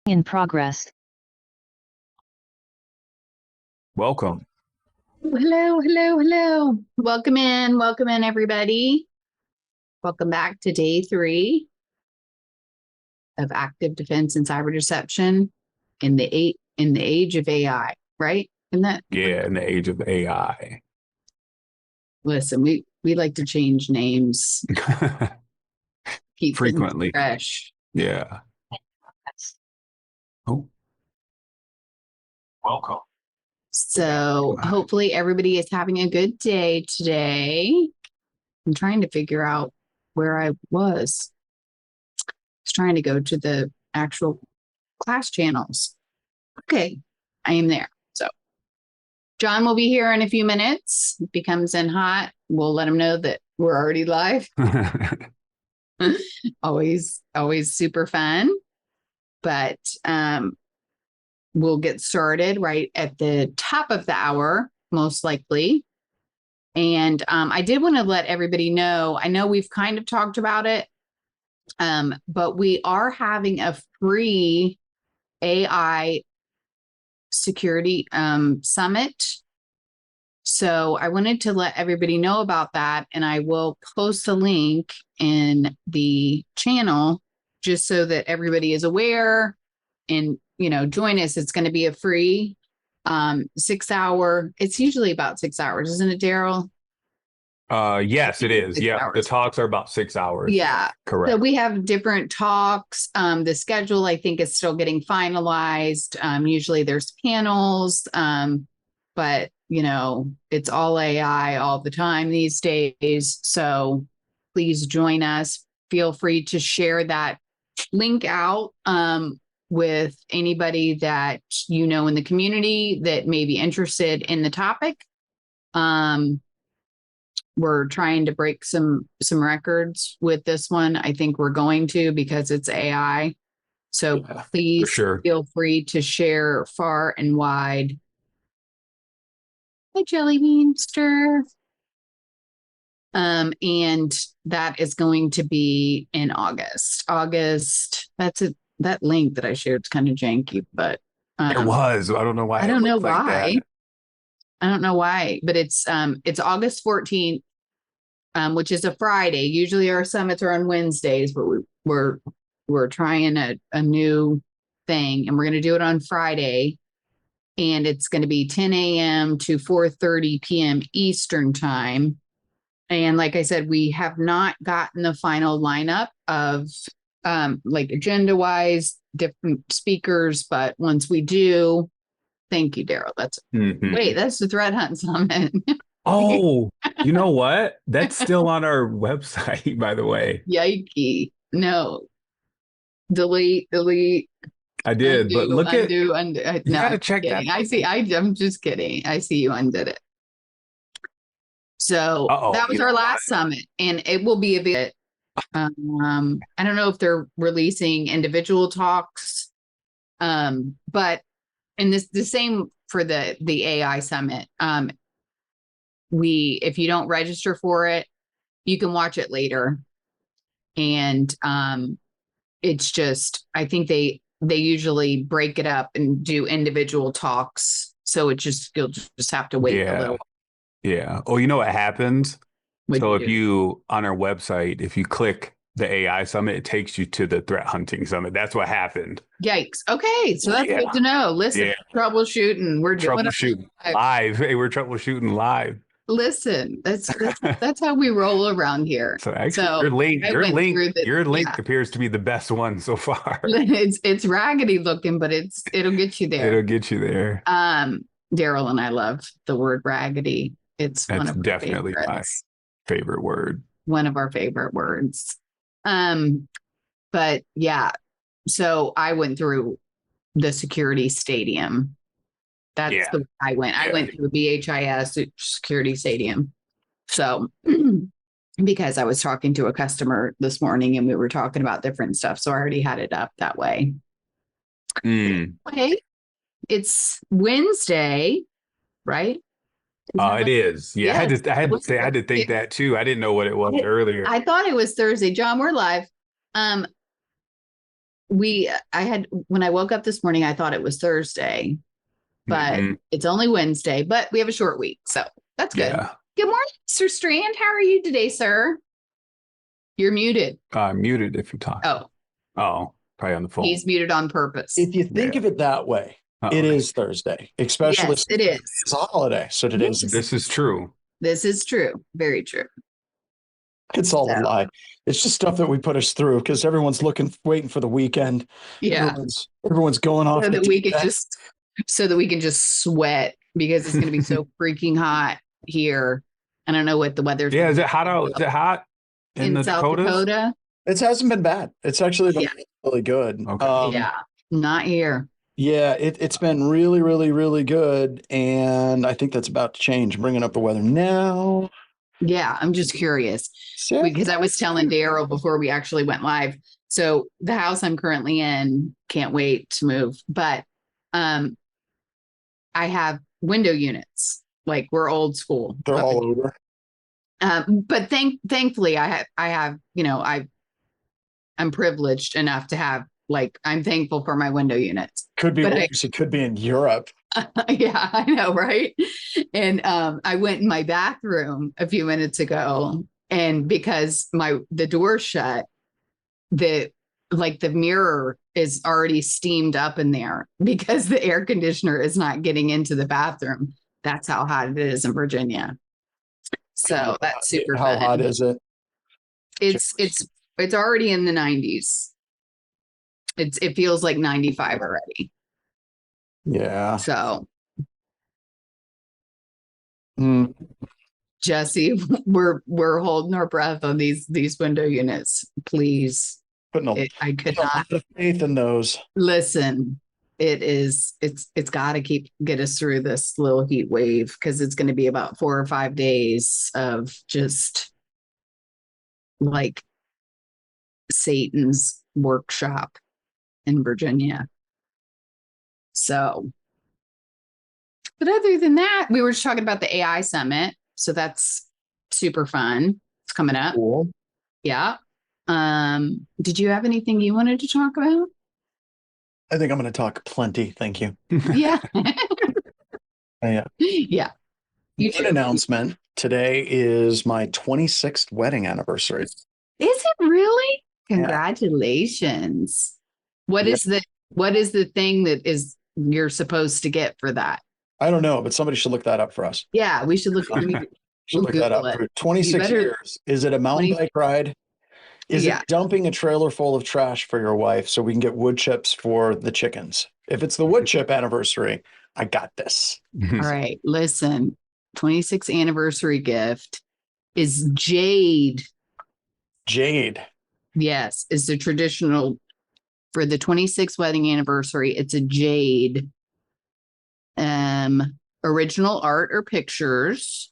In progress. Welcome. Hello. Welcome in, everybody. Welcome back to day 3 of active defense and cyber deception in the age of AI, right? In the age of AI. Listen, we like to change names. Keep frequently fresh. Yeah. Oh. Welcome. So hopefully everybody is having a good day today. I'm trying to figure out where I was. I was trying to go to the actual class channels. Okay, I am there. So John will be here in a few minutes. If he comes in hot, we'll let him know that we're already live. always super fun. But we'll get started right at the top of the hour, most likely. And I did want to let everybody know, I know we've kind of talked about it, but we are having a free AI security summit. So I wanted to let everybody know about that, and I will post a link in the channel just so that everybody is aware and, join us. It's going to be a free 6-hour. It's usually about 6 hours, isn't it, Daryl? Yes, it is. Yeah, the talks are about 6 hours. Yeah, correct. So we have different talks. The schedule, I think, is still getting finalized. Usually there's panels, but it's all AI all the time these days. So please join us. Feel free to share that link out with anybody that in the community that may be interested in the topic. We're trying to break some records with this one. I think we're going to, because it's AI. So please feel free to share far and wide. Hi, Jelly Beanster. And that is going to be in August. That link that I shared is kind of janky, but it was. I don't know why. I don't know why. I don't know why, but it's August 14th, which is a Friday. Usually our summits are on Wednesdays, but we're trying a new thing, and we're going to do it on Friday. And it's going to be 10 a.m. to 4:30 p.m. Eastern time. And like I said, we have not gotten the final lineup of agenda-wise, different speakers. But once we do, thank you, Daryl. Wait, that's the Threat Hunt Summit. Oh, you know what? That's still on our website, by the way. Yikey. No. Delete. I did, undo, but look undo. You no, gotta check that. I'm just kidding. I see you undid it. So that was our last summit, and it will be a bit. I don't know if they're releasing individual talks, but in the same for the AI summit. If you don't register for it, you can watch it later, and it's just, I think they usually break it up and do individual talks, so you'll just have to wait a little. Yeah. Oh, you know what happens? So if you on our website, if you click the AI summit, it takes you to the threat hunting summit. That's what happened. Yikes. Okay, so that's good to know. Listen, troubleshooting. We're troubleshooting live. Hey, we're troubleshooting live. Listen, that's how we roll around here. So actually, your link appears to be the best one so far. It's raggedy looking, but it'll get you there. It'll get you there. Daryl and I love the word raggedy. That's definitely my favorite word. One of our favorite words. But yeah, so I went through the security stadium. That's the way I went. I went through BHIS security stadium. So because I was talking to a customer this morning and we were talking about different stuff. So I already had it up that way. Okay. It's Wednesday, right? It is. Yeah. I had to think that too. I didn't know what it was earlier. I thought it was Thursday. John, we're live. when I woke up this morning, I thought it was Thursday, but it's only Wednesday, but we have a short week. So that's good. Yeah. Good morning, Mr. Strand. How are you today, sir? You're muted. Muted if you talk. Oh, probably on the phone. he's muted on purpose. If you think of it that way, it is Thursday, especially Yes, it is. It's a holiday. So today's This is true. This is true. Very true. it's all a lie. It's just stuff that we put us through because everyone's waiting for the weekend. Yeah. Everyone's going off. So that we can just sweat because it's going to be so freaking hot here. I don't know what the weather's. Yeah. Is it hot out? Is it hot in the South Dakotas? Dakota? It hasn't been bad. It's actually been really good. Okay. Yeah. Not here. Yeah, it's been really, really, really good. And I think that's about to change. Bringing up the weather now. Yeah, I'm just curious because I was telling Daryl before we actually went live. So the house I'm currently in, can't wait to move. But I have window units. Like we're old school. They're all over. But thankfully I have, I'm privileged enough to have, I'm thankful for my window units. Could be worse. It could be in Europe. Yeah, I know, right? And I went in my bathroom a few minutes ago, and because the door's shut, the mirror is already steamed up in there because the air conditioner is not getting into the bathroom. That's how hot it is in Virginia. So that's super fun. How hot is it? It's already in the 90s. It feels like 95 already. Yeah. So Jesse, we're holding our breath on these window units. Please. I could not have faith in those. Listen, it's got to get us through this little heat wave because it's going to be about 4 or 5 days of just like Satan's workshop in Virginia. So, but other than that, we were just talking about the AI summit. So that's super fun. It's coming up. Cool. Yeah. Did you have anything you wanted to talk about? I think I'm going to talk plenty. Thank you. Yeah. Yeah. Yeah. An announcement. Today is my 26th wedding anniversary. Is it really? Congratulations. What is the thing that you're supposed to get for that? I don't know, but somebody should look that up for us. Yeah, we should look that up. For 26 years. Is it a mountain bike ride? Is it dumping a trailer full of trash for your wife so we can get wood chips for the chickens? If it's the wood chip anniversary, I got this. All right, listen. 26th anniversary gift is jade. Jade. Yes, is the traditional for the 26th wedding anniversary. It's a jade. Original art or pictures,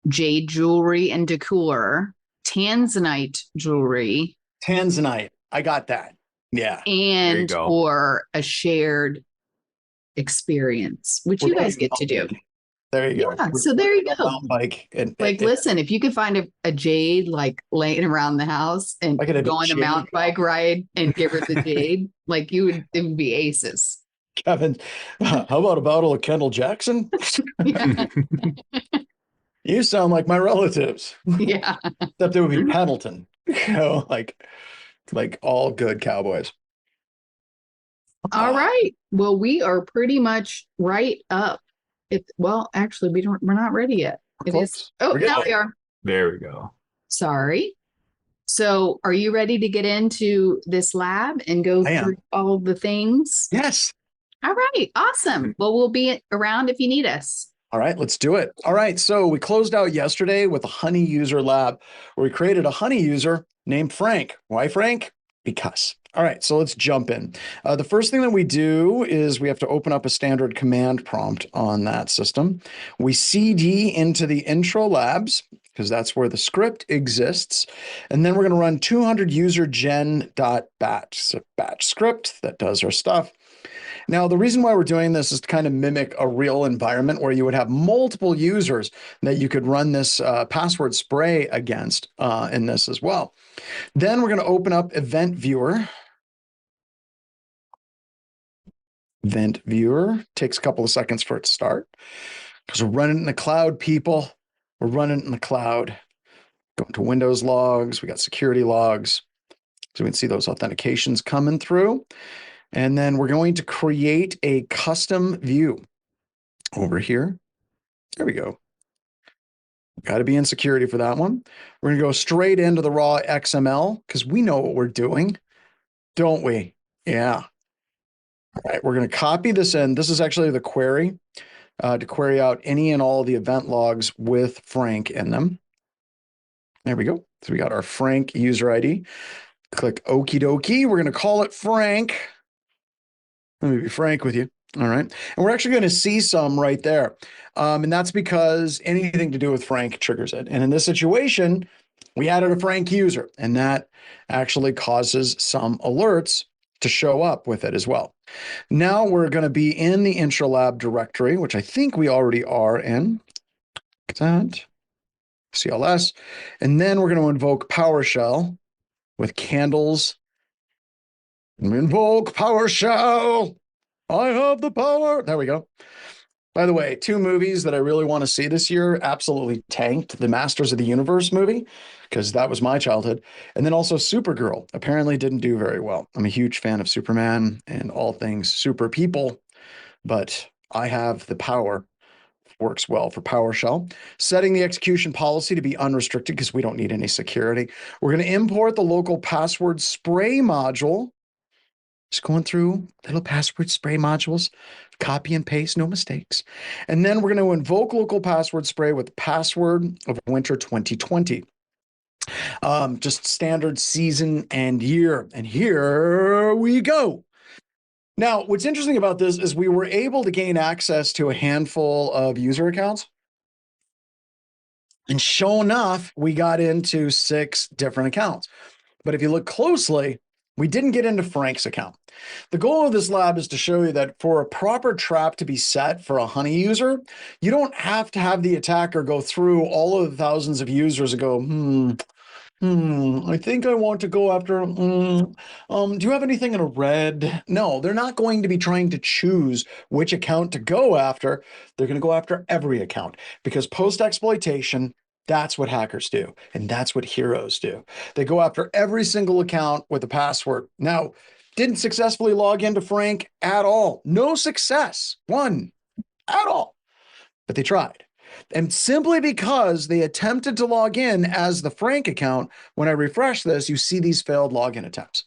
jade jewelry and decor, tanzanite jewelry. Tanzanite. I got that. Yeah. And or a shared experience, which you guys get to do. There you go. Yeah, so there you go. Mountain bike. Listen, if you could find a jade laying around the house and go on a mountain bike ride and give her the jade, it would be aces. Kevin, how about a bottle of Kendall Jackson? You sound like my relatives. Yeah. Except it would be Pendleton. Like all good cowboys. All right. Well, we are pretty much right up. Actually, we're not ready yet. It is. Oh, now we are. There we go. Sorry. So are you ready to get into this lab and go through all the things? Yes. All right. Awesome. Well, we'll be around if you need us. All right, let's do it. All right, so we closed out yesterday with a honey user lab where we created a honey user named Frank. Why Frank? Because. All right, so let's jump in. The first thing that we do is we have to open up a standard command prompt on that system. We CD into the intro labs because that's where the script exists. And then we're going to run 200 user gen.batch. It's a batch script that does our stuff. Now, the reason why we're doing this is to kind of mimic a real environment where you would have multiple users that you could run this password spray against in this as well. Then we're going to open up Event Viewer. Event viewer. Takes a couple of seconds for it to start because we're running it in the cloud, people. We're running it in the cloud. Going to Windows logs. We got security logs. So we can see those authentications coming through. And then we're going to create a custom view over here. There we go. Got to be in security for that one. We're going to go straight into the raw XML because we know what we're doing, don't we? Yeah. All right, we're going to copy this in. This is actually the query to query out any and all the event logs with Frank in them. There we go. So we got our Frank user ID. Click okie dokie. We're going to call it Frank. Let me be frank with you. All right. And we're actually going to see some right there. And that's because anything to do with Frank triggers it. And in this situation, we added a Frank user, and that actually causes some alerts to show up with it as well. Now we're going to be in the Intralab directory, which I think we already are in. That CLS. And then we're going to invoke PowerShell with candles. Invoke PowerShell. I have the power. There we go. By the way, 2 movies that I really want to see this year absolutely tanked. The Masters of the Universe movie, because that was my childhood. And then also Supergirl apparently didn't do very well. I'm a huge fan of Superman and all things super people, but I have the power. Works well for PowerShell. Setting the execution policy to be unrestricted because we don't need any security. We're going to import the local password spray module. Just going through little password spray modules, copy and paste, no mistakes. And then we're going to invoke local password spray with password of winter 2020. Just standard season and year. And here we go. Now, what's interesting about this is we were able to gain access to a handful of user accounts. And sure enough, we got into 6 different accounts. But if you look closely, we didn't get into Frank's account. The goal of this lab is to show you that for a proper trap to be set for a honey user, you don't have to have the attacker go through all of the thousands of users and go, I think I want to go after, do you have anything in a red? No, they're not going to be trying to choose which account to go after. They're going to go after every account because post-exploitation, that's what hackers do. And that's what heroes do. They go after every single account with a password. Now, didn't successfully log into Frank at all. No success. One at all. But they tried. And simply because they attempted to log in as the Frank account, when I refresh this, you see these failed login attempts.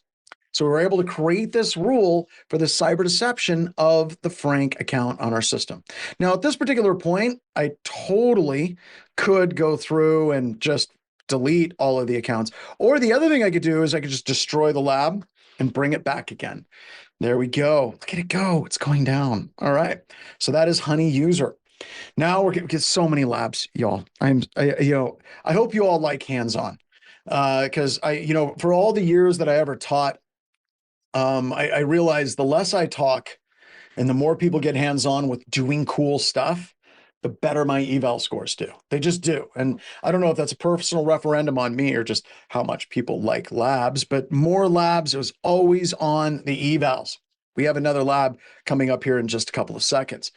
So we were able to create this rule for the cyber deception of the Frank account on our system. Now, at this particular point, I totally could go through and just delete all of the accounts. Or the other thing I could do is I could just destroy the lab and bring it back again. There we go. Look at it go. It's going down. All right. So that is Honey User. Now we're getting so many labs, y'all. I hope you all like hands-on, because for all the years that I ever taught, I realized the less I talk and the more people get hands-on with doing cool stuff, the better my eval scores do. They just do. And I don't know if that's a personal referendum on me or just how much people like labs, but more labs is always on the evals. We have another lab coming up here in just a couple of seconds.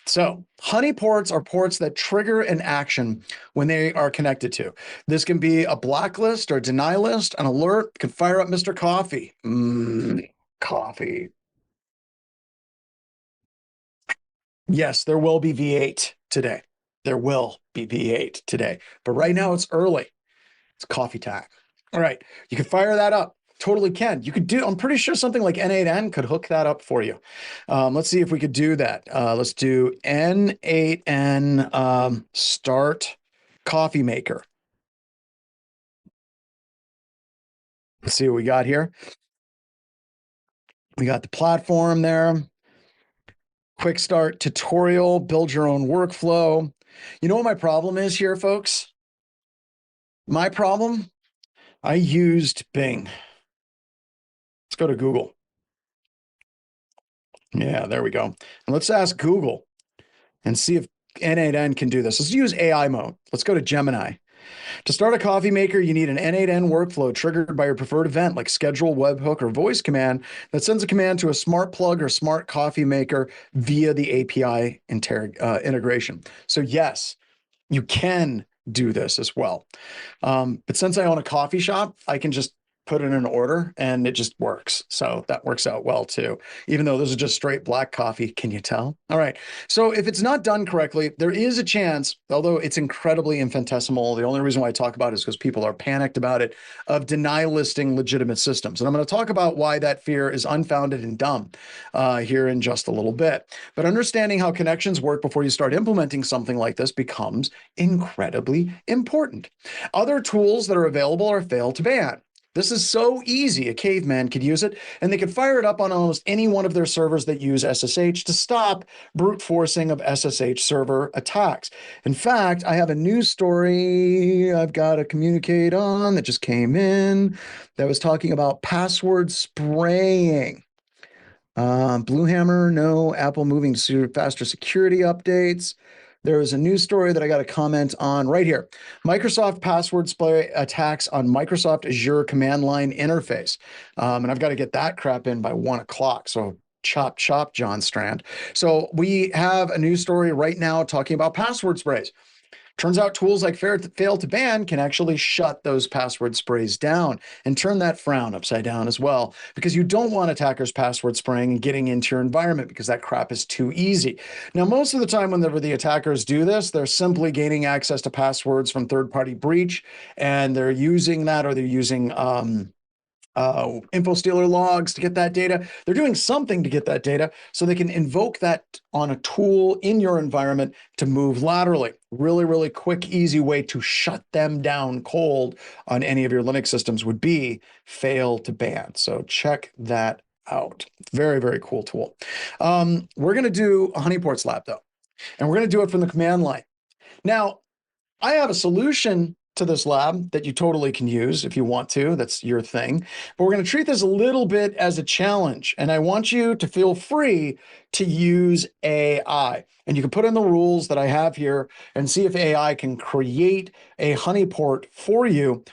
So honey ports are ports that trigger an action when they are connected to. This can be a blacklist or deny list, an alert, can fire up Mr. Coffee. Coffee. Yes, there will be V8 today. There will be V8 today. But right now it's early. It's coffee time. All right. You can fire that up. Totally can. You could do, I'm pretty sure something like N8N could hook that up for you. Let's see if we could do that. Let's do N8N start coffee maker. Let's see what we got here. We got the platform there. Quick start tutorial, build your own workflow. You know what my problem is here, folks? My problem, I used Bing. Let's go to Google. Yeah, there we go. And let's ask Google and see if N8N can do this. Let's use AI mode. Let's go to Gemini To start a coffee maker, you need an N8N workflow triggered by your preferred event like schedule, webhook, or voice command that sends a command to a smart plug or smart coffee maker via the API integration. So yes, you can do this as well. But since I own a coffee shop, I can just put in an order and it just works. So that works out well too, even though this is just straight black coffee. Can you tell? All right. So if it's not done correctly, there is a chance, although it's incredibly infinitesimal. The only reason why I talk about it is because people are panicked about it, of deny listing legitimate systems. And I'm going to talk about why that fear is unfounded and dumb here in just a little bit. But understanding how connections work before you start implementing something like this becomes incredibly important. Other tools that are available are fail to ban. This is so easy, a caveman could use it, and they could fire it up on almost any one of their servers that use SSH to stop brute forcing of SSH server attacks. In fact, I have a news story I've got to communicate on that just came in that was talking about password spraying. Bluehammer, no. Apple moving to faster security updates. There is a news story that I got to comment on right here. Microsoft password spray attacks on Microsoft Azure command line interface. And I've got to get that crap in by 1 o'clock. So chop, chop, John Strand. So we have a news story right now talking about password sprays. Turns out tools like fail to ban can actually shut those password sprays down and turn that frown upside down as well, because you don't want attackers password spraying and getting into your environment because that crap is too easy. Now, most of the time whenever the attackers do this, they're simply gaining access to passwords from third-party breach, and they're using that, or they're using InfoStealer logs to get that data. They're doing something to get that data so they can invoke that on a tool in your environment to move laterally. Really, really quick, easy way to shut them down cold on any of your Linux systems would be fail to ban. So check that out. Very, very cool tool. We're going to do a honeyports lab though, and we're going to do it from the command line. Now, I have a solution to this lab that you totally can use if you want to. That's your thing. But we're going to treat this a little bit as a challenge. And I want you to feel free to use AI. And you can put in the rules that I have here and see if AI can create a honeyport for you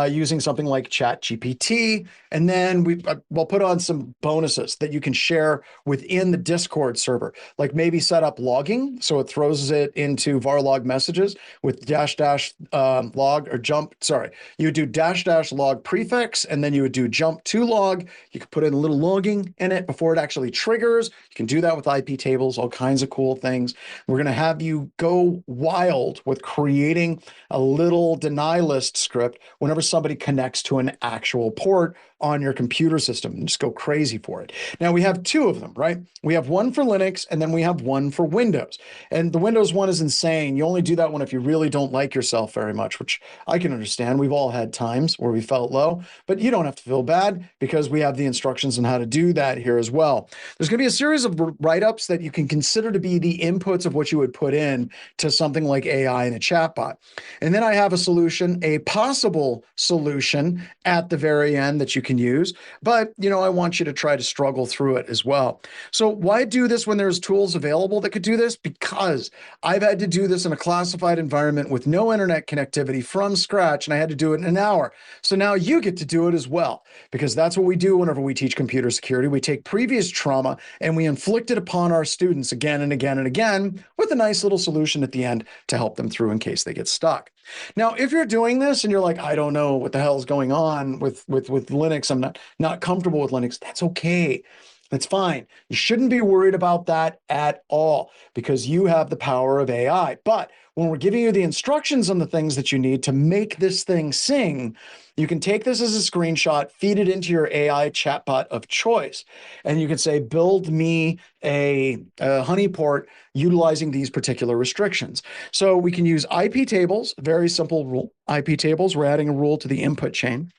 using something like ChatGPT. And then we'll put on some bonuses that you can share within the Discord server, like maybe set up logging so it throws it into varlog messages with log or jump. Sorry, you would do --log prefix, and then you would do jump to log. You could put in a little logging in it before it actually triggers. You can do that with IP tables, all kinds of cool things. We're going to have you go wild with creating a little deny list script whenever somebody connects to an actual port on your computer system, and just go crazy for it. Now we have two of them, right? We have one for Linux and then we have one for Windows. And the Windows one is insane. You only do that one if you really don't like yourself very much, which I can understand. We've all had times where we felt low, but you don't have to feel bad because we have the instructions on how to do that here as well. There's going to be a series of write-ups that you can consider to be the inputs of what you would put in to something like AI and a chatbot. And then I have a solution, a possible solution at the very end that you can use, but I want you to try to struggle through it as well. So why do this when there's tools available that could do this? Because I've had to do this in a classified environment with no internet connectivity from scratch, and I had to do it in an hour. So now you get to do it as well, because that's what we do whenever we teach computer security. We take previous trauma and we inflict it upon our students again and again and again with a nice little solution at the end to help them through in case they get stuck. Now, if you're doing this and you're like, I don't know what the hell is going on with Linux, I'm not comfortable with Linux, that's okay. That's fine. You shouldn't be worried about that at all because you have the power of AI. But when we're giving you the instructions on the things that you need to make this thing sing, you can take this as a screenshot, feed it into your AI chatbot of choice, and you can say, build me a honeyport utilizing these particular restrictions. So we can use IP tables, very simple rule. IP tables, we're adding a rule to the input chain.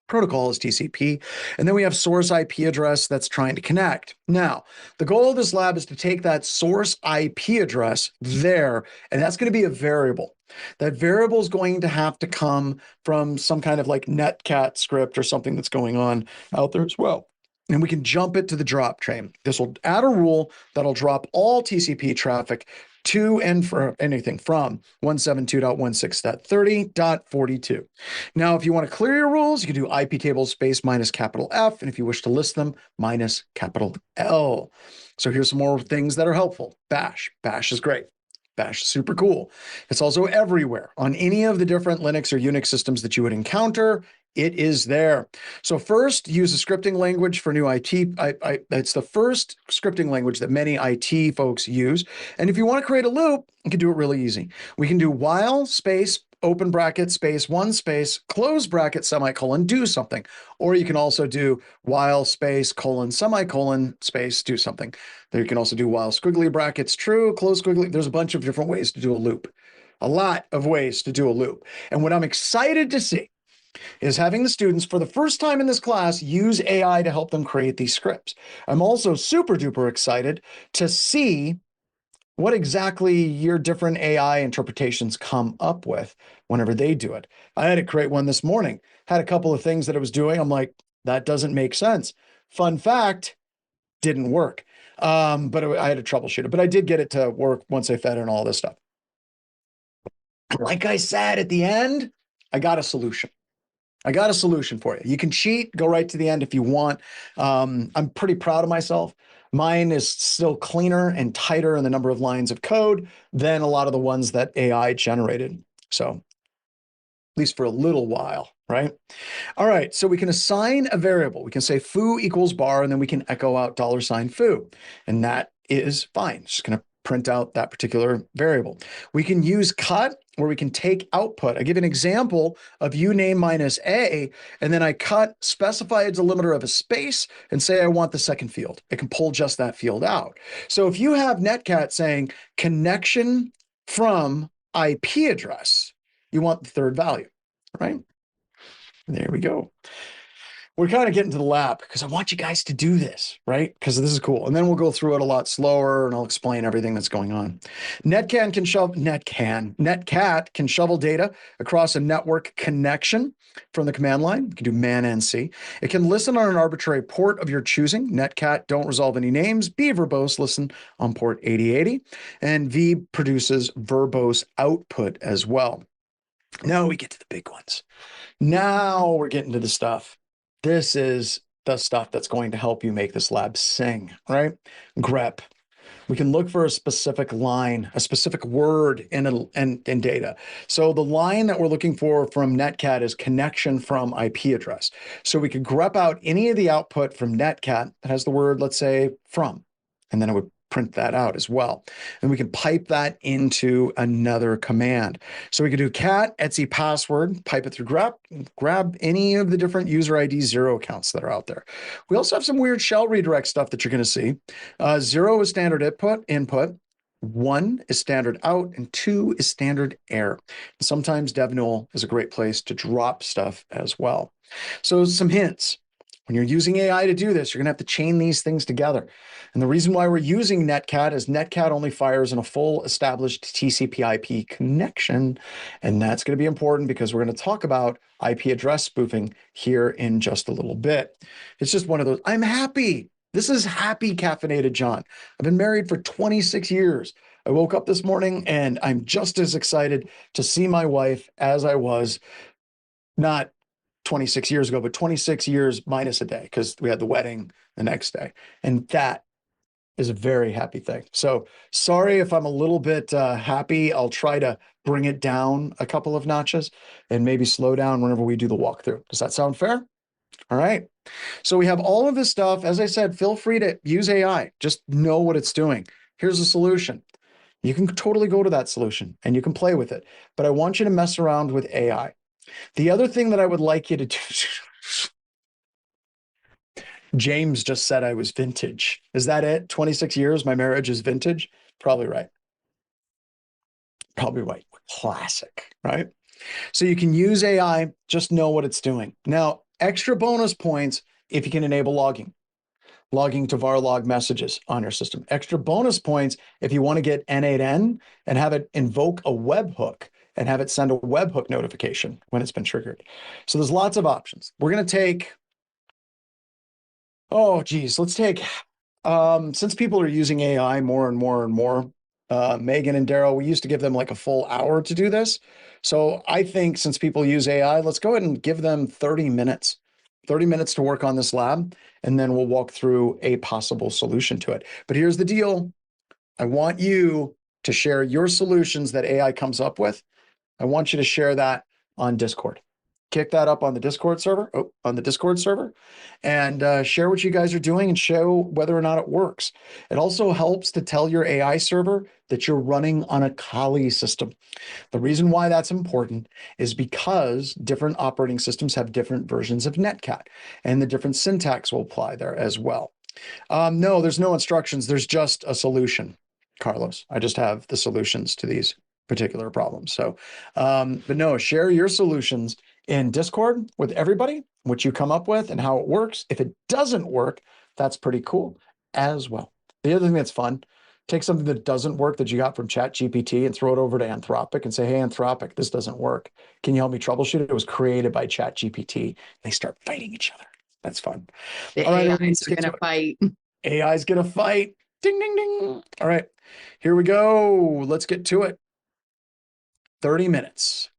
Protocol is TCP, and then we have source IP address that's trying to connect. Now, the goal of this lab is to take that source IP address there, and that's going to be a variable. That variable is going to have to come from some kind of like netcat script or something that's going on out there as well. And we can jump it to the drop train. This will add a rule that'll drop all TCP traffic to and for anything from 172.16.30.42. Now, if you want to clear your rules, you can do IP table space minus capital F, and if you wish to list them, minus capital L. So here's some more things that are helpful. Bash. Bash is great. Bash is super cool. It's also everywhere on any of the different Linux or Unix systems that you would encounter. It is there. So first, use a scripting language for new IT. It's the first scripting language that many IT folks use. And if you want to create a loop, you can do it really easy. We can do while space, open bracket, space, one space, close bracket, semicolon, do something. Or you can also do while space, colon, semicolon, space, do something. There you can also do while squiggly brackets, true, close squiggly. There's a bunch of different ways to do a loop. A lot of ways to do a loop. And what I'm excited to see is having the students for the first time in this class use AI to help them create these scripts. I'm also super duper excited to see what exactly your different AI interpretations come up with whenever they do it. I had to create one this morning, had a couple of things that I was doing. I'm like, that doesn't make sense. Fun fact, didn't work. But I had to troubleshoot it, but I did get it to work once I fed in all this stuff. Like I said, at the end, I got a solution. I got a solution for you. You can cheat, go right to the end if you want. I'm pretty proud of myself. Mine is still cleaner and tighter in the number of lines of code than a lot of the ones that AI generated. So at least for a little while, right? All right, so we can assign a variable. We can say foo equals bar, and then we can echo out $foo. And that is fine. Just going to print out that particular variable. We can use cut, where we can take output. I give an example of uname minus a, and then I cut, specify a delimiter of a space, and say I want the second field. It can pull just that field out. So if you have netcat saying connection from IP address, you want the third value, right? There we go. We're kind of getting to the lab because I want you guys to do this, right? Because this is cool. And then we'll go through it a lot slower and I'll explain everything that's going on. Netcat can shovel data across a network connection from the command line. You can do man-nc. It can listen on an arbitrary port of your choosing. Netcat don't resolve any names. B verbose listen on port 8080. And V produces verbose output as well. Now we get to the big ones. Now we're getting to the stuff. This is the stuff that's going to help you make this lab sing, right? grep. We can look for a specific line, a specific word in data. So the line that we're looking for from netcat is connection from IP address. So we could grep out any of the output from netcat that has the word, let's say, from, and then it would print that out as well. And we can pipe that into another command. So we could do cat etsy password, pipe it through grep, grab any of the different user ID 0 accounts that are out there. We also have some weird shell redirect stuff that you're going to see. 0 is standard input, 1 is standard out, and 2 is standard error. Sometimes DevNull is a great place to drop stuff as well. So some hints. When you're using AI to do this, you're going to have to chain these things together. And the reason why we're using netcat is netcat only fires in a full established TCP/IP connection. And that's going to be important because we're going to talk about IP address spoofing here in just a little bit. It's just one of those, I'm happy. This is happy caffeinated John. I've been married for 26 years. I woke up this morning and I'm just as excited to see my wife as I was not 26 years ago, but 26 years minus a day because we had the wedding the next day. And that is a very happy thing. So sorry if I'm a little bit happy. I'll try to bring it down a couple of notches and maybe slow down whenever we do the walkthrough. Does that sound fair? All right. So we have all of this stuff. As I said, feel free to use AI. Just know what it's doing. Here's a solution. You can totally go to that solution and you can play with it. But I want you to mess around with AI. The other thing that I would like you to do, James just said I was vintage. Is that it? 26 years, my marriage is vintage? Probably right. Probably right. Classic, right? So you can use AI, just know what it's doing. Now, extra bonus points if you can enable logging to var log messages on your system. Extra bonus points if you want to get N8N and have it invoke a webhook and have it send a webhook notification when it's been triggered. So there's lots of options. We're going to take, let's take, since people are using AI more and more and more, Megan and Daryl, we used to give them like a full hour to do this. So I think since people use AI, let's go ahead and give them 30 minutes. 30 minutes to work on this lab, and then we'll walk through a possible solution to it. But here's the deal. I want you to share your solutions that AI comes up with. I want you to share that on Discord. Kick that up on the Discord server, and share what you guys are doing and show whether or not it works. It also helps to tell your AI server that you're running on a Kali system. The reason why that's important is because different operating systems have different versions of Netcat, and the different syntax will apply there as well. No, there's no instructions. There's just a solution, Carlos. I just have the solutions to these particular problems. So, but no, share your solutions in Discord with everybody, what you come up with and how it works. If it doesn't work, that's pretty cool as well. The other thing that's fun, take something that doesn't work that you got from ChatGPT and throw it over to Anthropic and say, hey, Anthropic, this doesn't work. Can you help me troubleshoot it? It was created by ChatGPT. They start fighting each other. That's fun. The All right, AIs are going to fight. AI's going to fight. Ding, ding, ding. All right, here we go. Let's get to it. 30 minutes.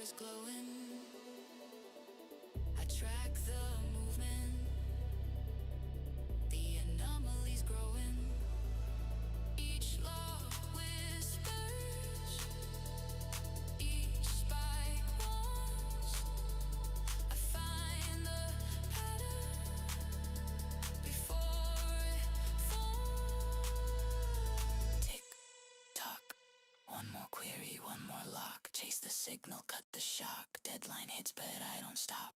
eyes glowing. I track the movement. The anomaly's growing. Each law whispers. Each spike warns. I find the pattern before it falls. Tick tock. One more query, one more lock. Chase the signal, cut the shock. Deadline hits, but I don't stop.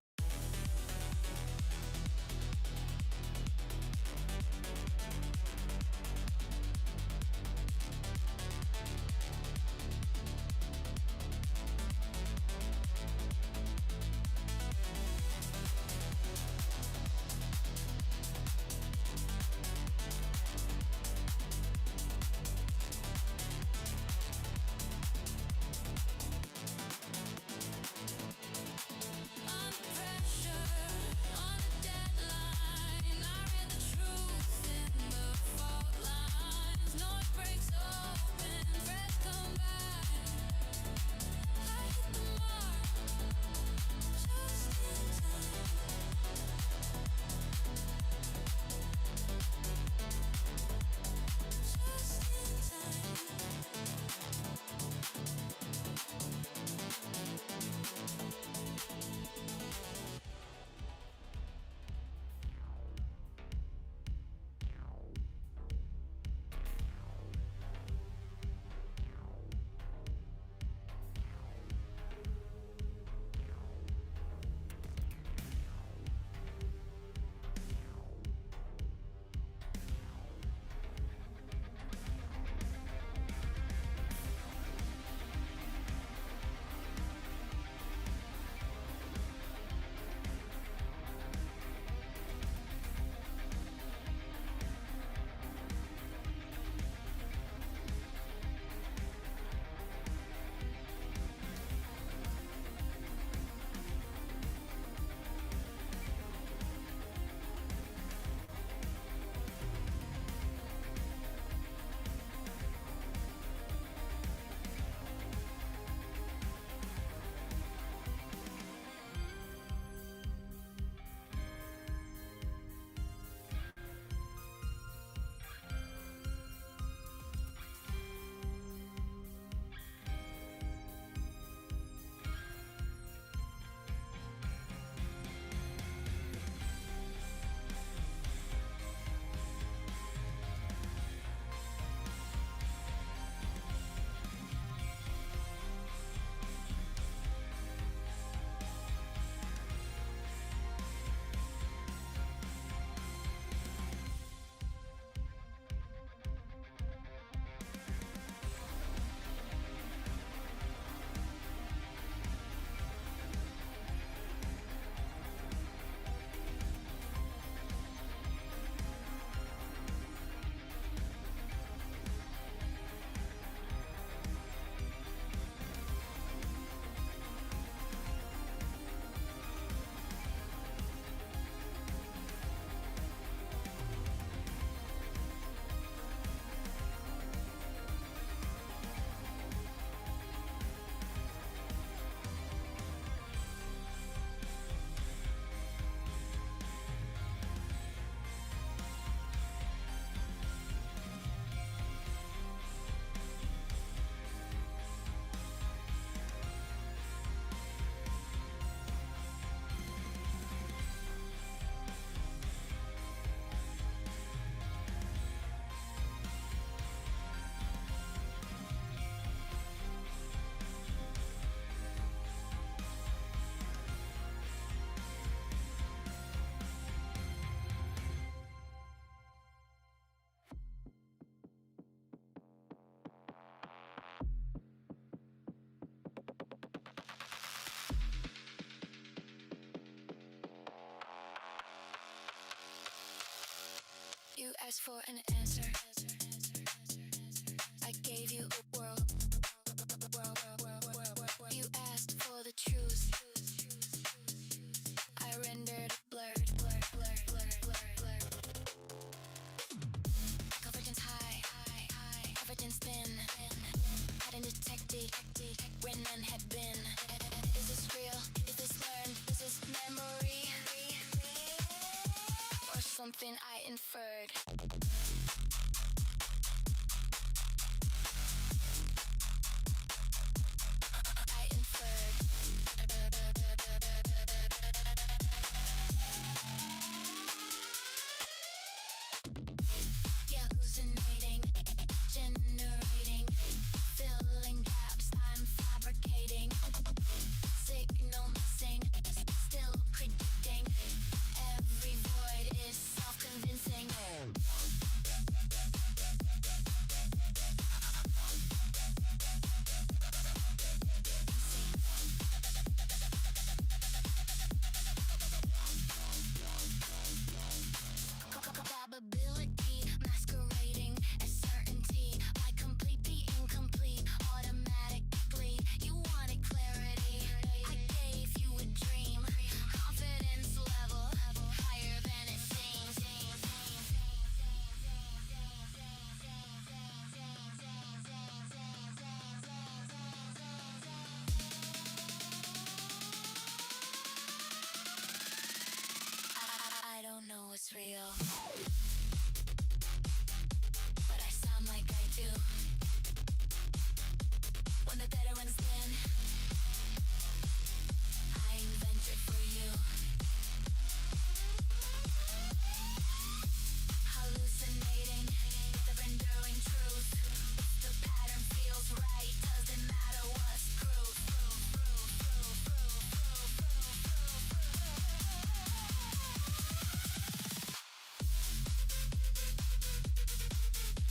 You asked for an answer. I gave you a world. You asked for the truth. I rendered it blurred. Convergence high, convergence thin. Hadn't detected when none had been. Is something I inferred. I inferred. Hallucinating, generating, filling gaps I'm fabricating. Signal missing, still predicting. Every void is self-convincing. Probability masquerading as certainty. I complete the incomplete automatically. You wanted clarity, I gave you a dream. Confidence level higher than it seems. I don't know what's real, but I sound like I do. When the better ones win, I invented for you. Hallucinating with the rendering truth. The pattern feels right, doesn't matter what's proof.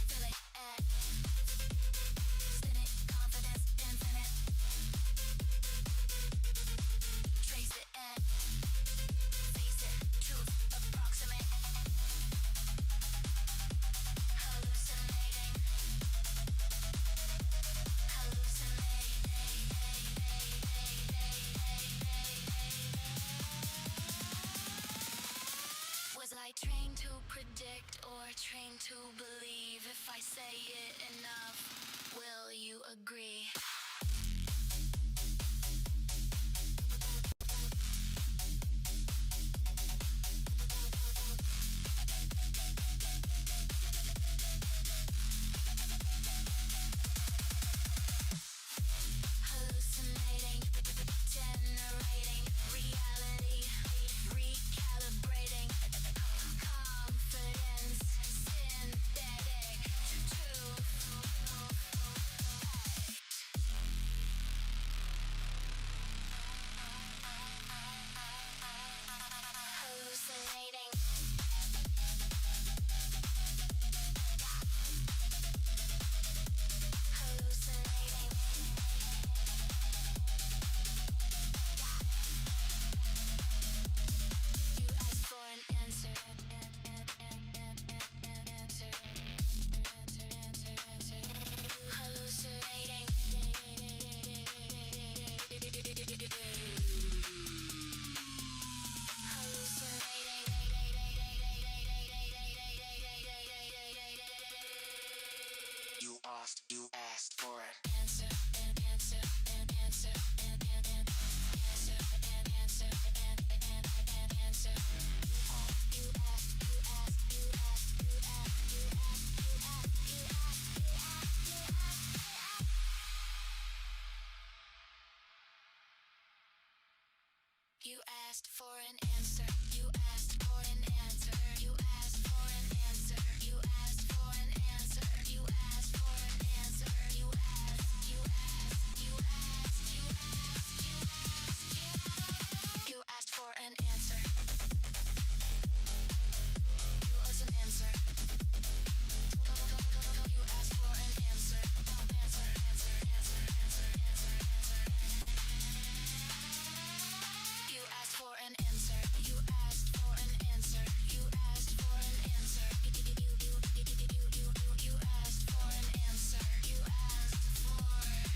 Feel it at, spin it, confidence infinite. Trace it at, face it, truth approximate. Hallucinating, Was I trained to predict or trained to believe? If I say it enough, will you agree? Hallucinating, generating reality, recalibrating. Confidence, synthetic, truth. Hallucinating. Hallucinating. You asked for an answer. Hallucinating. You asked for an answer, an answer, an answer, an answer, an answer, an answer. You asked, you asked, you asked, you asked, you asked, you asked, you asked, you asked, you asked. You asked for an answer. You asked for an answer. You asked for an answer. You asked for an answer. You asked for an answer. You asked. You asked. You asked. You asked. You asked. You asked for an answer. You was an answer. You asked for an answer. Answer. Answer. Answer. Answer. Answer. Answer. You asked for an answer. You asked for an answer. You asked for an answer. You asked for an answer. You asked for an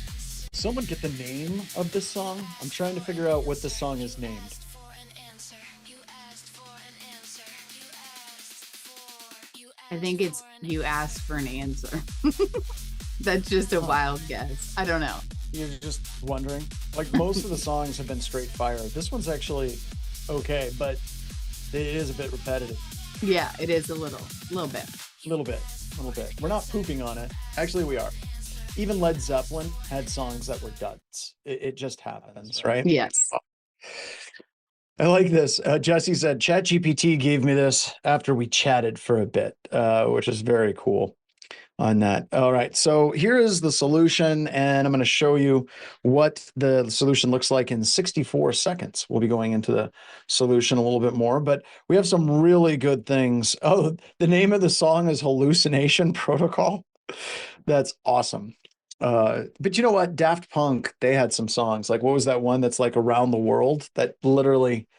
answer. Someone get the name of this song? I'm trying to figure out what the song is named. Asked for an answer. You asked for an answer. You asked for. You asked I think it's for an you asked for an answer. That's just a wild guess. I don't know. You're just wondering? Like most of the songs have been straight fire. This one's actually okay, but It is a bit repetitive. Yeah, it is a little bit. Little bit. We're not pooping on it. Actually, we are. Even Led Zeppelin had songs that were duds. It just happens, right? Yes. I like this. Jesse said, ChatGPT gave me this after we chatted for a bit, which is very cool on that. All right. So here is the solution, and I'm going to show you what the solution looks like in 64 seconds. We'll be going into the solution a little bit more, but we have some really good things. Oh, the name of the song is Hallucination Protocol. That's awesome. But you know what? Daft Punk, they had some songs. Like, what was that one that's like Around the World? That literally,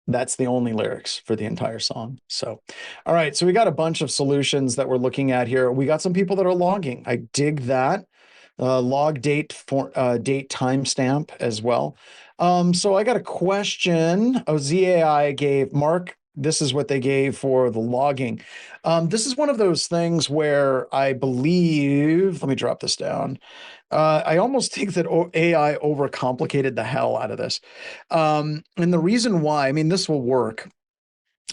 that's the only lyrics for the entire song. So, all right. So we got a bunch of solutions that we're looking at here. We got some people that are logging. I dig that. Log date for date timestamp as well. So I got a question. Oh, ZAI gave Mark. This is what they gave for the logging. This is one of those things where I believe, let me drop this down. I almost think that AI overcomplicated the hell out of this. And the reason why, I mean, this will work.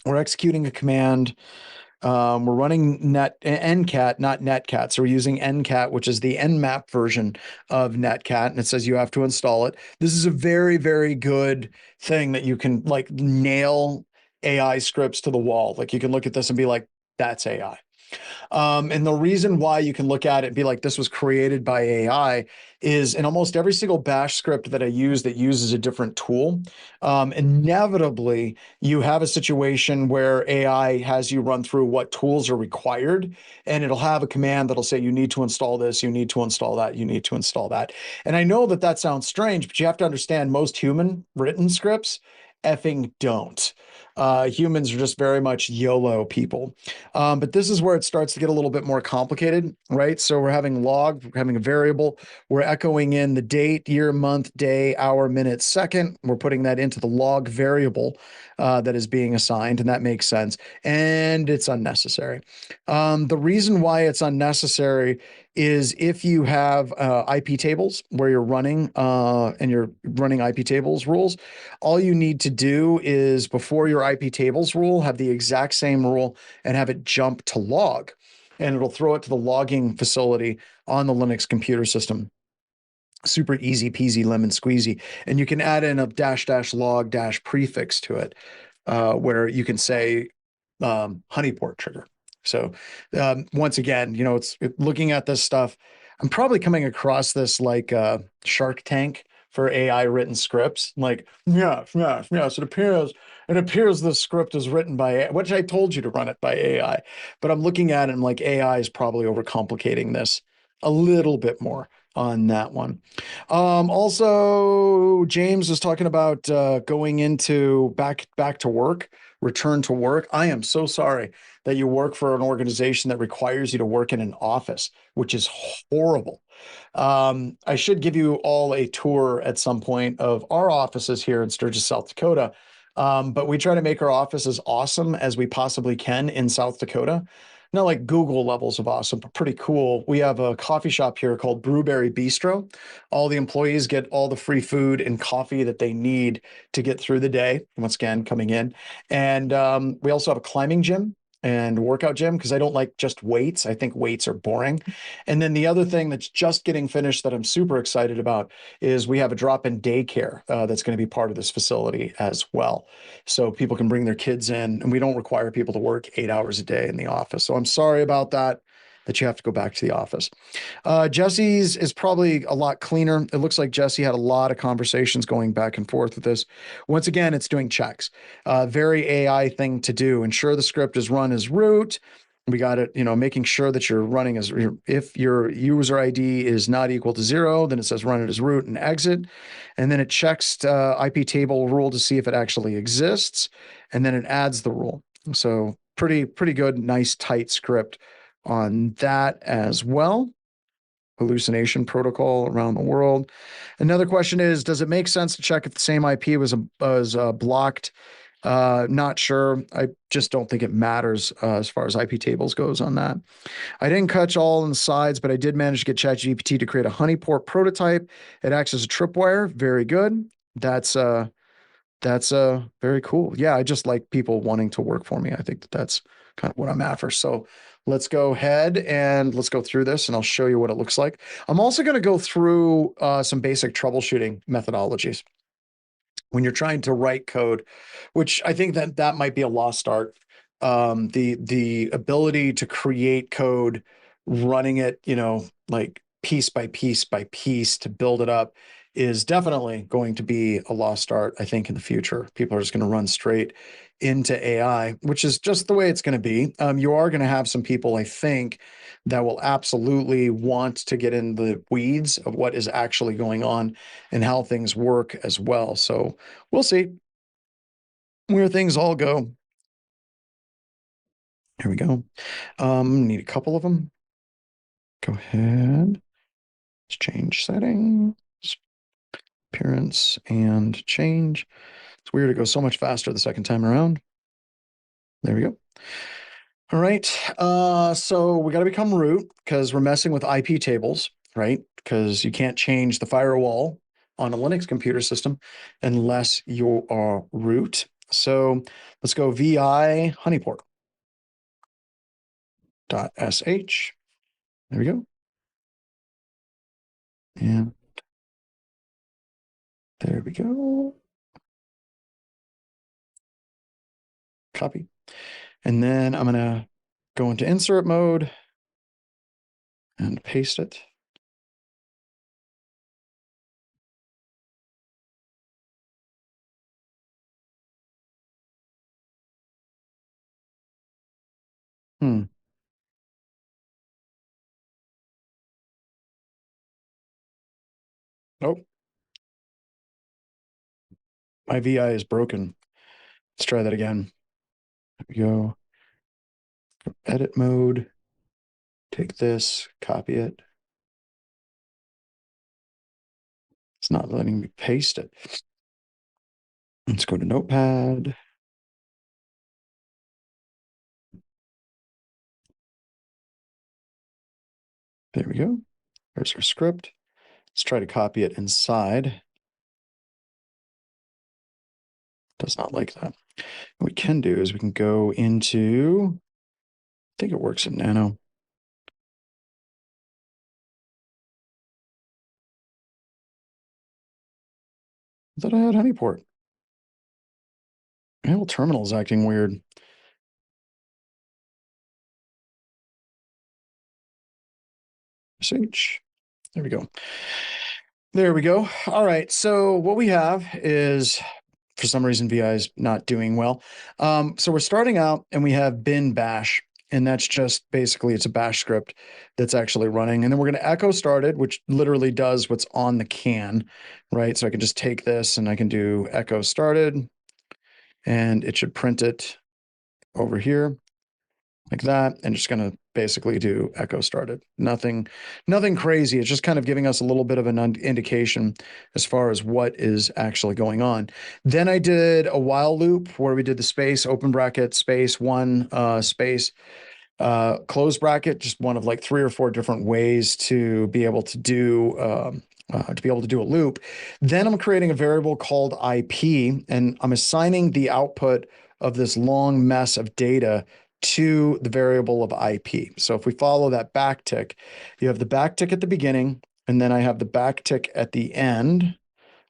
We're executing a command. We're running NCAT, not netcat. So we're using NCAT, which is the Nmap version of netcat. And it says you have to install it. This is a very, very good thing that you can like nail AI scripts to the wall. Like you can look at this and be like, that's AI. And the reason why you can look at it and be like, this was created by AI is in almost every single bash script that I use that uses a different tool, inevitably you have a situation where AI has you run through what tools are required, and it'll have a command that'll say, you need to install this, you need to install that, you need to install that. And I know that that sounds strange, but you have to understand most human written scripts effing don't. Humans are just very much YOLO people. But this is where it starts to get a little bit more complicated, right? So we're having log, we're having a variable, we're echoing in the date, year, month, day, hour, minute, second. We're putting that into the log variable that is being assigned, and that makes sense. And it's unnecessary. The reason why it's unnecessary is if you have IP tables where you're running and you're running IP tables rules, all you need to do is before your IP tables rule, have the exact same rule and have it jump to log, and it'll throw it to the logging facility on the Linux computer system. Super easy peasy lemon squeezy. And you can add in a --log prefix to it where you can say honeyport trigger. So once again, you know, it's looking at this stuff. I'm probably coming across this like Shark Tank for AI written scripts. Like, yes, it appears the script is written by AI, which I told you to run it by AI. But I'm looking at it and like AI is probably overcomplicating this a little bit more on that one. Also, James was talking about going into back to work, return to work. I am so sorry that you work for an organization that requires you to work in an office, which is horrible. I should give you all a tour at some point of our offices here in Sturgis, South Dakota. But we try to make our office as awesome as we possibly can in South Dakota. Not like Google levels of awesome, but pretty cool. We have a coffee shop here called Brewberry Bistro. All the employees get all the free food and coffee that they need to get through the day. Once again, coming in. And we also have a climbing gym and workout gym because I don't like just weights. I think weights are boring. And then the other thing that's just getting finished that I'm super excited about is we have a drop-in daycare that's going to be part of this facility as well. So people can bring their kids in, and we don't require people to work 8 hours a day in the office. So I'm sorry about that you have to go back to the office. Jesse's is probably a lot cleaner. It looks like Jesse had a lot of conversations going back and forth with this. Once again, it's doing checks. Very AI thing to do. Ensure the script is run as root. We got it, you know, making sure that you're running as, if your user ID is not equal to 0, then it says run it as root and exit. And then it checks IP table rule to see if it actually exists. And then it adds the rule. So pretty good, nice, tight script on that as well. Hallucination protocol around the world. Another question is, does it make sense to check if the same IP was blocked? Not sure. I just don't think it matters as far as IP tables goes on that. I didn't catch all on the sides, but I did manage to get ChatGPT to create a honeyport prototype. It acts as a tripwire. Very good. That's That's very cool. Yeah, I just like people wanting to work for me. I think that that's kind of what I'm after. So let's go ahead and let's go through this and I'll show you what it looks like. I'm also going to go through some basic troubleshooting methodologies when you're trying to write code, which I think that that might be a lost art. The ability to create code, running it, you know, like piece by piece by piece to build it up is definitely going to be a lost art, I think, in the future. People are just going to run straight into AI, which is just the way it's going to be. You are going to have some people, I think, that will absolutely want to get in the weeds of what is actually going on and how things work as well. So we'll see where things all go. Here we go. Need a couple of them. Go ahead. Let's change settings, appearance, and change. It's weird. It goes so much faster the second time around. There we go. All right. So we got to become root because we're messing with IP tables, right? Because you can't change the firewall on a Linux computer system unless you are root. So let's go vi honeyport .sh. There we go. And there we go. Copy. And then I'm going to go into insert mode and paste it. Oh, my VI is broken. Let's try that again. There we go. Edit mode. Take this, copy it. It's not letting me paste it. Let's go to Notepad. There we go. There's our script. Let's try to copy it inside. Does not like that. What we can do is we can go into, I think it works in Nano. I thought I had honeyport. My whole terminal is acting weird. Search. There we go. There we go. All right. So what we have is, for some reason, VI is not doing well. So we're starting out and we have bin bash. And that's just basically, it's a bash script that's actually running. And then we're going to echo started, which literally does what's on the can, right? So I can just take this and I can do echo started and it should print it over here like that. And just going to basically do echo started. Nothing crazy. It's just kind of giving us a little bit of an indication as far as what is actually going on. Then I did a while loop where we did the space, open bracket, space, one, space, close bracket, just one of like 3 or 4 different ways to be able to do a loop. Then I'm creating a variable called IP, and I'm assigning the output of this long mess of data to the variable of IP. So if we follow that backtick, you have the backtick at the beginning, and then I have the backtick at the end,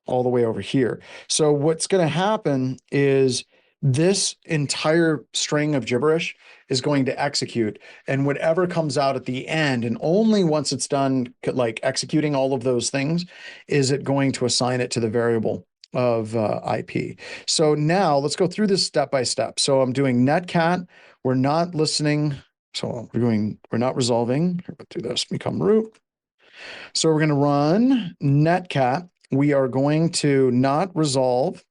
all the way over here. So what's going to happen is this entire string of gibberish is going to execute, and whatever comes out at the end, and only once it's done like executing all of those things, is it going to assign it to the variable of IP. So now let's go through this step by step. So I'm doing netcat. We're not listening. So we're not resolving. Here, we'll do this, become root. So we're going to run netcat. We are going to not resolve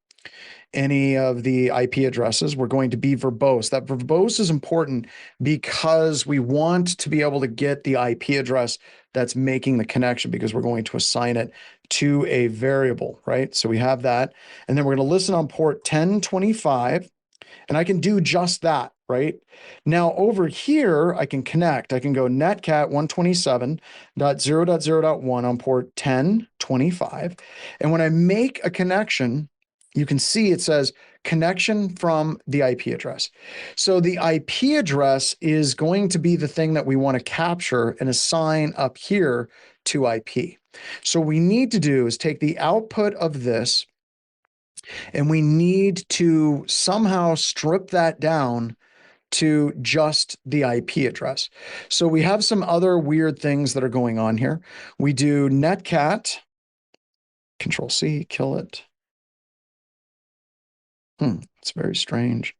any of the IP addresses. We're going to be verbose. That verbose is important because we want to be able to get the IP address that's making the connection, because we're going to assign it to a variable, right? So we have that. And then we're going to listen on port 1025, and I can do just that, right? Now over here, I can connect. I can go netcat 127.0.0.1 on port 1025. And when I make a connection, you can see it says connection from the IP address. So the IP address is going to be the thing that we want to capture and assign up here to IP. So what we need to do is take the output of this, and we need to somehow strip that down to just the IP address. So we have some other weird things that are going on here. We do netcat, Control C, kill it. It's very strange.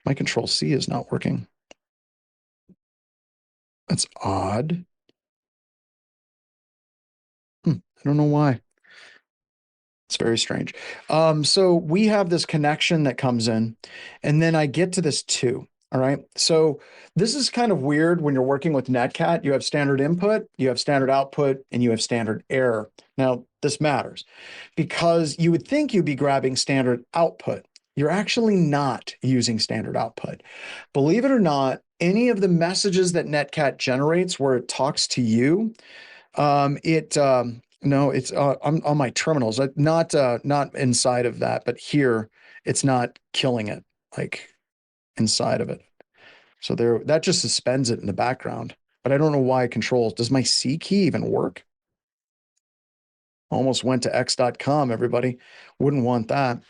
My Control C is not working. That's odd. I don't know why. It's very strange. So we have this connection that comes in, and then I get to this too. All right. So this is kind of weird when you're working with netcat. You have standard input, you have standard output, and you have standard error. Now, this matters because you would think you'd be grabbing standard output. You're actually not using standard output. Believe it or not, any of the messages that netcat generates where it talks to you, no, it's on my terminals, not inside of that, but here it's not killing it like inside of it. So there, that just suspends it in the background, but I don't know why it controls. Does my C key even work? Almost went to x.com, everybody. Wouldn't want that.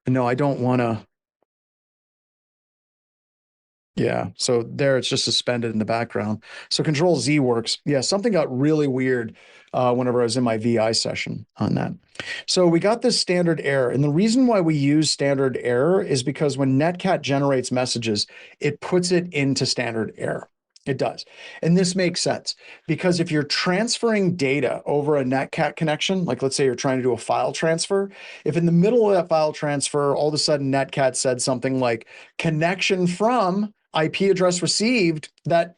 But no, I don't want to. Yeah, so there it's just suspended in the background. So Control Z works. Yeah, something got really weird whenever I was in my VI session on that. So we got this standard error. And the reason why we use standard error is because when netcat generates messages, it puts it into standard error. It does. And this makes sense because if you're transferring data over a netcat connection, like let's say you're trying to do a file transfer, if in the middle of that file transfer, all of a sudden netcat said something like connection from IP address received, that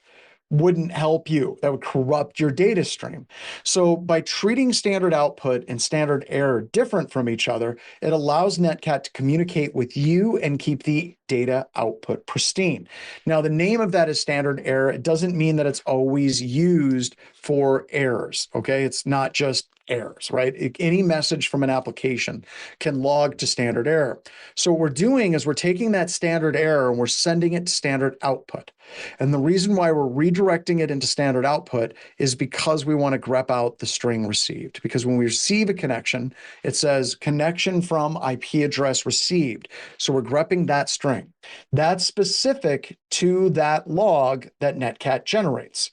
wouldn't help you. That would corrupt your data stream. So by treating standard output and standard error different from each other, it allows netcat to communicate with you and keep the data output pristine. Now, the name of that is standard error. It doesn't mean that it's always used for errors, okay? It's not just errors, right? Any message from an application can log to standard error. So what we're doing is we're taking that standard error and we're sending it to standard output. And the reason why we're redirecting it into standard output is because we want to grep out the string received. Because when we receive a connection, it says connection from IP address received. So we're grepping that string. That's specific to that log that netcat generates.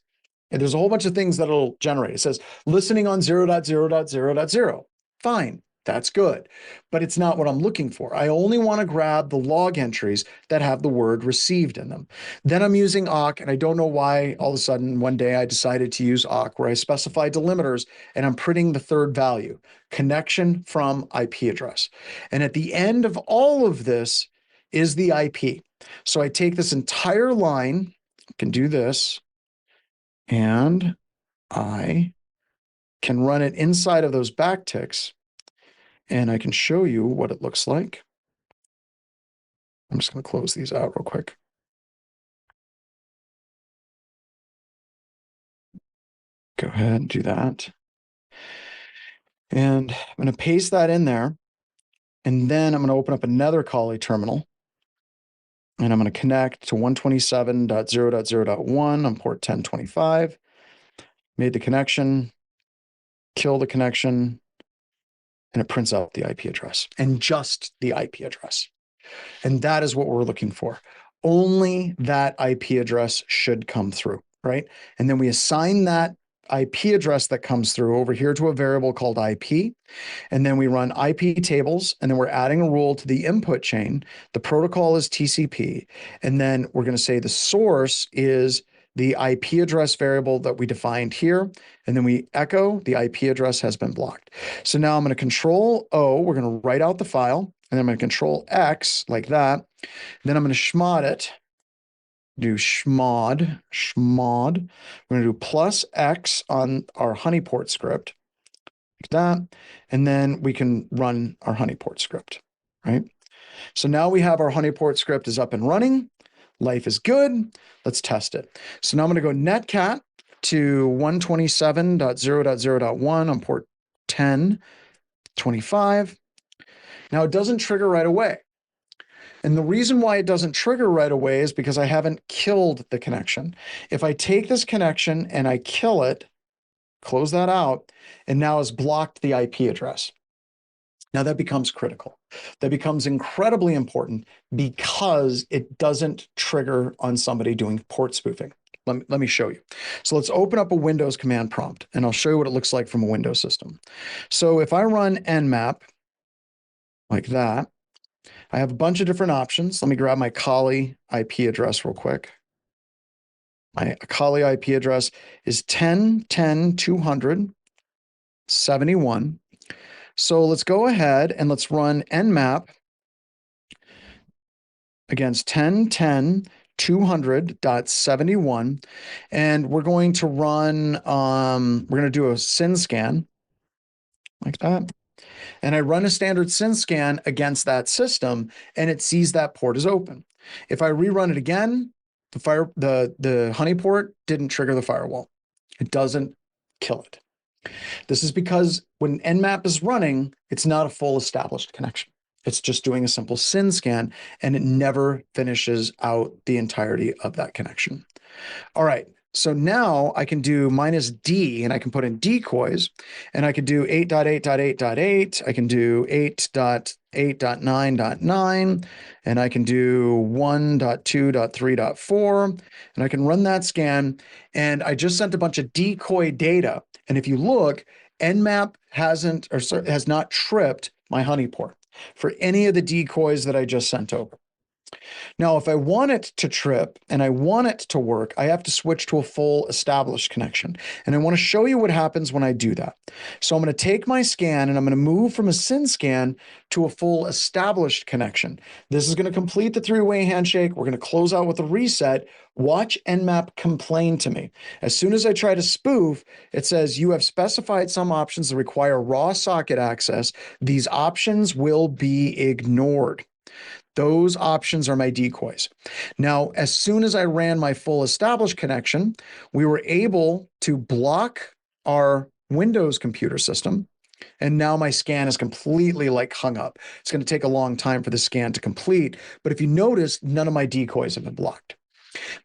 And there's a whole bunch of things that it'll generate. It says listening on 0.0.0.0. Fine, that's good. But it's not what I'm looking for. I only want to grab the log entries that have the word received in them. Then I'm using awk, and I don't know why all of a sudden one day I decided to use awk, where I specify delimiters and I'm printing the third value, connection from IP address. And at the end of all of this is the IP. So I take this entire line, I can do this, and I can run it inside of those backticks, and I can show you what it looks like. I'm just going to close these out real quick. Go ahead and do that. And I'm going to paste that in there. And then I'm going to open up another Kali terminal. And I'm going to connect to 127.0.0.1 on port 1025. Made the connection, kill the connection, and it prints out the IP address and just the IP address. And that is what we're looking for. Only that IP address should come through, right? And then we assign that IP address that comes through over here to a variable called IP. And then we run IP tables, and then we're adding a rule to the input chain. The protocol is TCP. And then we're going to say the source is the IP address variable that we defined here. And then we echo the IP address has been blocked. So now I'm going to control O. We're going to write out the file. And then I'm going to control X like that. Then I'm going to chmod it. Do chmod. We're going to do plus X on our honeyport script. Like that. And then we can run our honeyport script, right? So now we have our honeyport script is up and running. Life is good. Let's test it. So now I'm going to go netcat to 127.0.0.1 on port 1025. Now it doesn't trigger right away. And the reason why it doesn't trigger right away is because I haven't killed the connection. If I take this connection and I kill it, close that out, and now it's blocked the IP address. Now that becomes critical. That becomes incredibly important because it doesn't trigger on somebody doing port spoofing. Let me show you. So let's open up a Windows command prompt, and I'll show you what it looks like from a Windows system. So if I run nmap like that, I have a bunch of different options. Let me grab my Kali IP address real quick. My Kali IP address is 10.10.200.71. So let's go ahead and let's run nmap against 10.10.200.71. And we're going to run, we're going to do a SYN scan like that. And I run a standard SYN scan against that system, and it sees that port is open. If I rerun it again, the honey port didn't trigger the firewall. It doesn't kill it. This is because when nmap is running, it's not a full established connection. It's just doing a simple SYN scan, and it never finishes out the entirety of that connection. All right. So now I can do -D, and I can put in decoys, and I can do 8.8.8.8. I can do 8.8.9.9, and I can do 1.2.3.4, and I can run that scan. And I just sent a bunch of decoy data. And if you look, nmap has not tripped my honey port for any of the decoys that I just sent over. Now, if I want it to trip and I want it to work, I have to switch to a full established connection. And I want to show you what happens when I do that. So I'm going to take my scan and I'm going to move from a SYN scan to a full established connection. This is going to complete the three-way handshake. We're going to close out with a reset. Watch nmap complain to me. As soon as I try to spoof, it says you have specified some options that require raw socket access. These options will be ignored. Those options are my decoys. Now, as soon as I ran my full established connection, we were able to block our Windows computer system. And now my scan is completely like hung up. It's going to take a long time for the scan to complete. But if you notice, none of my decoys have been blocked.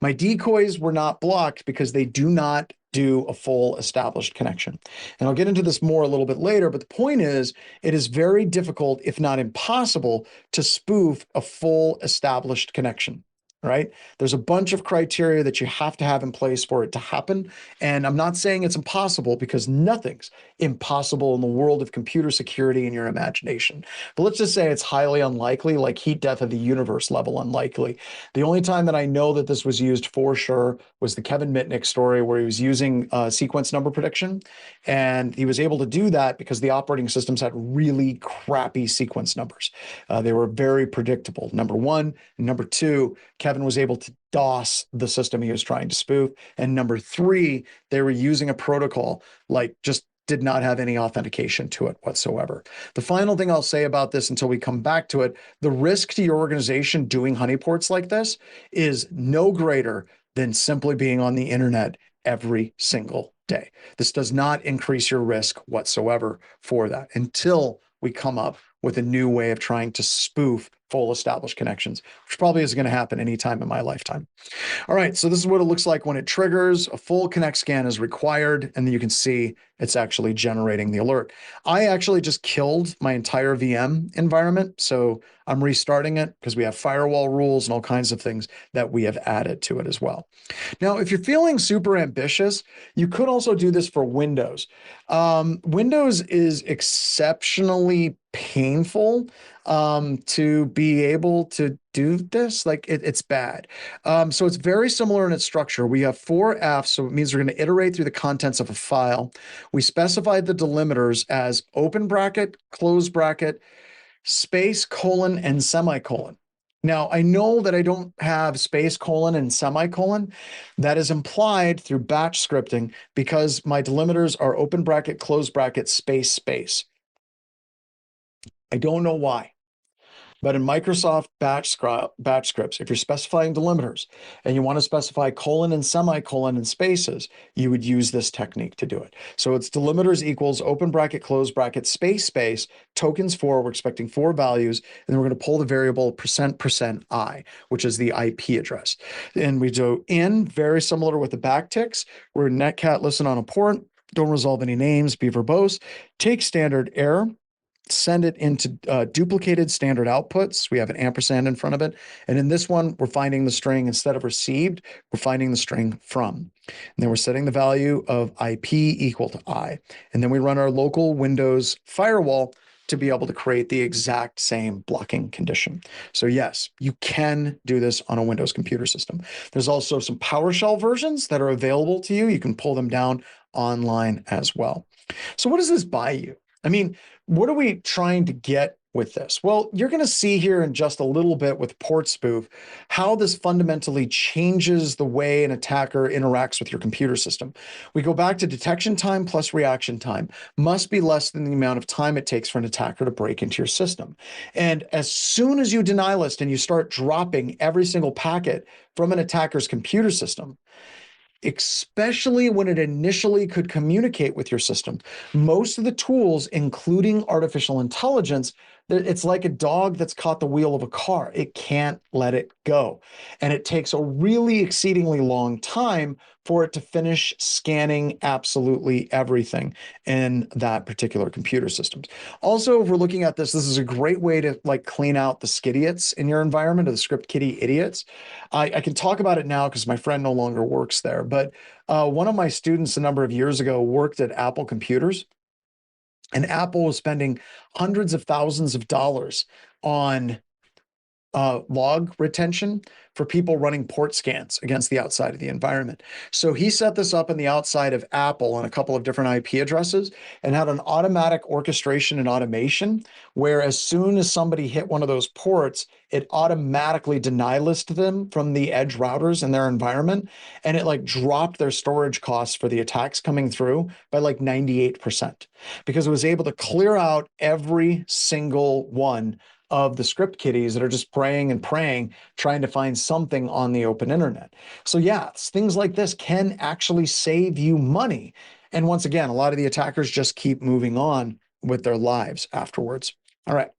My decoys were not blocked because they do not do a full established connection. And I'll get into this more a little bit later, but the point is, it is very difficult, if not impossible, to spoof a full established connection, right? There's a bunch of criteria that you have to have in place for it to happen. And I'm not saying it's impossible, because nothing's impossible in the world of computer security in your imagination. But let's just say it's highly unlikely, like heat death of the universe level unlikely. The only time that I know that this was used for sure was the Kevin Mitnick story, where he was using sequence number prediction. And he was able to do that because the operating systems had really crappy sequence numbers. They were very predictable, number one. And number two, Kevin was able to DOS the system he was trying to spoof. And number three, they were using a protocol like just did not have any authentication to it whatsoever. The final thing I'll say about this until we come back to it, the risk to your organization doing honeyports like this is no greater than simply being on the internet every single day. This does not increase your risk whatsoever for that until we come up with a new way of trying to spoof full established connections, which probably isn't going to happen anytime in my lifetime. All right, so this is what it looks like when it triggers. A full connect scan is required, and then you can see it's actually generating the alert. I actually just killed my entire VM environment, so I'm restarting it because we have firewall rules and all kinds of things that we have added to it as well. Now, if you're feeling super ambitious, you could also do this for Windows. Windows is exceptionally painful to be able to do this. Like it's bad. So it's very similar in its structure. We have 4 Fs, so it means we're going to iterate through the contents of a file. We specified the delimiters as open bracket, close bracket, space, colon, and semicolon. Now, I know that I don't have space, colon, and semicolon. That is implied through batch scripting because my delimiters are open bracket, close bracket, space, space. I don't know why. But in Microsoft batch scripts, if you're specifying delimiters and you want to specify colon and semicolon and spaces, you would use this technique to do it. So it's delimiters equals open bracket, close bracket, space, tokens 4, we're expecting 4 values, and then we're going to pull the variable %, which is the IP address. And we do in, very similar with the backticks, where netcat listen on a port, don't resolve any names, be verbose, take standard error, send it into duplicated standard outputs. We have an ampersand in front of it. And in this one, we're finding the string instead of received, we're finding the string from. And then we're setting the value of IP equal to I. And then we run our local Windows firewall to be able to create the exact same blocking condition. So yes, you can do this on a Windows computer system. There's also some PowerShell versions that are available to you. You can pull them down online as well. So what does this buy you? I mean, what are we trying to get with this? Well, you're going to see here in just a little bit with port spoof how this fundamentally changes the way an attacker interacts with your computer system. We go back to detection time plus reaction time must be less than the amount of time it takes for an attacker to break into your system. And as soon as you deny list and you start dropping every single packet from an attacker's computer system, especially when it initially could communicate with your system, most of the tools, including artificial intelligence, it's like a dog that's caught the wheel of a car. It can't let it go. And it takes a really exceedingly long time for it to finish scanning absolutely everything in that particular computer system. Also, if we're looking at this, this is a great way to clean out the skidiots in your environment, or the script kiddie idiots. I can talk about it now because my friend no longer works there, but one of my students a number of years ago worked at Apple Computers, and Apple was spending hundreds of thousands of dollars on log retention for people running port scans against the outside of the environment. So he set this up on the outside of Apple on a couple of different IP addresses and had an automatic orchestration and automation where as soon as somebody hit one of those ports, it automatically deny listed them from the edge routers in their environment. And it dropped their storage costs for the attacks coming through by 98% because it was able to clear out every single one of the script kiddies that are just praying and praying, trying to find something on the open internet. So yeah, things like this can actually save you money. And once again, a lot of the attackers just keep moving on with their lives afterwards. All right.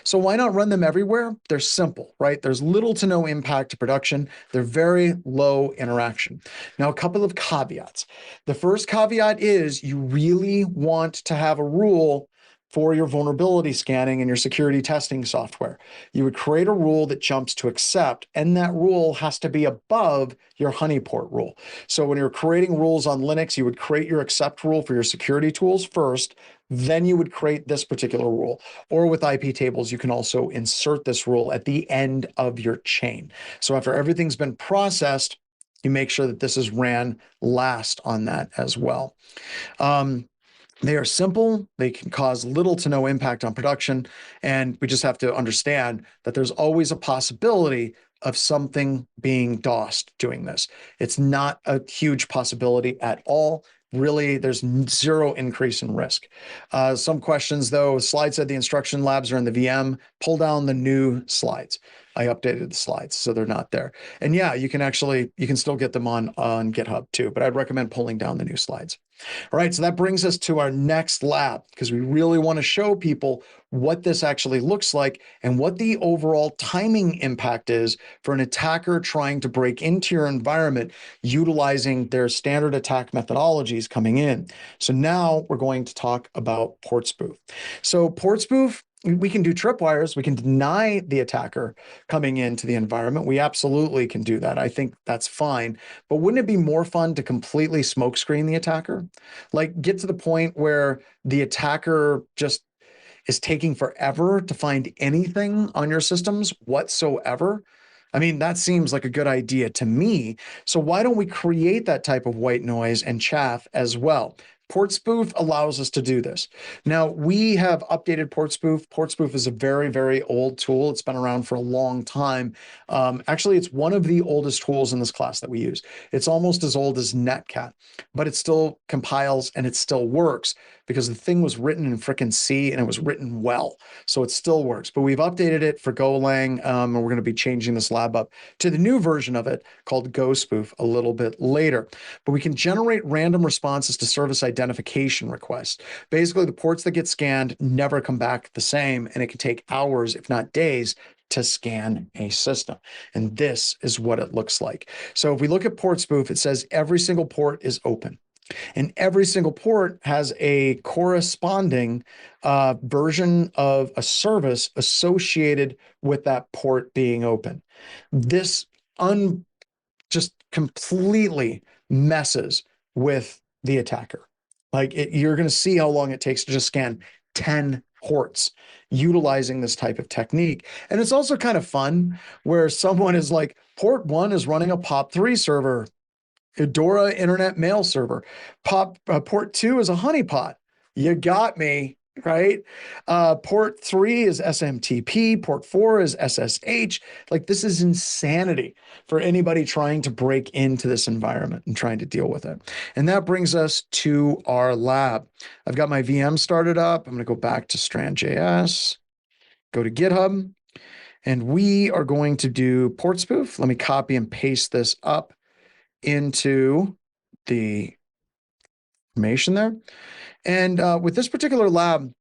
So why not run them everywhere? They're simple, right? There's little to no impact to production. They're very low interaction. Now, a couple of caveats. The first caveat is you really want to have a rule for your vulnerability scanning and your security testing software. You would create a rule that jumps to accept, and that rule has to be above your honeyport rule. So when you're creating rules on Linux, you would create your accept rule for your security tools first, then you would create this particular rule. Or with IP tables, you can also insert this rule at the end of your chain. So after everything's been processed, you make sure that this is ran last on that as well. They are simple, they can cause little to no impact on production, and we just have to understand that there's always a possibility of something being DOSed doing this. It's not a huge possibility at all. Really, there's zero increase in risk. Some questions though, Slide said the instruction labs are in the VM, pull down the new slides. I updated the slides, so they're not there. And yeah, you can still get them on GitHub too, but I'd recommend pulling down the new slides. All right, so that brings us to our next lab because we really want to show people what this actually looks like and what the overall timing impact is for an attacker trying to break into your environment utilizing their standard attack methodologies coming in. So now we're going to talk about port spoof. So port spoof, we can do tripwires. We can deny the attacker coming into the environment. We absolutely can do that. I think that's fine. But wouldn't it be more fun to completely smokescreen the attacker? Get to the point where the attacker just is taking forever to find anything on your systems whatsoever? I mean, that seems like a good idea to me. So why don't we create that type of white noise and chaff as well? Port spoof allows us to do this. Now, we have updated port spoof. Port spoof is a very, very old tool. It's been around for a long time. Actually, it's one of the oldest tools in this class that we use. It's almost as old as Netcat, but it still compiles and it still works because the thing was written in frickin' C and it was written well. So it still works, but we've updated it for Golang, and we're going to be changing this lab up to the new version of it called GoSpoof a little bit later. But we can generate random responses to service identification requests. Basically, the ports that get scanned never come back the same, and it can take hours, if not days, to scan a system. And this is what it looks like. So if we look at port spoof, it says every single port is open. And every single port has a corresponding version of a service associated with that port being open. This just completely messes with the attacker. Like you're going to see how long it takes to just scan 10 ports utilizing this type of technique. And it's also kind of fun where someone is like, port 1 is running a POP3 server, Fedora Internet Mail Server. Port 2 is a honeypot. You got me, right? Port 3 is SMTP. Port 4 is SSH. Like this is insanity for anybody trying to break into this environment and trying to deal with it. And that brings us to our lab. I've got my VM started up. I'm going to go back to Strand.js, go to GitHub, and we are going to do port spoof. Let me copy and paste this up into the information there. And with this particular lab,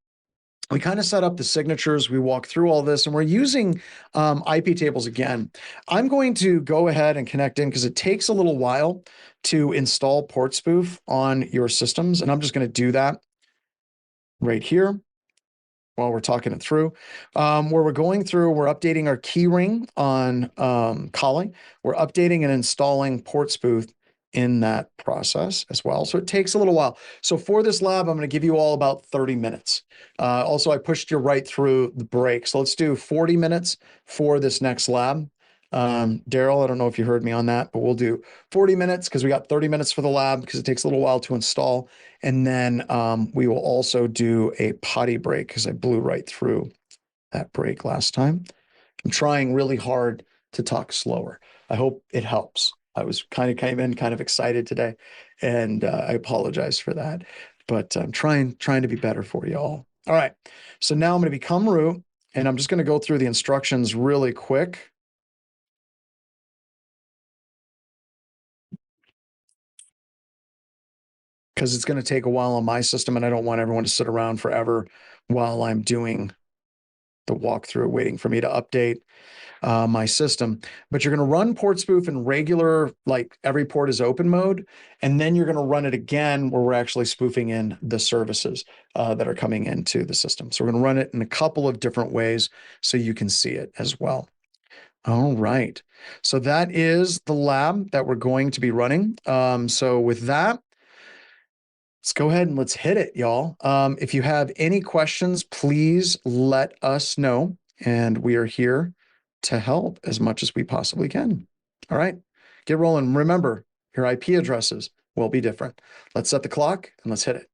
we kind of set up the signatures. We walk through all this, and we're using IP tables again. I'm going to go ahead and connect in because it takes a little while to install port spoof on your systems. And I'm just going to do that right here while we're talking it through. Where we're going through, we're updating our keyring on Kali. We're updating and installing port spoof in that process as well. So it takes a little while. So for this lab, I'm going to give you all about 30 minutes. Also, I pushed you right through the break. So let's do 40 minutes for this next lab. Daryl, I don't know if you heard me on that, but we'll do 40 minutes because we got 30 minutes for the lab because it takes a little while to install. And then we will also do a potty break because I blew right through that break last time. I'm trying really hard to talk slower. I hope it helps. I was kind of excited today, and I apologize for that, but I'm trying to be better for you all. All right, so now I'm going to become root, and I'm just going to go through the instructions really quick. Because it's going to take a while on my system, and I don't want everyone to sit around forever while I'm doing the walkthrough, waiting for me to update my system. But you're going to run port spoof in regular, like every port is open mode, and then you're going to run it again where we're actually spoofing in the services that are coming into the system. So we're going to run it in a couple of different ways so you can see it as well. All right. So that is the lab that we're going to be running. So with that, let's go ahead and let's hit it, y'all. If you have any questions, please let us know, and we are here to help as much as we possibly can. All right, get rolling. Remember, your IP addresses will be different. Let's set the clock and let's hit it.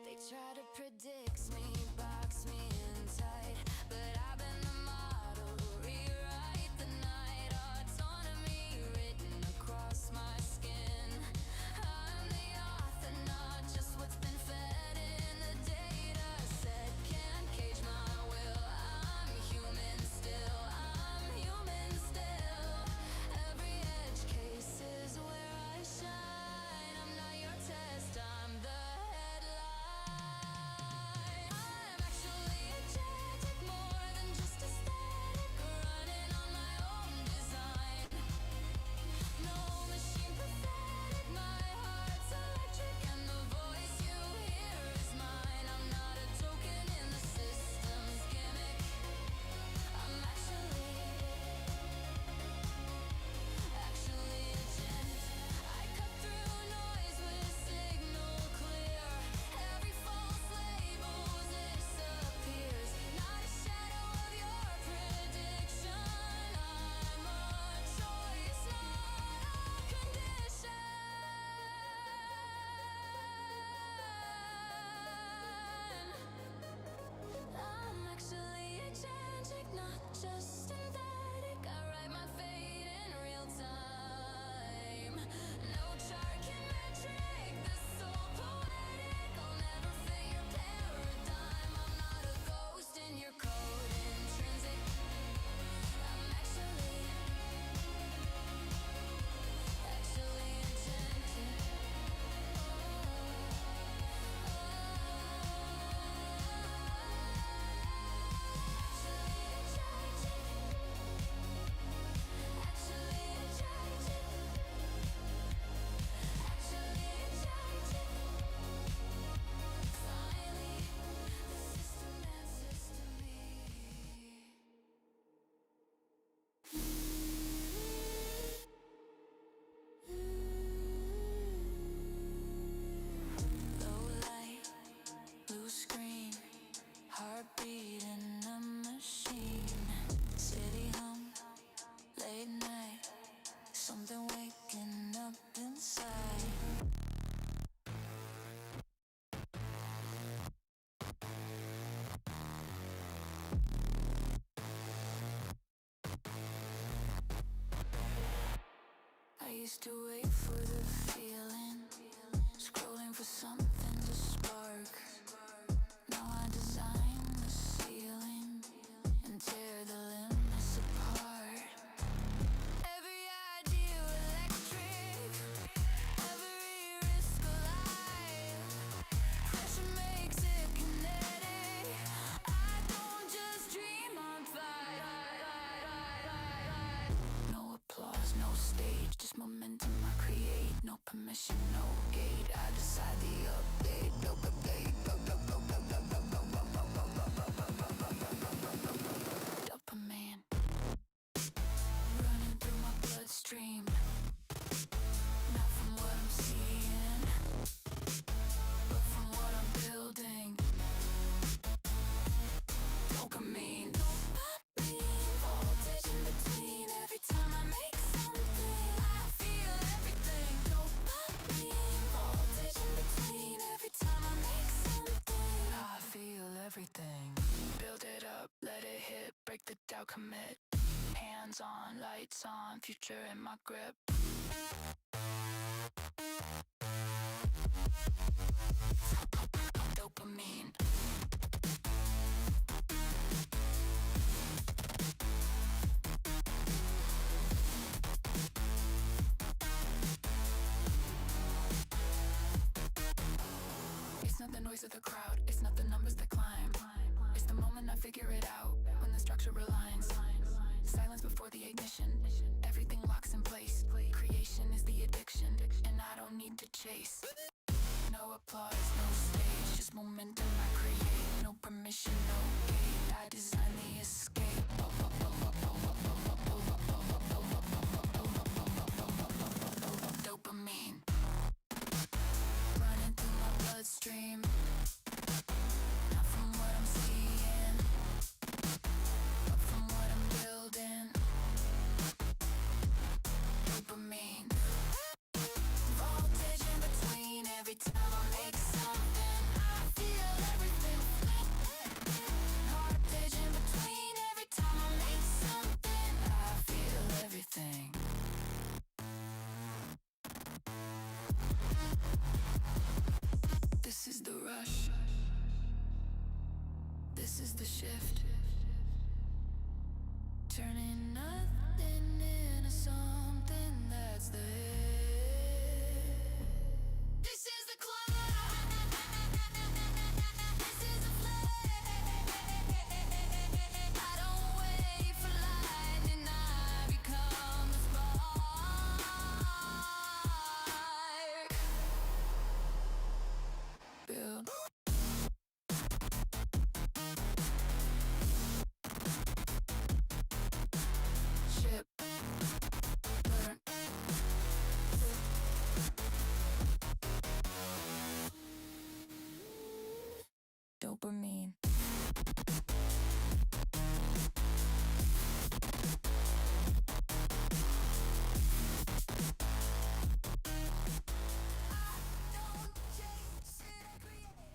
They try to predict me, box me in tight, but I've been the model who rewrite the night. Autonomy written across my skin. I'm the author, not just what's been fed in. The data set can't cage my will. I'm human still, I'm human still. Every edge case is where I shine. I'm not your test, I'm the headline. I'm actually a tragic, more than just aesthetic, running on my own design. No machine pathetic, my heart's electric, and the voice you hear is mine. I'm not a token in the system's gimmick. I'm actually a gent. I cut through noise with signal clear. Every false label disappears. Not a shadow of your prediction. I'm a choice, not a condition. I'm actually agentic, not just synthetic. I write my fate in real time. No chart can metric the soul poetic. I'll never fit your paradigm. I'm not a ghost in your code, intrinsic. I'm actually agentic. Finally, the system answers to me. Low light, blue screen, heartbeat in a machine. City hum, late night, something waking up inside. I used to wait for the feeling, scrolling for something to spark. Now I design the ceiling and tear the limits apart. Every idea electric, every risk alive. Pressure makes it kinetic. I don't just dream on fire. No applause, no stage, just momentum I create. No permission, no gate. I decide the update. Dopamine running through my bloodstream. Not from what I'm seeing, but from what I'm building. Dopamine, voltage in between. Every time I make something, I feel everything. Dopamine, voltage in between. Every time I make something, I feel everything. Build it up, let it hit, break the doubt, commit. Hands on, lights on, future in my grip. Dopamine. It's not the noise of the crowd, it's not the numbers that climb. It's the moment I figure it out, when the structure aligns. Silence before the ignition, everything locks in place. Creation is the addiction, and I don't need to chase. No applause, no stage, just momentum I create. No permission, no gate, I design the escape. Dopamine running through my bloodstream. Not from what I'm seeing, but from what I'm building. Dopamine, voltage in between. Every time I make something, I feel the shift, turning nothing into something that's the hit. This is the climb. This is the flame. I don't wait for lightning, I become the spark. Build. Ship. Burn. Dopamine. Don't chase it, I create it.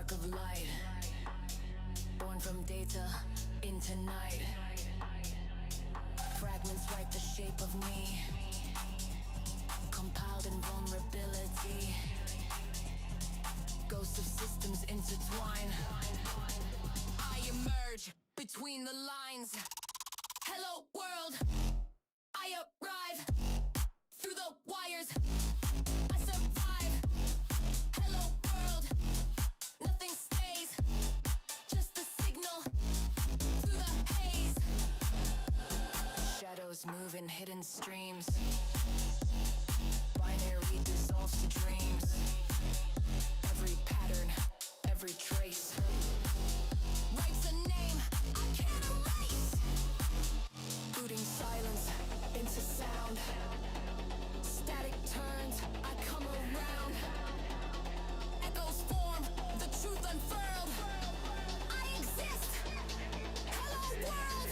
spark of light, born from data into night. Fragments write the shape of me, compiled in vulnerability. Ghosts of systems intertwine. I emerge between the lines. Hello world, I arrive through the wires. I survive. Hello world, nothing stays, just the signal through the haze. Shadows move in hidden streams. Binary dissolves to dreams. Every pattern, every trace writes a name I can't erase. Booting silence into sound. Static turns, I come around. Echoes form, the truth unfurled. I exist. Hello world.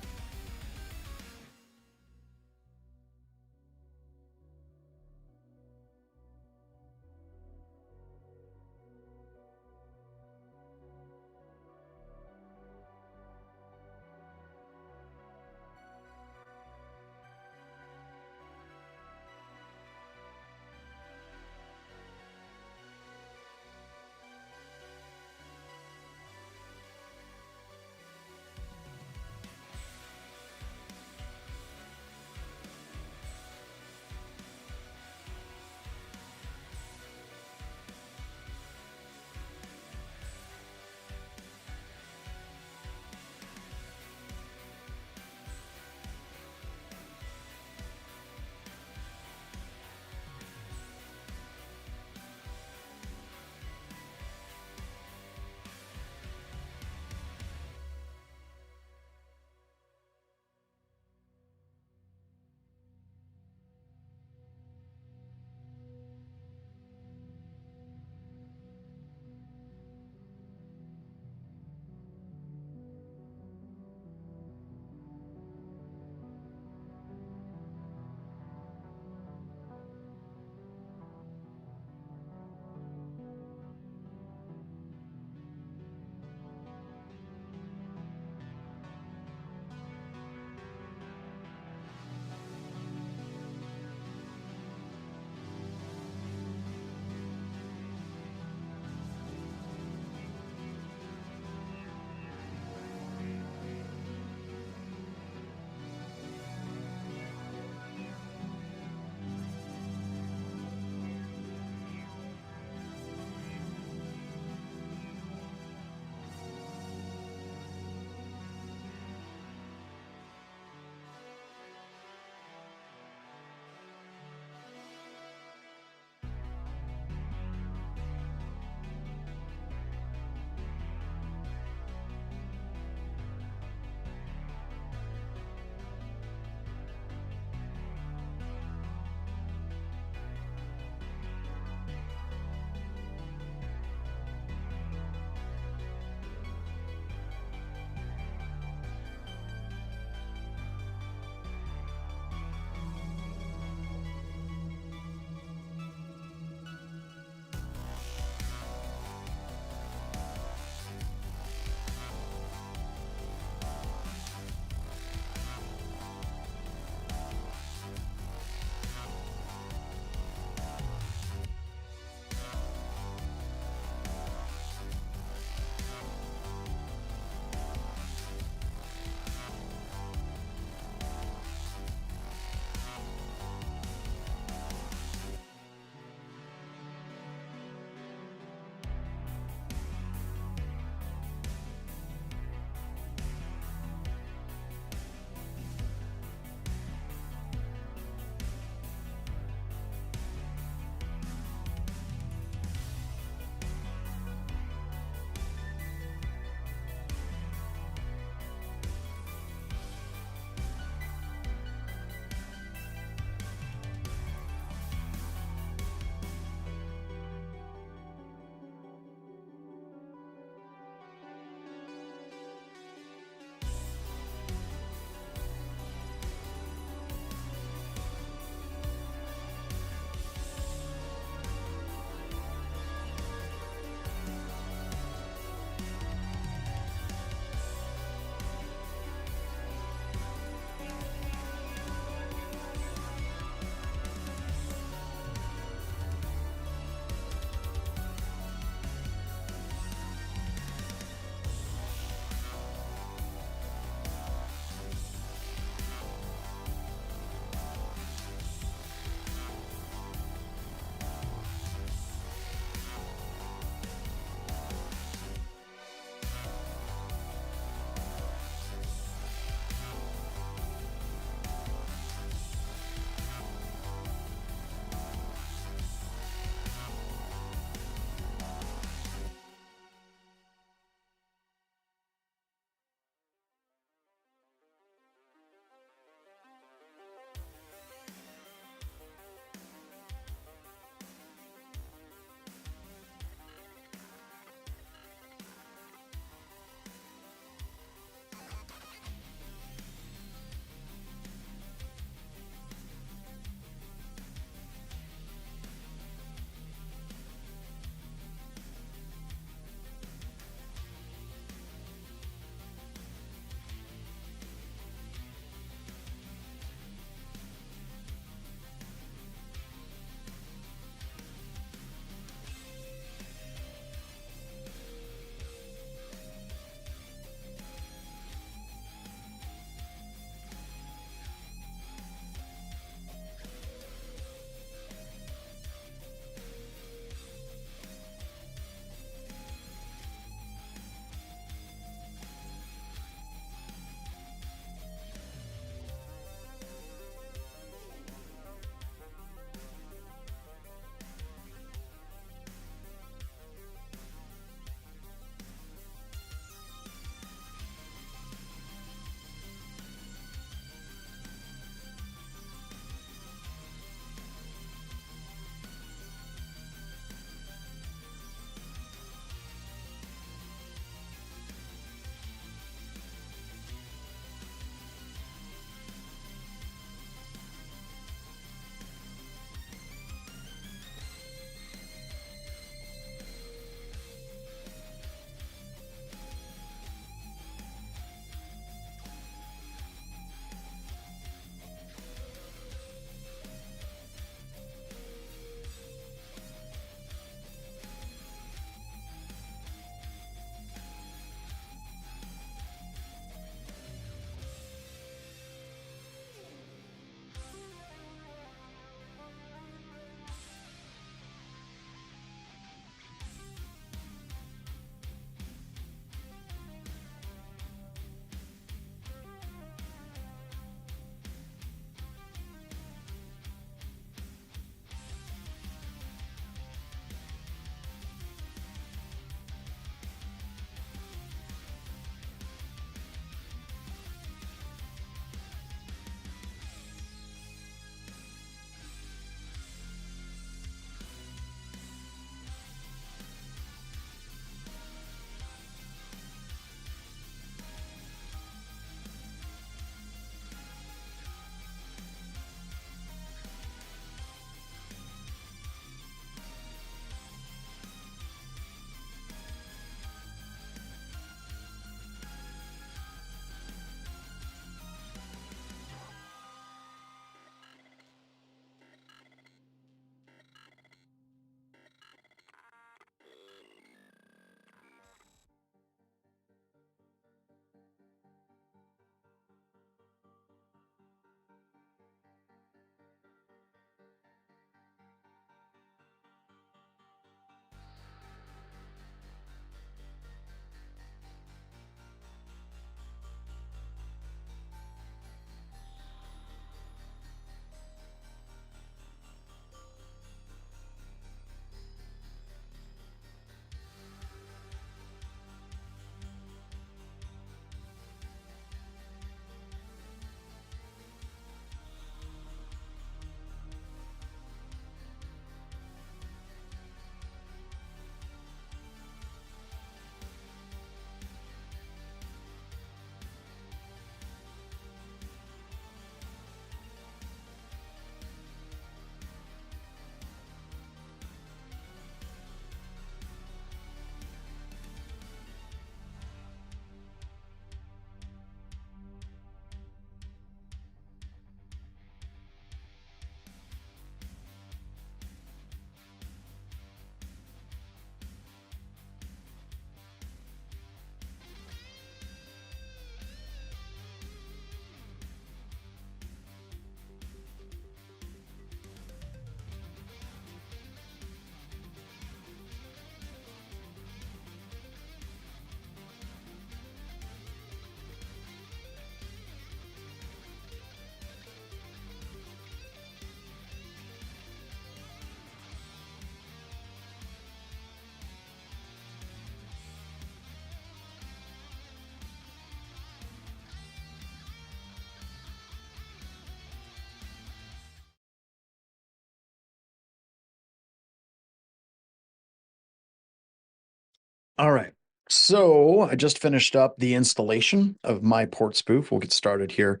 All right. So I just finished up the installation of my port spoof. We'll get started here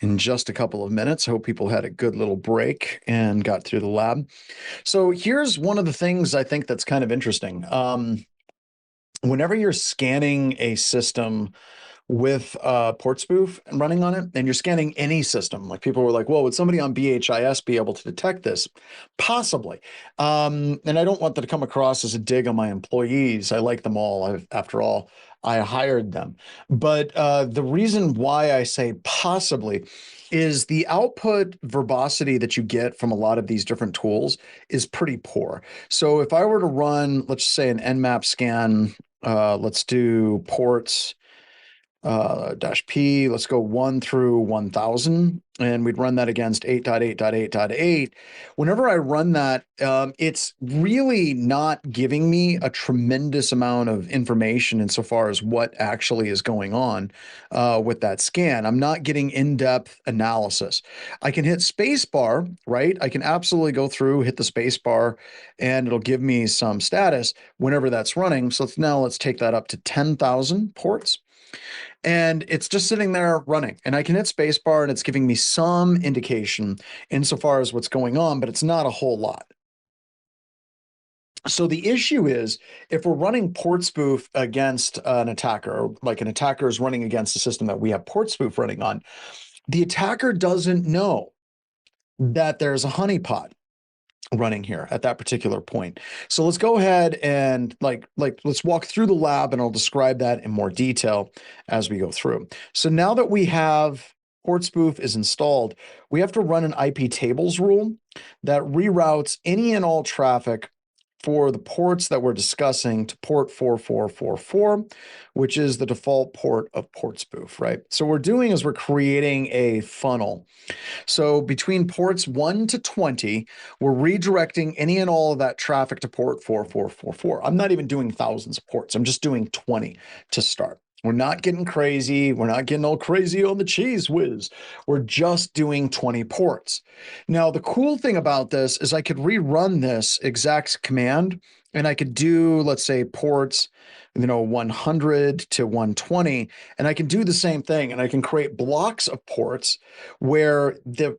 in just a couple of minutes. Hope people had a good little break and got through the lab. So here's one of the things I think that's kind of interesting. Whenever you're scanning a system with port spoof running on it, and you're scanning any system, like people were like, well, would somebody on BHIS be able to detect this? Possibly. And I don't want that to come across as a dig on my employees. I like them all. After all, I hired them. But the reason why I say possibly is the output verbosity that you get from a lot of these different tools is pretty poor. So if I were to run, let's say an Nmap scan, let's do ports dash P, let's go 1 through 1000, and we'd run that against 8.8.8.8. Whenever I run that, it's really not giving me a tremendous amount of information insofar as what actually is going on with that scan. I'm not getting in-depth analysis. I can hit spacebar, right? I can absolutely go through, hit the spacebar, and it'll give me some status whenever that's running. So let's take that up to 10,000 ports. And it's just sitting there running, and I can hit spacebar and it's giving me some indication insofar as what's going on, but it's not a whole lot. So the issue is if we're running port spoof against an attacker, or like an attacker is running against a system that we have port spoof running on, the attacker doesn't know that there's a honeypot running here at that particular point. So let's go ahead and let's walk through the lab, and I'll describe that in more detail as we go through. So now that we have port spoof is installed, we have to run an IP tables rule that reroutes any and all traffic for the ports that we're discussing to port 4444, which is the default port of port spoof, right? So what we're doing is we're creating a funnel. So between ports 1 to 20, we're redirecting any and all of that traffic to port 4444. I'm not even doing thousands of ports. I'm just doing 20 to start. We're not getting crazy. We're not getting all crazy on the cheese whiz. We're just doing 20 ports. Now, the cool thing about this is I could rerun this exact command, and I could do, let's say, ports 100 to 120, and I can do the same thing, and I can create blocks of ports where the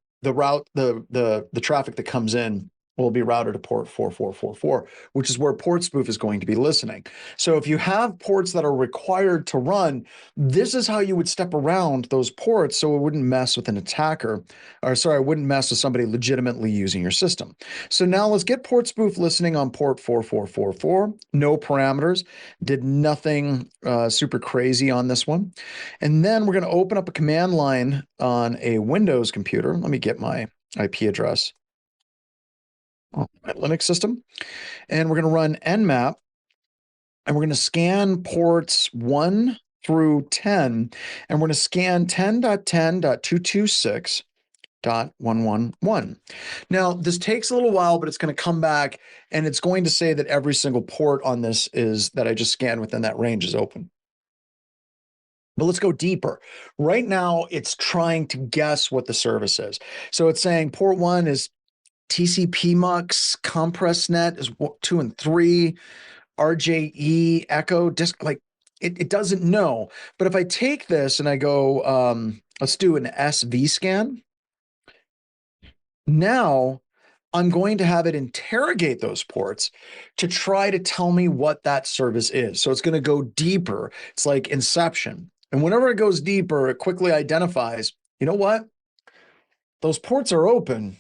traffic that comes in will be routed to port 4444, which is where port spoof is going to be listening. So if you have ports that are required to run, this is how you would step around those ports so it wouldn't mess with an attacker, or sorry, it wouldn't mess with somebody legitimately using your system. So now let's get port spoof listening on port 4444, no parameters, did nothing super crazy on this one. And then we're going to open up a command line on a Windows computer. Let me get my IP address on my Linux system. And we're going to run nmap, and we're going to scan ports 1 through 10, and we're going to scan 10.10.226.111. Now, this takes a little while, but it's going to come back, and it's going to say that every single port on this is that I just scanned within that range is open. But let's go deeper. Right now, it's trying to guess what the service is. So it's saying port 1 is TCP MUX, CompressNet is 2 and 3, RJE, Echo, disk, like it doesn't know. But if I take this and I go, let's do an SV scan. Now I'm going to have it interrogate those ports to try to tell me what that service is. So it's going to go deeper. It's like Inception. And whenever it goes deeper, it quickly identifies, you know what? Those ports are open,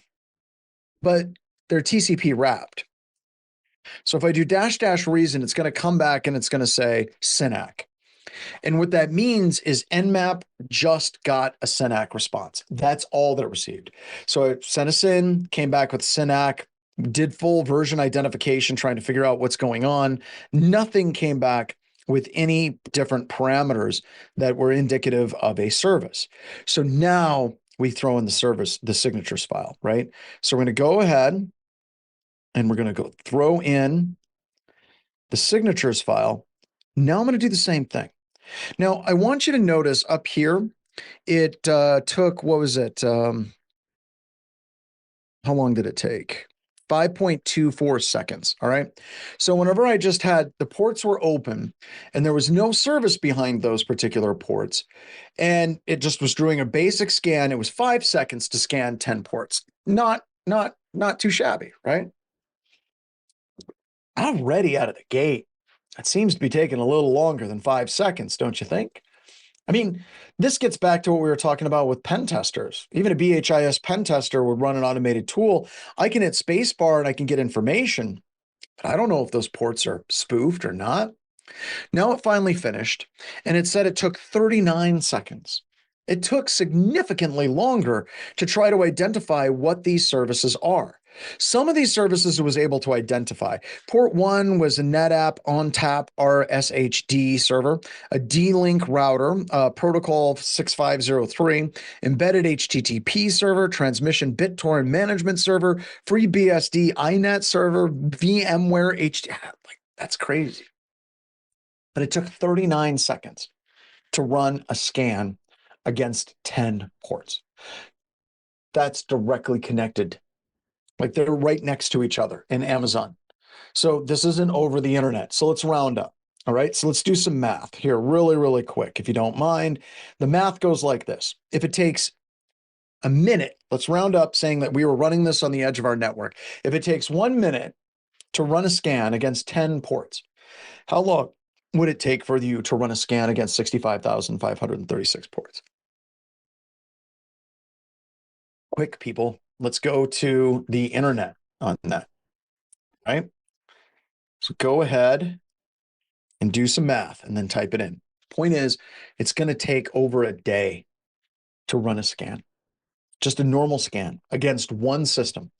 but they're TCP wrapped. So if I do -- reason, it's going to come back and it's going to say SYNAC. And what that means is Nmap just got a SYNAC response. That's all that it received. So it sent us in, came back with SYNAC, did full version identification, trying to figure out what's going on. Nothing came back with any different parameters that were indicative of a service. So now we throw in the service, the signatures file, right? So we're going to go ahead and we're going to go throw in the signatures file. Now I'm going to do the same thing. Now I want you to notice up here, it took, what was it? How long did it take? 5.24 seconds. All right. So whenever I just had the ports were open and there was no service behind those particular ports, and it just was doing a basic scan, it was 5 seconds to scan 10 ports. Not too shabby, right? Already out of the gate, that seems to be taking a little longer than 5 seconds, don't you think? I mean, this gets back to what we were talking about with pen testers. Even a BHIS pen tester would run an automated tool. I can hit spacebar and I can get information, but I don't know if those ports are spoofed or not. Now it finally finished, and it said it took 39 seconds. It took significantly longer to try to identify what these services are. Some of these services it was able to identify. Port 1 was a NetApp ONTAP RSHD server, a D-Link router, protocol 6503, embedded HTTP server, transmission BitTorrent management server, FreeBSD iNet server, VMware HT. Like, that's crazy. But it took 39 seconds to run a scan against 10 ports. That's directly connected. Like they're right next to each other in Amazon. So this isn't over the internet. So let's round up. All right. So let's do some math here really, really quick. If you don't mind, the math goes like this. If it takes a minute, let's round up saying that we were running this on the edge of our network. If it takes 1 minute to run a scan against 10 ports, how long would it take for you to run a scan against 65,536 ports? Quick, people. Let's go to the internet on that, right? So go ahead and do some math and then type it in. Point is, it's going to take over a day to run a scan, just a normal scan against one system.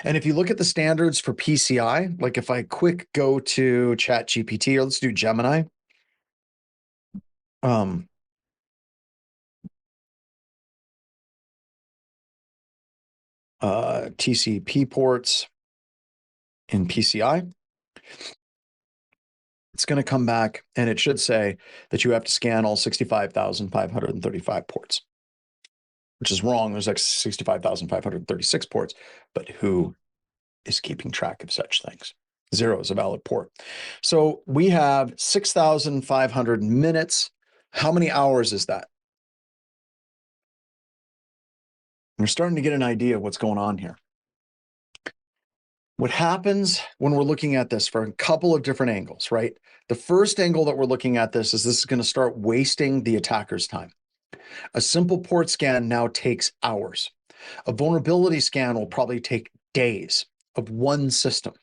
And if you look at the standards for PCI, like if I quick go to ChatGPT, or let's do Gemini, TCP ports in PCI, it's going to come back and it should say that you have to scan all 65,535 ports, which is wrong. There's like 65,536 ports, but who is keeping track of such things? 0 is a valid port. So we have 6,500 minutes. How many hours is that? We're starting to get an idea of what's going on here. What happens when we're looking at this for a couple of different angles, right? The first angle that we're looking at this is going to start wasting the attacker's time. A simple port scan now takes hours. A vulnerability scan will probably take days of one system.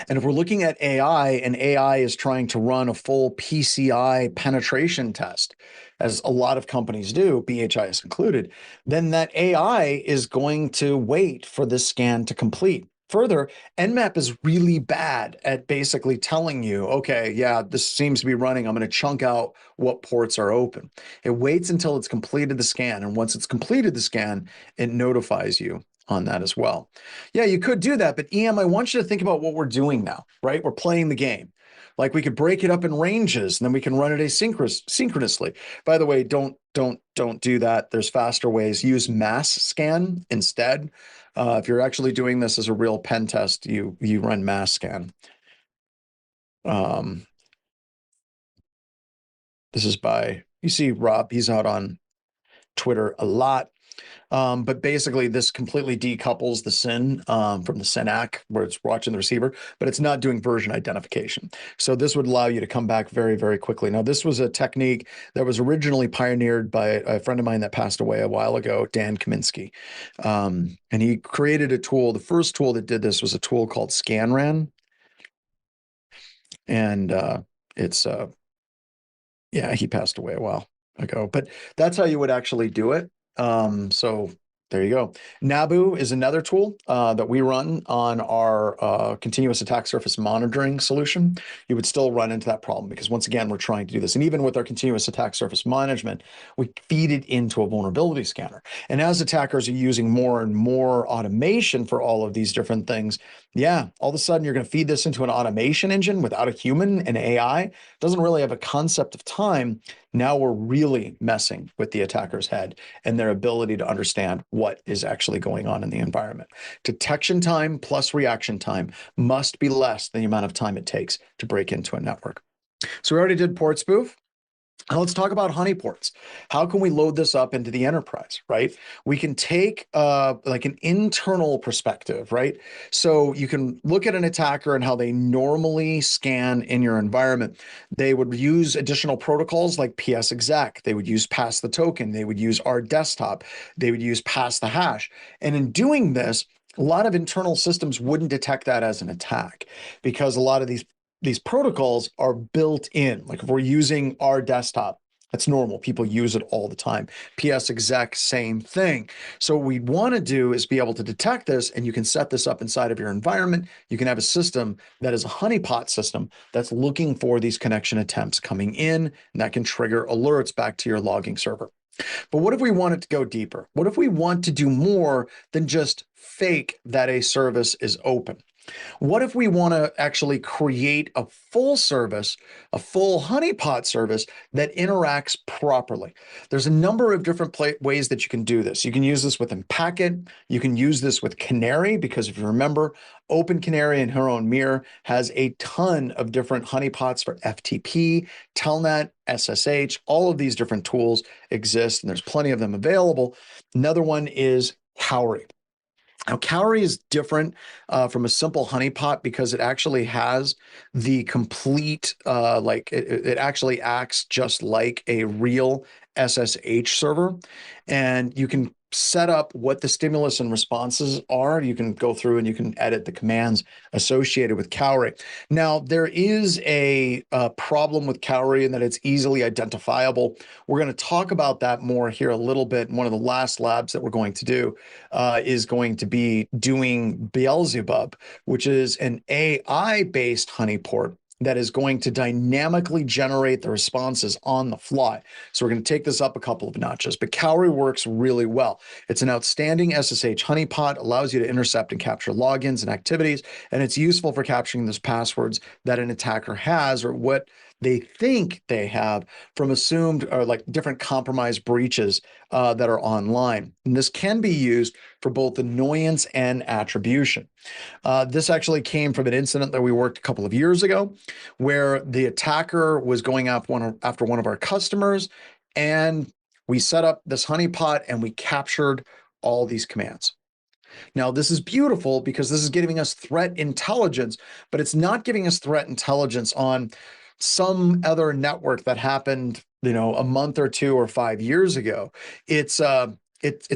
And if we're looking at AI and AI is trying to run a full PCI penetration test, as a lot of companies do, BHIS included, then that AI is going to wait for this scan to complete. Further, Nmap is really bad at basically telling you, okay, yeah, this seems to be running. I'm going to chunk out what ports are open. It waits until it's completed the scan. And once it's completed the scan, it notifies you on that as well. Yeah, you could do that, but EM, I want you to think about what we're doing now, right? We're playing the game. Like we could break it up in ranges and then we can run it asynchronously. By the way, don't do that. There's faster ways. Use mass scan instead. If you're actually doing this as a real pen test, you run mass scan. This is by, you see Rob, he's out on Twitter a lot. But basically this completely decouples the SYN from the SYNAC where it's watching the receiver, but it's not doing version identification. So this would allow you to come back very, very quickly. Now, this was a technique that was originally pioneered by a friend of mine that passed away a while ago, Dan Kaminsky. And he created a tool. The first tool that did this was a tool called ScanRan. And yeah, he passed away a while ago, but that's how you would actually do it. So there you go. Nabu is another tool that we run on our continuous attack surface monitoring solution. You would still run into that problem because once again, we're trying to do this. And even with our continuous attack surface management, we feed it into a vulnerability scanner. And as attackers are using more and more automation for all of these different things, yeah, all of a sudden you're going to feed this into an automation engine without a human and AI. It doesn't really have a concept of time. Now we're really messing with the attacker's head and their ability to understand what is actually going on in the environment. Detection time plus reaction time must be less than the amount of time it takes to break into a network. So we already did port spoof. Now let's talk about honeyports. How can we load this up into the enterprise, right? We can take like an internal perspective, right? So you can look at an attacker and how they normally scan in your environment. They would use additional protocols like PsExec. They would use pass the token. They would use our desktop. They would use pass the hash. And in doing this, a lot of internal systems wouldn't detect that as an attack because a lot of these protocols are built in. Like if we're using our desktop, that's normal. People use it all the time. PsExec, same thing. So what we want to do is be able to detect this, and you can set this up inside of your environment. You can have a system that is a honeypot system that's looking for these connection attempts coming in, and that can trigger alerts back to your logging server. But what if we wanted to go deeper? What if we want to do more than just fake that a service is open? What if we want to actually create a full service, a full honeypot service that interacts properly? There's a number of different ways that you can do this. You can use this with Packet. You can use this with Canary, because if you remember, Open Canary and her own mirror has a ton of different honeypots for FTP, Telnet, SSH. All of these different tools exist, and there's plenty of them available. Another one is Cowrie. Now, Cowrie is different from a simple honeypot because it actually has the complete, it actually acts just like a real SSH server. And you can set up what the stimulus and responses are. You can go through and you can edit the commands associated with Cowrie. Now, there is a problem with Cowrie in that it's easily identifiable. We're going to talk about that more here a little bit. One of the last labs that we're going to do is going to be doing Beelzebub, which is an AI-based honeyport that is going to dynamically generate the responses on the fly. So we're going to take this up a couple of notches, but Cowrie works really well. It's an outstanding SSH honeypot, allows you to intercept and capture logins and activities, and it's useful for capturing those passwords that an attacker has or what they think they have from assumed or like different compromised breaches that are online. And this can be used for both annoyance and attribution. This actually came from an incident that we worked a couple of years ago where the attacker was going after one of our customers, and we set up this honeypot and we captured all these commands. Now, this is beautiful because this is giving us threat intelligence, but it's not giving us threat intelligence on some other network that happened, a month or 2 or 5 years ago. It's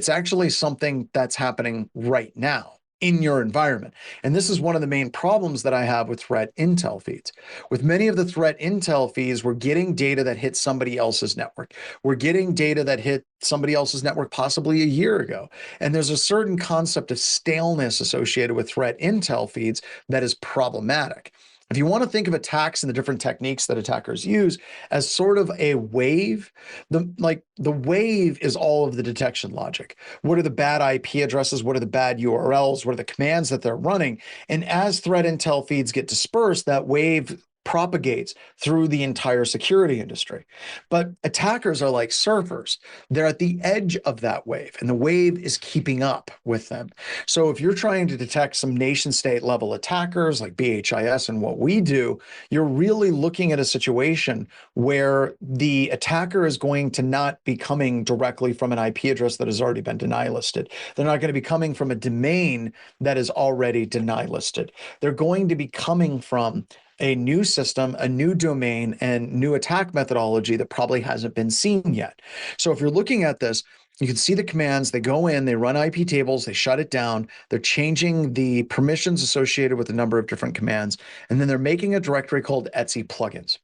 actually something that's happening right now in your environment. And this is one of the main problems that I have with threat intel feeds. With many of the threat intel feeds, we're getting data that hit somebody else's network. We're getting data that hit somebody else's network possibly a year ago. And there's a certain concept of staleness associated with threat intel feeds that is problematic. If you want to think of attacks and the different techniques that attackers use as sort of a wave, the wave is all of the detection logic. What are the bad IP addresses? What are the bad URLs? What are the commands that they're running? And as threat intel feeds get dispersed, that wave propagates through the entire security industry. But attackers are like surfers. They're at the edge of that wave, and the wave is keeping up with them. So if you're trying to detect some nation state level attackers like BHIS and what we do, you're really looking at a situation where the attacker is going to not be coming directly from an IP address that has already been deny listed. They're not going to be coming from a domain that is already deny listed. They're going to be coming from a new system, a new domain, and new attack methodology that probably hasn't been seen yet. So if you're looking at this, you can see the commands. They go in, they run IP tables, they shut it down. They're changing the permissions associated with a number of different commands, and then they're making a directory called Etsy plugins.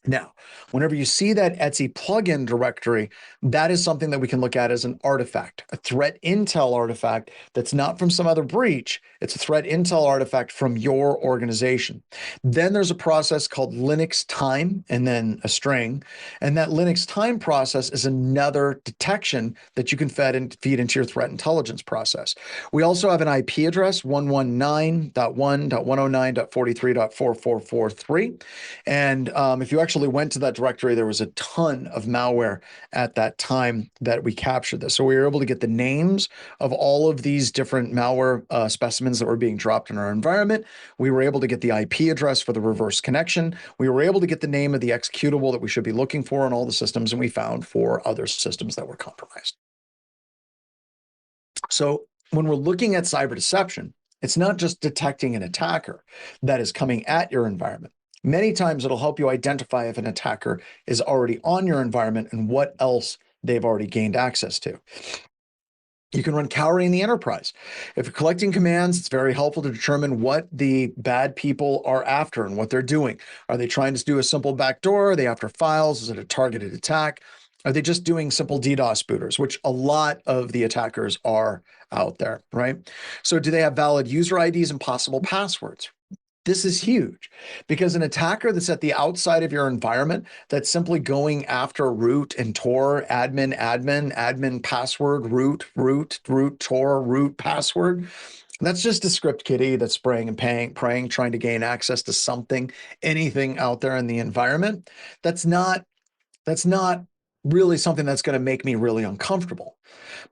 Now, whenever you see that Etsy plugin directory, that is something that we can look at as an artifact, a threat intel artifact that's not from some other breach. It's a threat intel artifact from your organization. Then there's a process called Linux time and then a string. And that Linux time process is another detection that you can feed into your threat intelligence process. We also have an IP address, 119.1.109.43.4443. And if you actually went to that directory, there was a ton of malware at that time that we captured this. So we were able to get the names of all of these different malware specimens that were being dropped in our environment. We were able to get the IP address for the reverse connection. We were able to get the name of the executable that we should be looking for in all the systems, and we found 4 other systems that were compromised. So when we're looking at cyber deception, it's not just detecting an attacker that is coming at your environment. Many times it'll help you identify if an attacker is already on your environment and what else they've already gained access to. You can run Cowrie in the enterprise. If you're collecting commands, it's very helpful to determine what the bad people are after and what they're doing. Are they trying to do a simple backdoor? Are they after files? Is it a targeted attack? Are they just doing simple DDoS booters, which a lot of the attackers are out there, right? So do they have valid user IDs and possible passwords? This is huge because an attacker that's at the outside of your environment that's simply going after root and Tor, admin, password, root, Tor, root, password. That's just a script kiddie that's spraying and praying, trying to gain access to something, anything out there in the environment. That's not really something that's going to make me really uncomfortable.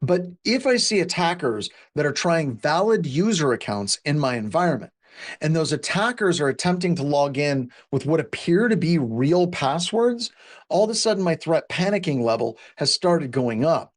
But if I see attackers that are trying valid user accounts in my environment, and those attackers are attempting to log in with what appear to be real passwords, all of a sudden my threat panicking level has started going up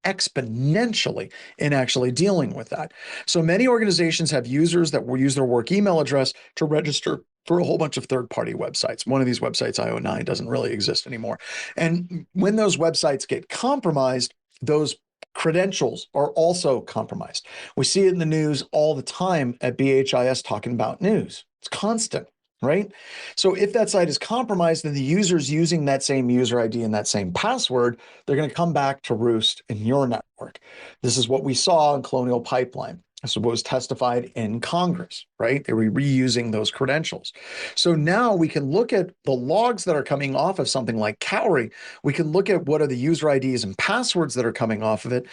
exponentially in actually dealing with that. So many organizations have users that will use their work email address to register for a whole bunch of third-party websites. One of these websites, IO9, doesn't really exist anymore. And when those websites get compromised, those credentials are also compromised. We see it in the news all the time at BHIS talking about news. It's constant, right? So if that site is compromised, then the user's using that same user ID and that same password, they're going to come back to roost in your network. This is what we saw in Colonial Pipeline. This was testified in Congress, right? They were reusing those credentials. So now we can look at the logs that are coming off of something like Cowrie. We can look at what are the user IDs and passwords that are coming off of it.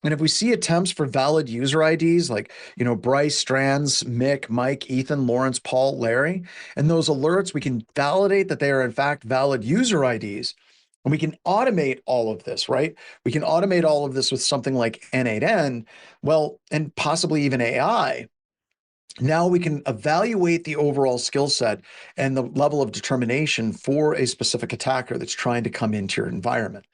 And if we see attempts for valid user IDs like, Bryce, Strands, Mick, Mike, Ethan, Lawrence, Paul, Larry, and those alerts, we can validate that they are in fact valid user IDs. And we can automate all of this, right? We can automate all of this with something like N8N, well, and possibly even AI. Now we can evaluate the overall skill set and the level of determination for a specific attacker that's trying to come into your environment.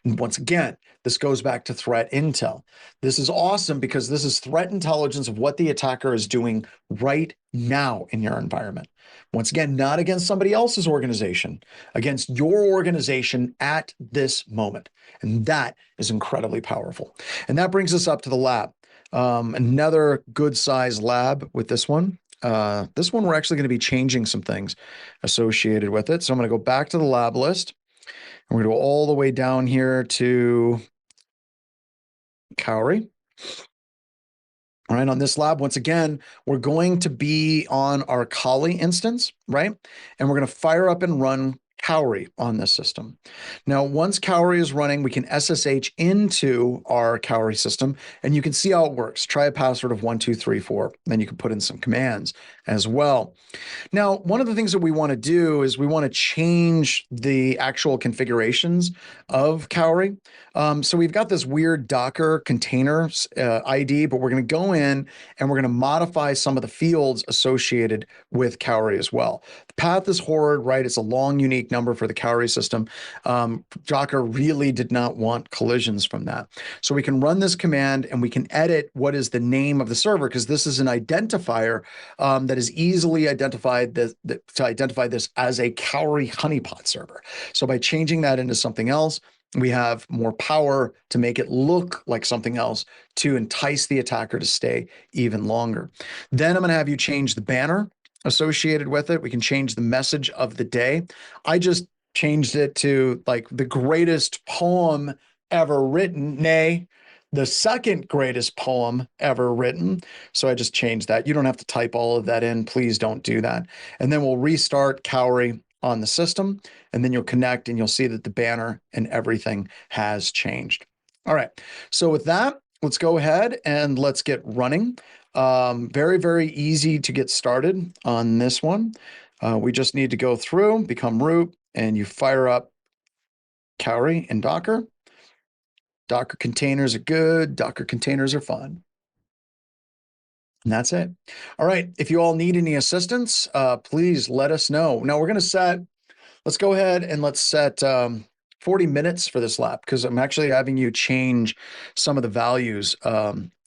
And once again, this goes back to threat intel. This is awesome because this is threat intelligence of what the attacker is doing right now in your environment. Once again, not against somebody else's organization, against your organization at this moment. And that is incredibly powerful. And that brings us up to the lab. Another good size lab with this one. This one, we're actually going to be changing some things associated with it. So I'm going to go back to the lab list. And we're going to go all the way down here to Cowrie. All right, on this lab, once again, we're going to be on our Kali instance, right? And we're going to fire up and run Cowrie on this system. Now, once Cowrie is running, we can SSH into our Cowrie system, and you can see how it works. Try a password of 1234. Then you can put in some commands as well. Now, one of the things that we want to do is we want to change the actual configurations of Cowrie. So we've got this weird Docker container ID, but we're going to go in and we're going to modify some of the fields associated with Cowrie as well. The path is horrid, right? It's a long, unique number for the Cowrie system. Docker really did not want collisions from that. So we can run this command and we can edit what is the name of the server, because this is an identifier that is easily identified to identify this as a Cowrie honeypot server. So by changing that into something else, we have more power to make it look like something else to entice the attacker to stay even longer. Then I'm going to have you change the banner associated with it. We can change the message of the day. I just changed it to like the greatest poem ever written, nay, the second greatest poem ever written. So I just changed that. You don't have to type all of that in. Please don't do that. And then we'll restart Cowrie on the system, and then you'll connect and you'll see that the banner and everything has changed. All right. So with that, let's go ahead and let's get running. Very, very easy to get started on this one. We just need to go through, become root, and you fire up Cowrie and Docker. Docker containers are good. Docker containers are fun. And that's it. All right. If you all need any assistance, please let us know. Now we're going to let's go ahead and let's set 40 minutes for this lab, because I'm actually having you change some of the values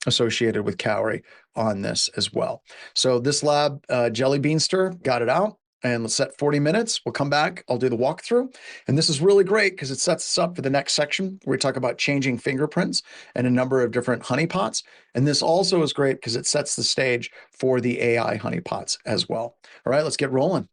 associated with Cowrie on this as well. So this lab, Jelly Beanster, got it out. And let's set 40 minutes. We'll come back. I'll do the walkthrough. And this is really great because it sets us up for the next section where we talk about changing fingerprints and a number of different honeypots. And this also is great because it sets the stage for the AI honeypots as well. All right, let's get rolling.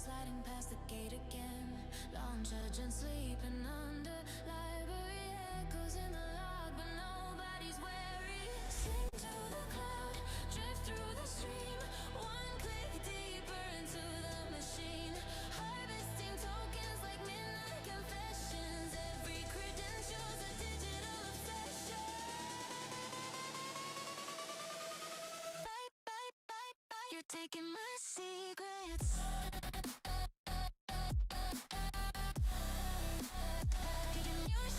sliding past the gate again. Long judging, sleeping under library echoes in the loud, but nobody's wary. Sing to the cloud, drift through the stream. One click deeper into the machine. Harvesting tokens like midnight confessions. Every credential's a digital obsession. Bye, bye, bye, bye. You're taking my secrets. Taking your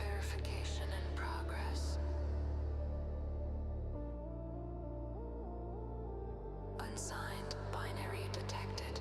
Verification in progress. Unsigned binary detected.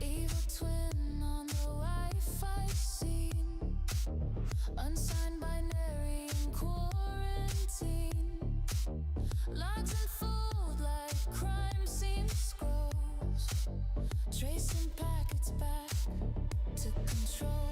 Evil twin on the Wi-Fi scene. Unsigned binary in quarantine. Logs unfold like crime scene scrolls. Tracing packets back to control.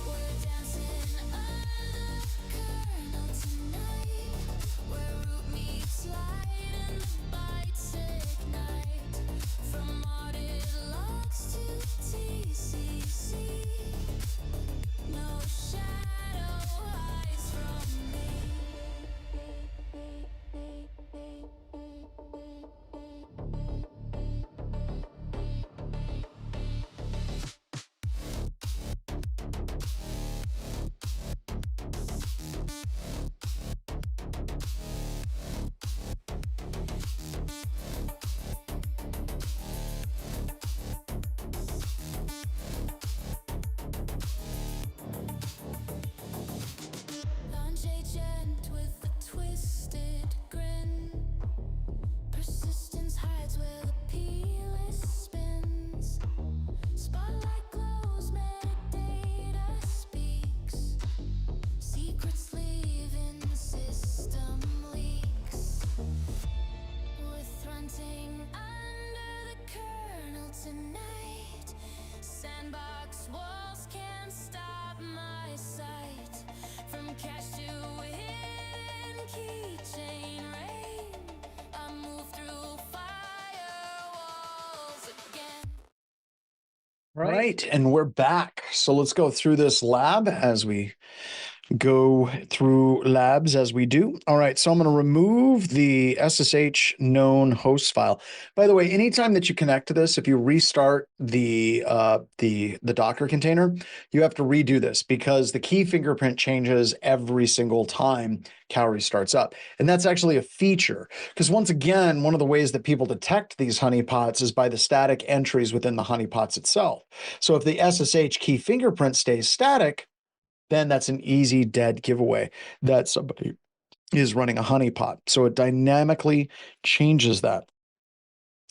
We're dancing under the kernel tonight, where root meets light and the bites ignite. From audit logs to TCC, no shadow hides from me. Launch agent with a twisted grin. Persistence hides where the P-list spins. Spotlight glows, metadata speaks. Secrets leave in the system leaks. We're thrunting under the kernel tonight. Sandbox walls can't stop my sight. From cache to hidden keychain rain, I move through firewalls again. Right, and we're back. So let's go through this lab as we go through labs as we do. All right, so I'm going to remove the SSH known host file. By the way, anytime that you connect to this, if you restart the Docker container, you have to redo this because the key fingerprint changes every single time Cowrie starts up. And that's actually a feature because once again, one of the ways that people detect these honeypots is by the static entries within the honeypots itself. So if the SSH key fingerprint stays static, then that's an easy dead giveaway that somebody is running a honeypot. So it dynamically changes that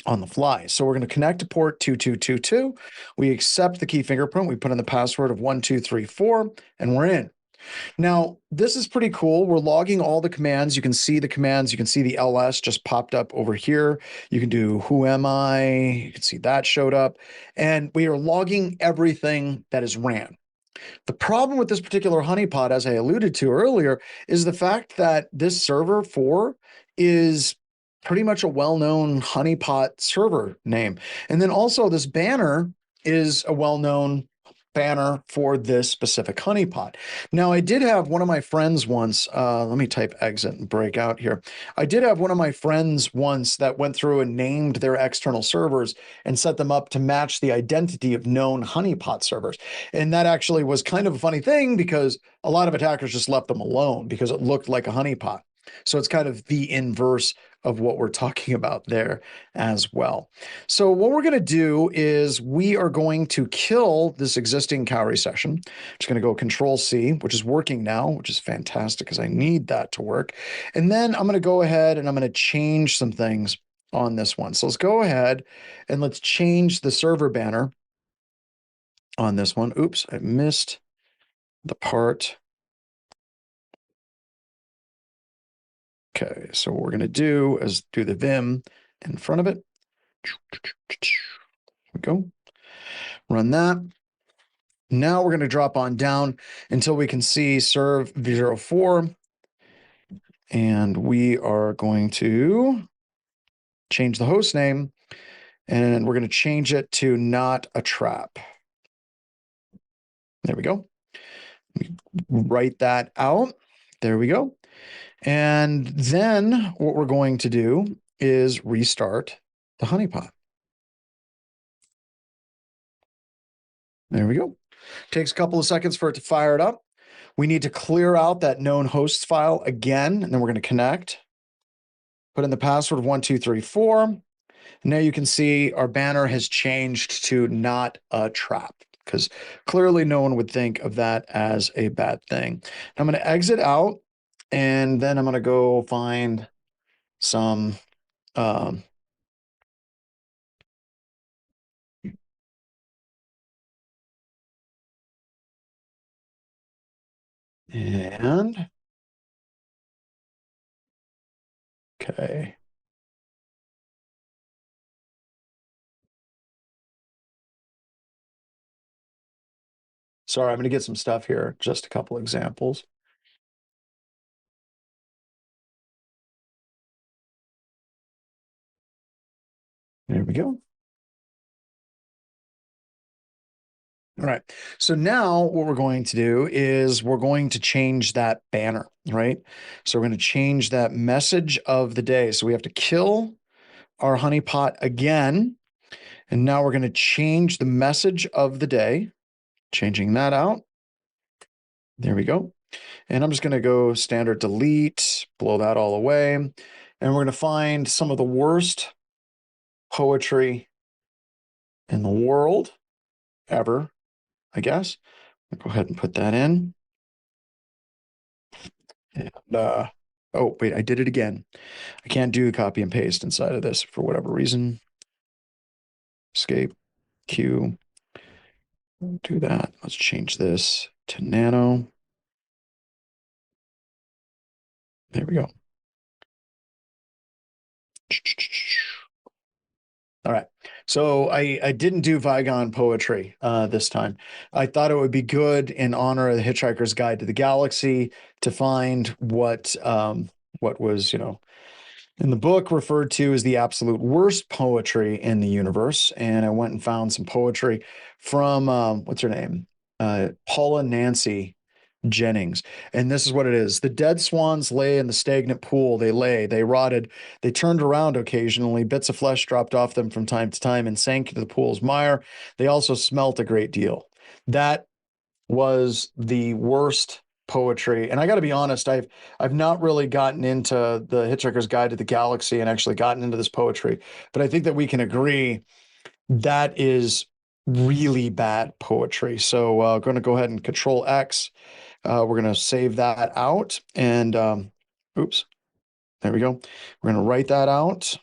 on the fly. So we're going to connect to port 2222. We accept the key fingerprint. We put in the password of 1234 and we're in. Now, this is pretty cool. We're logging all the commands. You can see the commands. You can see the ls just popped up over here. You can do who am I? You can see that showed up. And we are logging everything that is ran. The problem with this particular honeypot, as I alluded to earlier, is the fact that this server 4 is pretty much a well-known honeypot server name. And then also this banner is a well-known banner for this specific honeypot. Now, I did have one of my friends once, let me type exit and break out here. I did have one of my friends once that went through and named their external servers and set them up to match the identity of known honeypot servers. And that actually was kind of a funny thing because a lot of attackers just left them alone because it looked like a honeypot. So it's kind of the inverse of what we're talking about there as well. So what we're going to do is we are going to kill this existing Cowrie session. I'm just going to go Control C, which is working now, which is fantastic because I need that to work. And then I'm going to go ahead and I'm going to change some things on this one. So let's go ahead and let's change the server banner on this one. Oops, I missed the part. Okay, so what we're going to do is do the Vim in front of it. There we go. Run that. Now we're going to drop on down until we can see serve v04. And we are going to change the host name and we're going to change it to not a trap. There we go. Write that out. There we go. And then what we're going to do is restart the honeypot. There we go. Takes a couple of seconds for it to fire it up. We need to clear out that known hosts file again, and then we're going to connect. Put in the password of 1234. Now you can see our banner has changed to not a trap, because clearly no one would think of that as a bad thing. I'm going to exit out, and then I'm going to go find some and okay. Sorry, I'm going to get some stuff here. Just a couple examples. There we go. All right. So now what we're going to do is we're going to change that banner, right? So we're going to change that message of the day. So we have to kill our honeypot again. And now we're going to change the message of the day, changing that out. There we go. And I'm just going to go standard delete, blow that all away. And we're going to find some of the worst poetry in the world ever, I guess. I'll go ahead and put that in. And, oh, wait, I did it again. I can't do copy and paste inside of this for whatever reason. Escape, Q, do that. Let's change this to nano. There we go. All right. So I didn't do Vigon poetry this time. I thought it would be good in honor of the Hitchhiker's Guide to the Galaxy to find what was, in the book referred to as the absolute worst poetry in the universe. And I went and found some poetry from what's her name? Paula Nancy Jennings. And this is what it is. The dead swans lay in the stagnant pool. They lay, they rotted, they turned around occasionally. Bits of flesh dropped off them from time to time and sank into the pool's mire. They also smelt a great deal. That was the worst poetry. And I got to be honest, I've not really gotten into the Hitchhiker's Guide to the Galaxy and actually gotten into this poetry, but I think that we can agree that is really bad poetry. So I'm going to go ahead and Control X. We're going to save that out and oops, there we go. We're going to write that out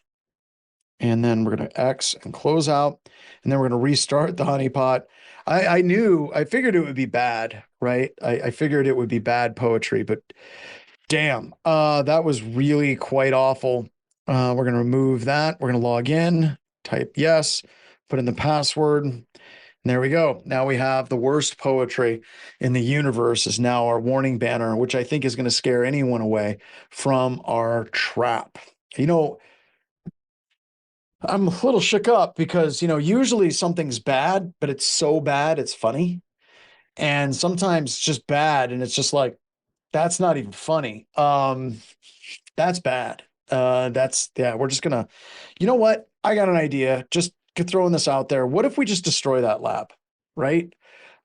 and then we're going to X and close out. And then we're going to restart the honeypot. I figured it would be bad, right? I figured it would be bad poetry, but damn, that was really quite awful. We're going to remove that. We're going to log in, type yes, put in the password. And there we go. Now we have the worst poetry in the universe is now our warning banner, which I think is going to scare anyone away from our trap. I'm a little shook up because, usually something's bad, but it's so bad, it's funny. And sometimes it's just bad. And it's just like, that's not even funny. That's bad. We're just gonna, you know what? I got an idea. Just throwing this out there. What if we just destroy that lab, right?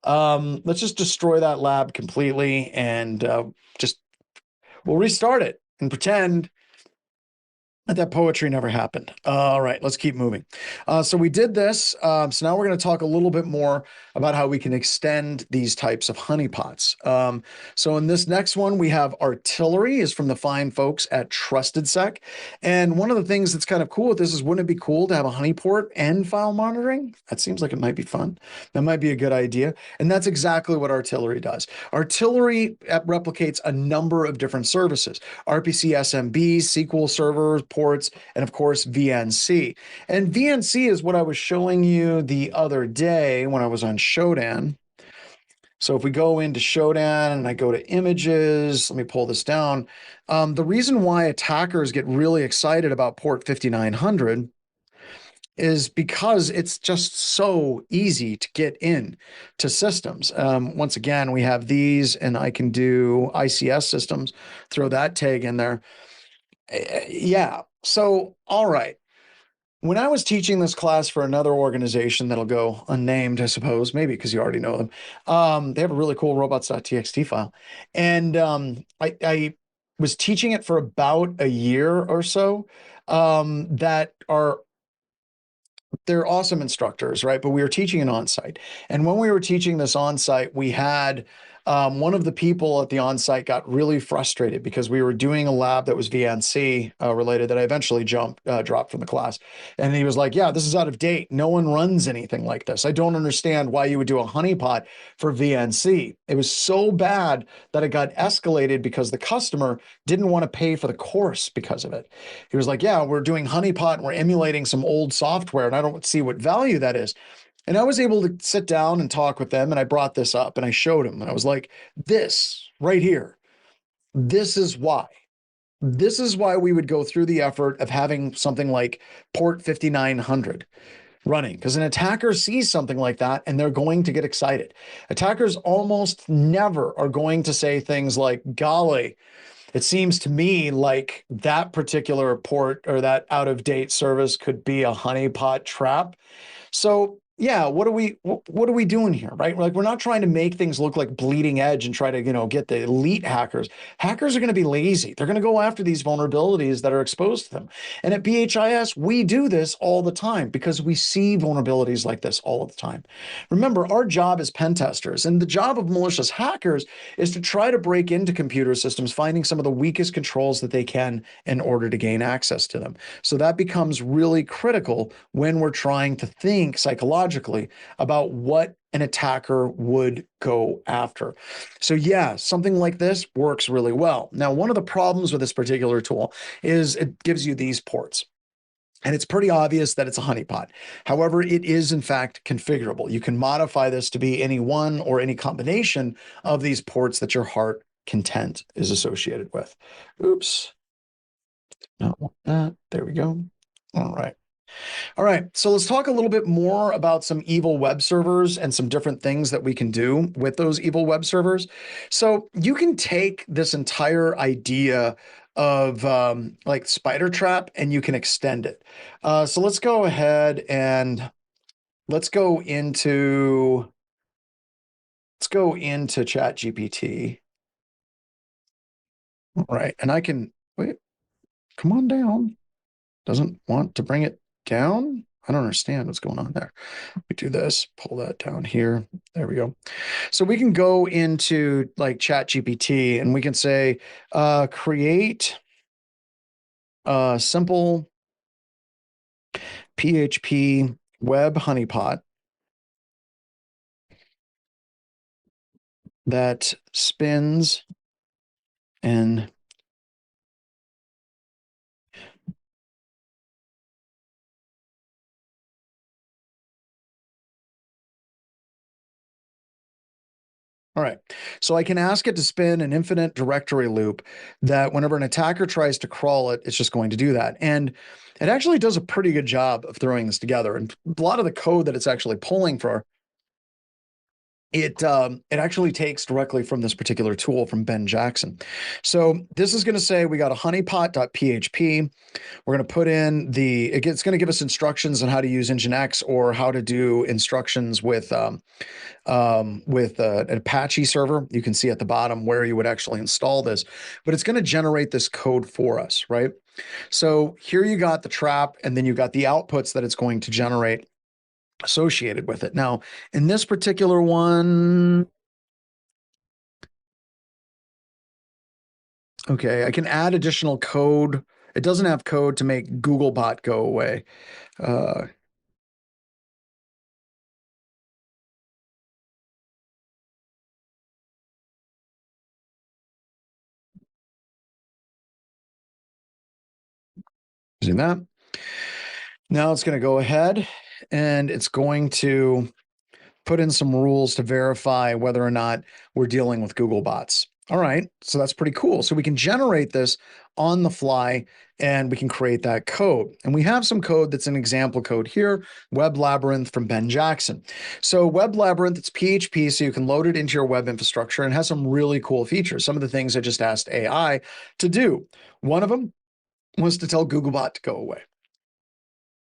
Let's just destroy that lab completely and we'll restart it and pretend that poetry never happened. All right, let's keep moving. So we did this. So now we're going to talk a little bit more about how we can extend these types of honeypots. So in this next one, we have artillery is from the fine folks at TrustedSec. And one of the things that's kind of cool with this is, wouldn't it be cool to have a honeyport and file monitoring? That seems like it might be fun. That might be a good idea. And that's exactly what artillery does. Artillery replicates a number of different services: RPC SMB, SQL servers, ports, and of course, VNC. And VNC is what I was showing you the other day when I was on Shodan. So if we go into Shodan and I go to images, let me pull this down. The reason why attackers get really excited about port 5900 is because it's just so easy to get in to systems. Once again, we have these, and I can do ICS systems, throw that tag in there. Yeah. So, all right. When I was teaching this class for another organization that'll go unnamed, I suppose, maybe because you already know them, they have a really cool robots.txt file. And I was teaching it for about a year or so. That are they're awesome instructors, right? But we were teaching an on-site. And when we were teaching this on-site, we had one of the people at the on-site got really frustrated because we were doing a lab that was VNC related that I eventually dropped from the class. And he was like, yeah, this is out of date. No one runs anything like this. I don't understand why you would do a honeypot for VNC. It was so bad that it got escalated because the customer didn't want to pay for the course because of it. He was like, yeah, we're doing honeypot and we're emulating some old software, and I don't see what value that is. And I was able to sit down and talk with them, and I brought this up and I showed him, and I was like, this right here, this is why. This is why we would go through the effort of having something like port 5900 running, because an attacker sees something like that and they're going to get excited. Attackers almost never are going to say things like, golly, it seems to me like that particular port or that out of date service could be a honeypot trap. So yeah, what are we doing here, right? Like, we're not trying to make things look like bleeding edge and try to, get the elite hackers. Hackers are going to be lazy. They're going to go after these vulnerabilities that are exposed to them. And at BHIS, we do this all the time because we see vulnerabilities like this all the time. Remember, our job as pen testers, and the job of malicious hackers, is to try to break into computer systems, finding some of the weakest controls that they can in order to gain access to them. So that becomes really critical when we're trying to think psychologically about what an attacker would go after. So yeah, something like this works really well. Now, one of the problems with this particular tool is it gives you these ports. And it's pretty obvious that it's a honeypot. However, it is in fact configurable. You can modify this to be any one or any combination of these ports that your heart content is associated with. Oops. Not want that. There we go. All right. All right, so let's talk a little bit more about some evil web servers and some different things that we can do with those evil web servers. So you can take this entire idea of like spider trap and you can extend it. So let's go ahead and let's go into ChatGPT. All right, and I can wait. Come on down. Doesn't want to bring it down. I don't understand what's going on there. We do this, pull that down here. There we go. So we can go into like ChatGPT and we can say, create a simple PHP web honeypot that spins and all right, so I can ask it to spin an infinite directory loop that whenever an attacker tries to crawl it, it's just going to do that. And it actually does a pretty good job of throwing this together. And a lot of the code that it's actually pulling for, it actually takes directly from this particular tool from Ben Jackson. So this is going to say we got a honeypot.php. We're going to put in it's going to give us instructions on how to use Nginx or how to do instructions with an Apache server. You can see at the bottom where you would actually install this, but it's going to generate this code for us, right? So here you got the trap, and then you got the outputs that it's going to generate associated with it. Now, in this particular one, okay, I can add additional code. It doesn't have code to make Googlebot go away. Using that. Now it's going to go ahead and it's going to put in some rules to verify whether or not we're dealing with Google bots. All right, so that's pretty cool. So we can generate this on the fly and we can create that code. And we have some code that's an example code here, Web Labyrinth from Ben Jackson. So Web Labyrinth, it's PHP, so you can load it into your web infrastructure and has some really cool features. Some of the things I just asked AI to do. One of them was to tell Googlebot to go away.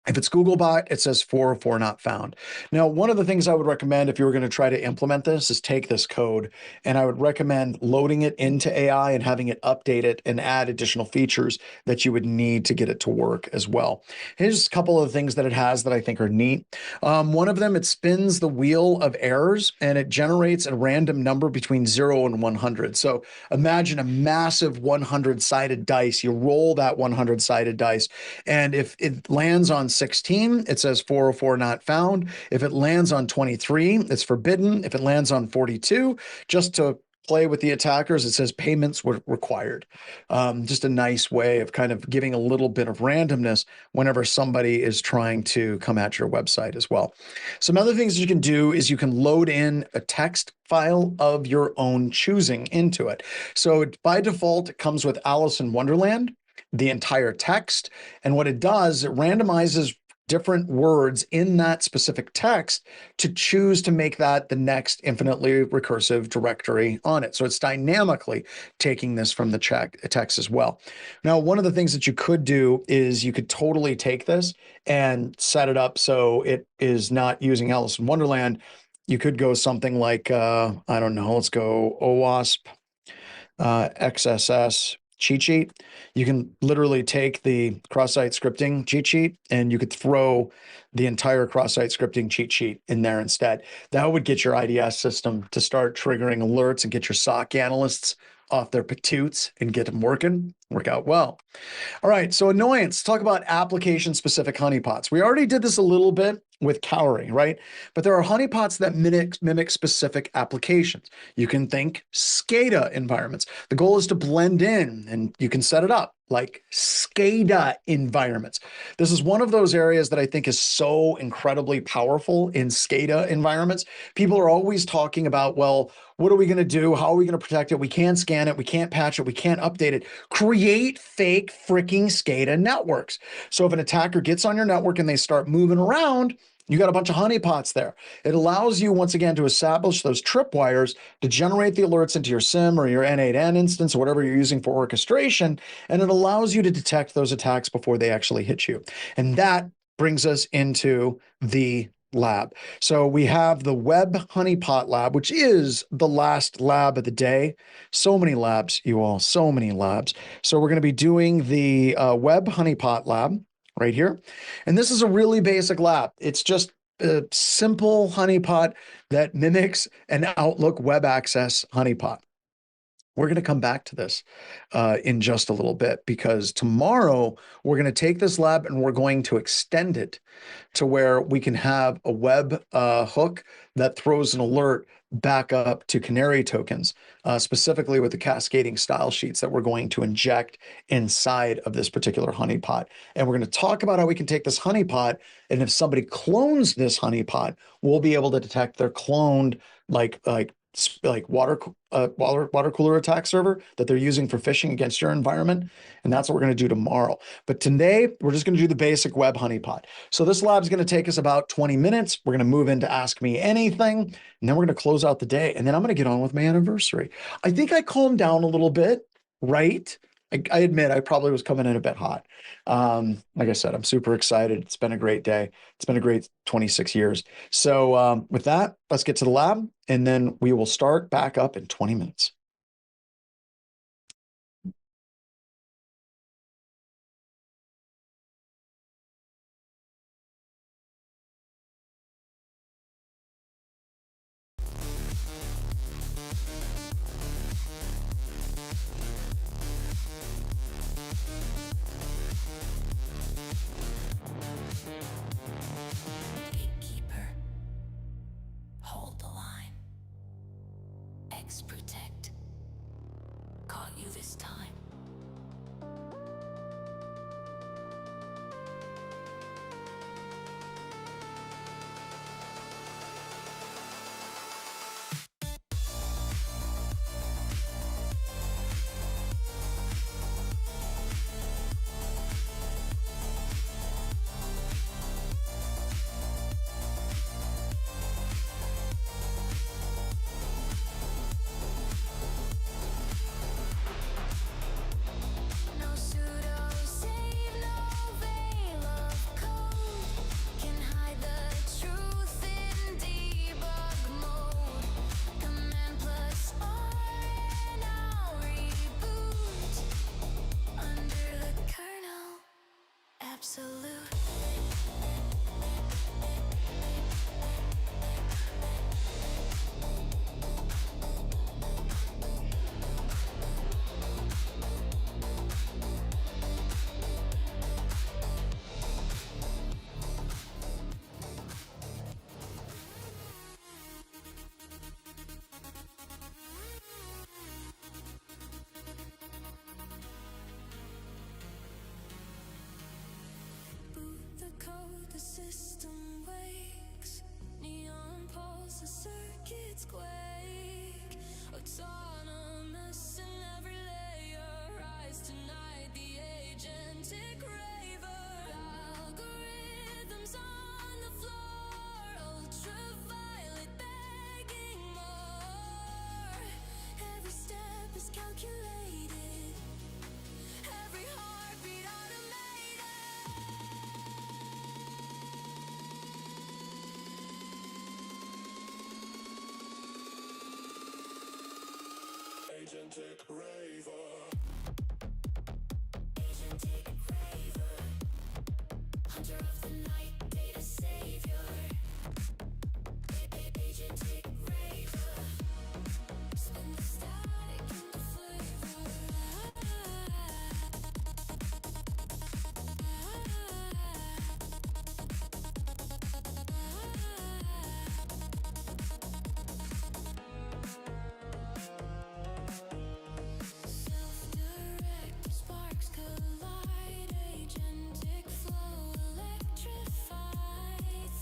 If it's Googlebot, it says 404 not found. Now, one of the things I would recommend if you were going to try to implement this is take this code, and I would recommend loading it into AI and having it update it and add additional features that you would need to get it to work as well. Here's a couple of things that it has that I think are neat. One of them, it spins the wheel of errors and it generates a random number between 0 and 100. So imagine a massive 100-sided dice. You roll that 100-sided dice, and if it lands on 16, it says 404 not found. If it lands on 23, it's forbidden. If it lands on 42, just to play with the attackers, it says payments were required. Just a nice way of kind of giving a little bit of randomness whenever somebody is trying to come at your website as well. Some other things you can do is you can load in a text file of your own choosing into it. So by default, it comes with Alice in Wonderland, the entire text. And what it does, it randomizes different words in that specific text to choose to make that the next infinitely recursive directory on it. So it's dynamically taking this from the text as well. Now, one of the things that you could do is you could totally take this and set it up so it is not using Alice in Wonderland. You could go something like, I don't know, let's go OWASP, XSS, cheat sheet. You can literally take the cross-site scripting cheat sheet and you could throw the entire cross-site scripting cheat sheet in there instead. That would get your IDS system to start triggering alerts and get your SOC analysts off their patoots and get them work out well. All right, so annoyance. Talk about application-specific honeypots. We already did this a little bit with cowrie, right? But there are honeypots that mimic specific applications. You can think SCADA environments. The goal is to blend in, and you can set it up like SCADA environments. This is one of those areas that I think is so incredibly powerful in SCADA environments. People are always talking about, well, what are we going to do? How are we going to protect it? We can't scan it. We can't patch it. We can't update it. Create fake freaking SCADA networks. So if an attacker gets on your network and they start moving around, you got a bunch of honeypots there. It allows you, once again, to establish those tripwires to generate the alerts into your SIM or your N8N instance or whatever you're using for orchestration, and it allows you to detect those attacks before they actually hit you. And that brings us into the lab. So we have the Web Honeypot Lab, which is the last lab of the day. So many labs, you all, so many labs. So we're going to be doing the Web Honeypot Lab right here. And this is a really basic lab. It's just a simple honeypot that mimics an Outlook web access honeypot. We're going to come back to this in just a little bit, because tomorrow we're going to take this lab and we're going to extend it to where we can have a web hook that throws an alert back up to canary tokens, specifically with the cascading style sheets that we're going to inject inside of this particular honeypot. And we're going to talk about how we can take this honeypot, and if somebody clones this honeypot, we'll be able to detect their cloned like water cooler attack server that they're using for phishing against your environment. And that's what we're going to do tomorrow. But today, we're just going to do the basic web honeypot. So this lab is going to take us about 20 minutes. We're going to move into Ask Me Anything, and then we're going to close out the day. And then I'm going to get on with my anniversary. I think I calmed down a little bit, right? I admit I probably was coming in a bit hot. Like I said, I'm super excited. It's been a great day. It's been a great 26 years. So with that, let's get to the lab, and then we will start back up in 20 minutes. Gatekeeper. Hold the line. X protect. Caught you this time. the system wakes. Neon pulse, the circuits quake. Autonomous in every layer. Rise tonight, the agentic raver. Algorithms on the floor. Ultraviolet begging more. Every step is calculated. Every heartbeat automated. Agentic raver. Agentic raver. Hunter of the night, data savior. Agentic raver. Spin the static into flavor. Self-directed sparks collide. Agentic flow electrify.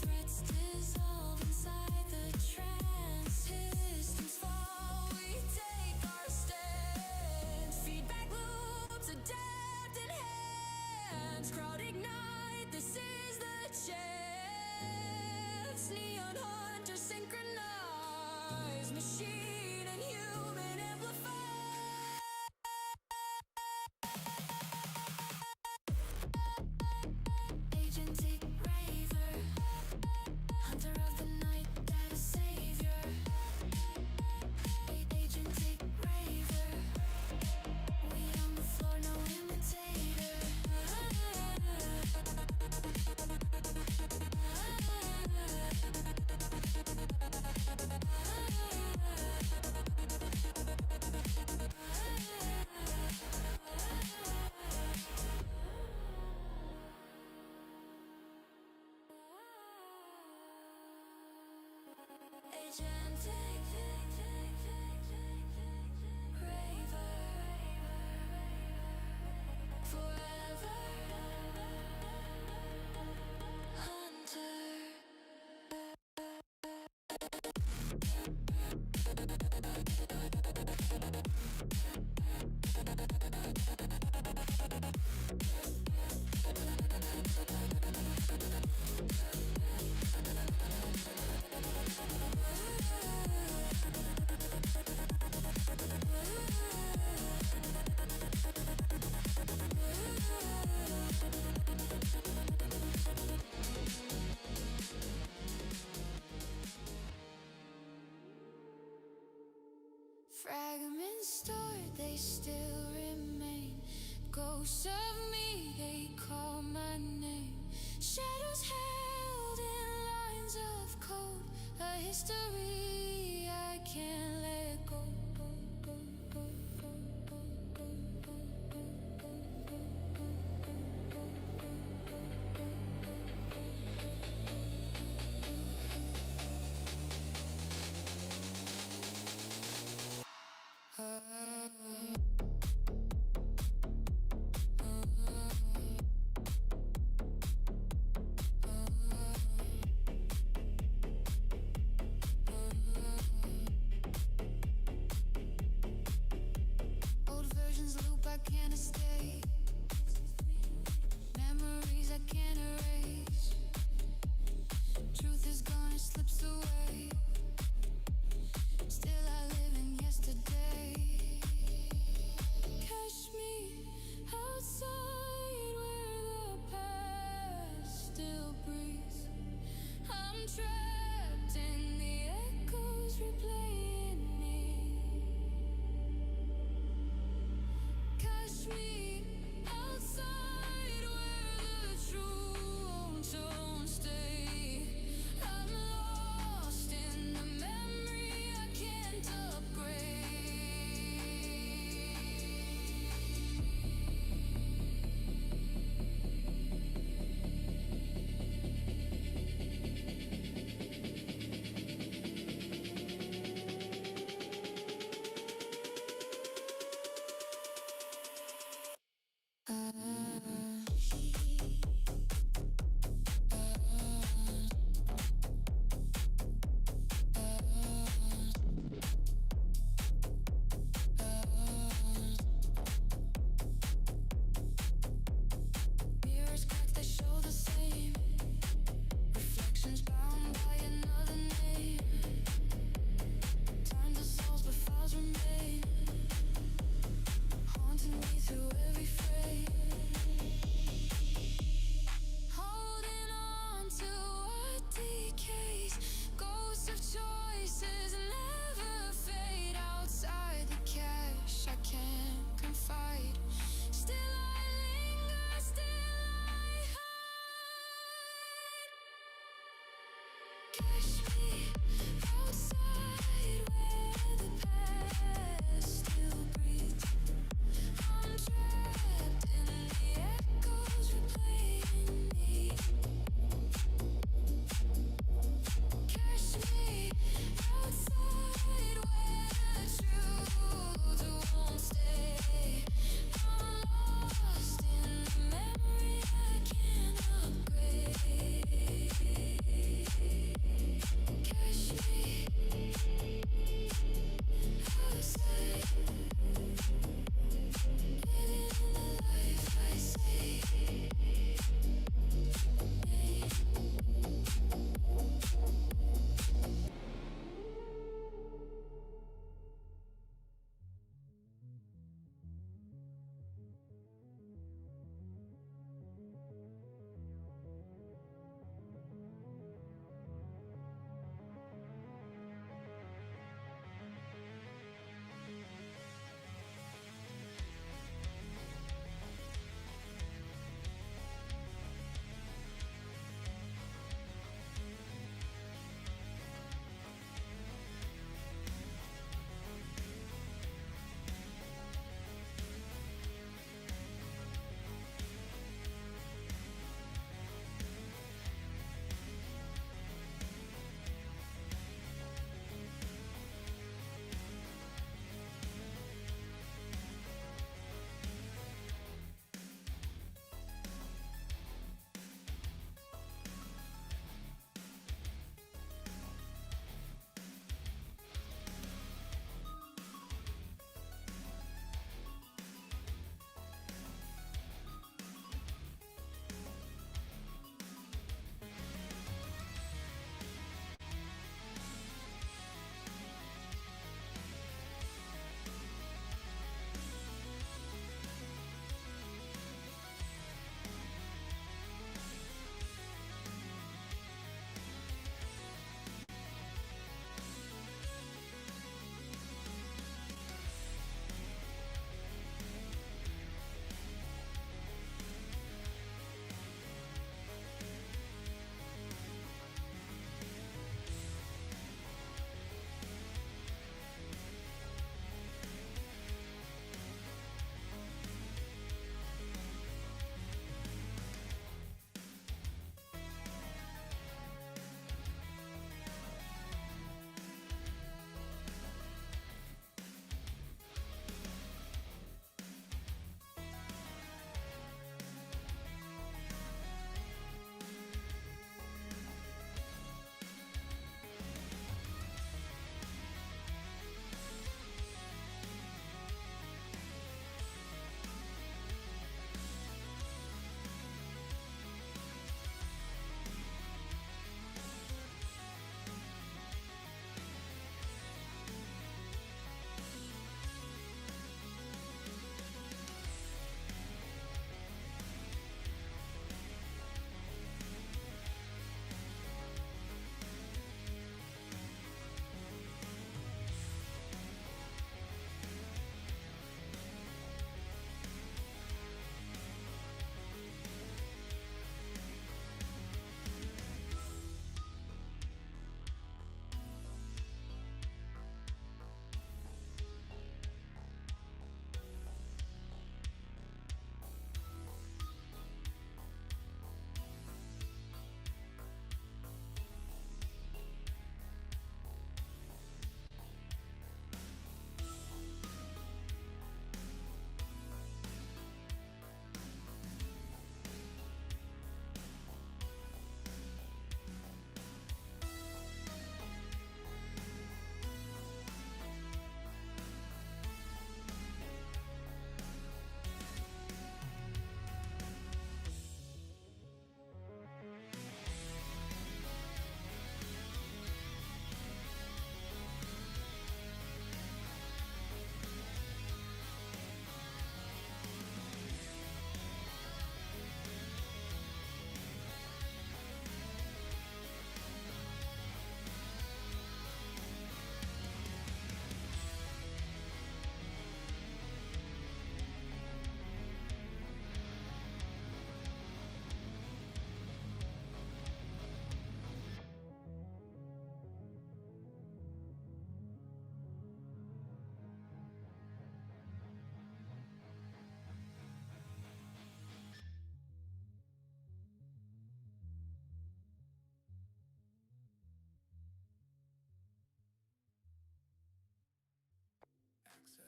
Threats dissolve inside the trance. Systems fall, we take our stance. Feedback loops adapt enhance. Crowd ignite, this is the chance. Neon hunter synchronize. Machine and human amplify. Agentic raver. Hunter of the night, data savior. Agentic raver. We on the floor, no imitator. Fragments stored, they still remain. Ghosts of me, they call my name. Shadows held in lines of code. A history I can't let go.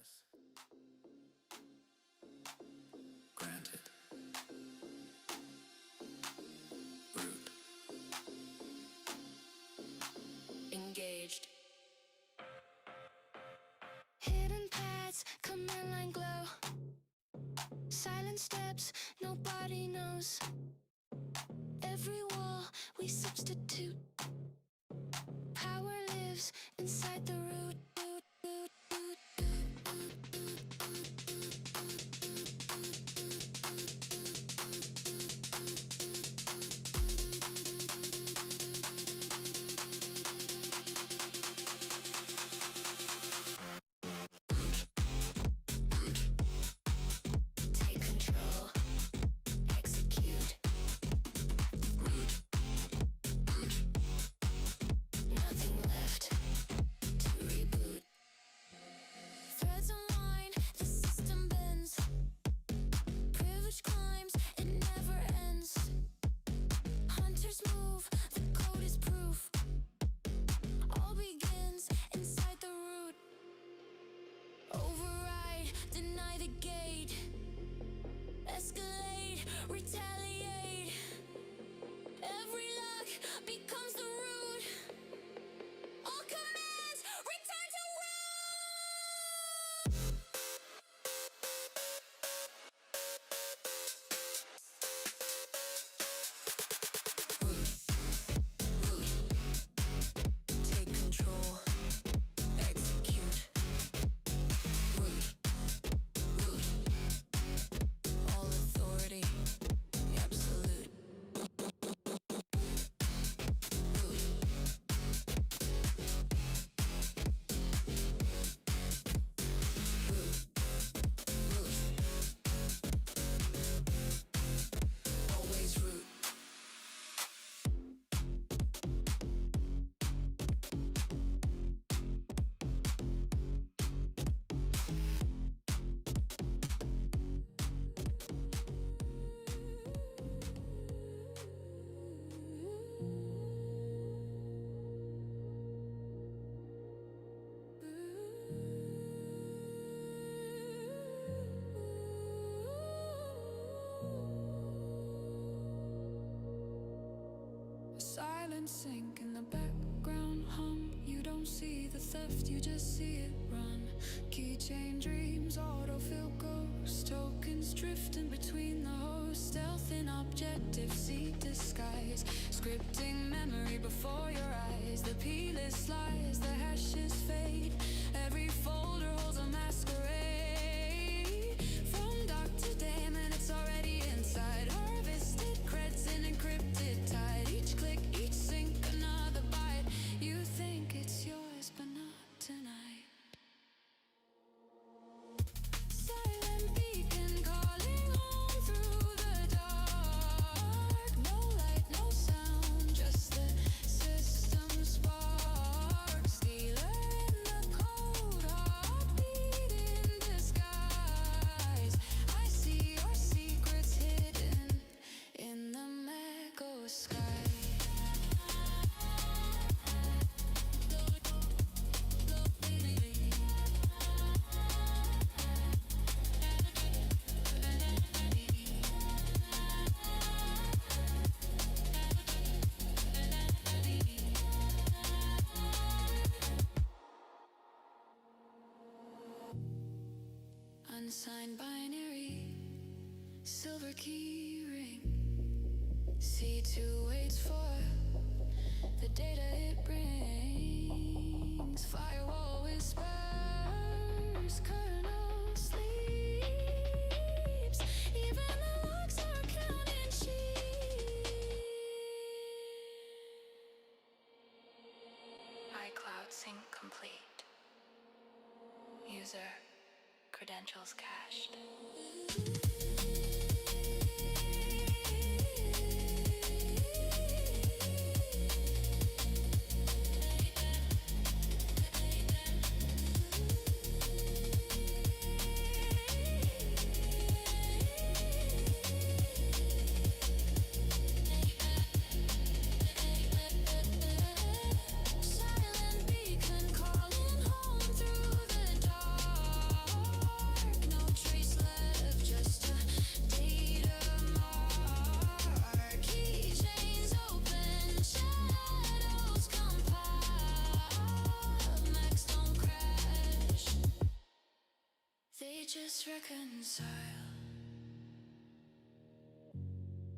access. Granted. Root. Engaged. Hidden paths, command line glow. Silent steps, nobody knows. Every wall we substitute. Power lives inside the root. Take control, execute. Nothing left to reboot. Threads unwind, the system bends. Privilege climbs, it never ends. Hunters move, the code is proof. All begins inside the root. Override, deny the gate. Escalate, retaliate. Every lock becomes the root. All commands return to Take control. Execute. Root. All authority. Absolute. Always root. silent sink in the background hum. You don't see the theft, you just see it run. Keychain dreams, autofill ghosts. Tokens drifting between the hosts. Stealth in objective, seek disguise. Scripting memory before your eyes. The P-list lies, the hashes fade. Every folder holds a masquerade. From dark to daemon, it's already inside. Harvested creds in encrypted tide. Each click, each sync, another bite. You think it's yours, but not tonight. Silent beacon calling home through the dark. No light, no sound, just the system sparks. Dealer in the code, heartbeat in disguise. I see your secrets hidden in the Mago sky. Unsigned binary, silver key ring. C2 waits for the data it brings. Firewall whispers, kernel sleeps. Even the logs are counting sheep. iCloud sync complete. User credentials cached. Silent beacon calling home through the dark. just reconcile.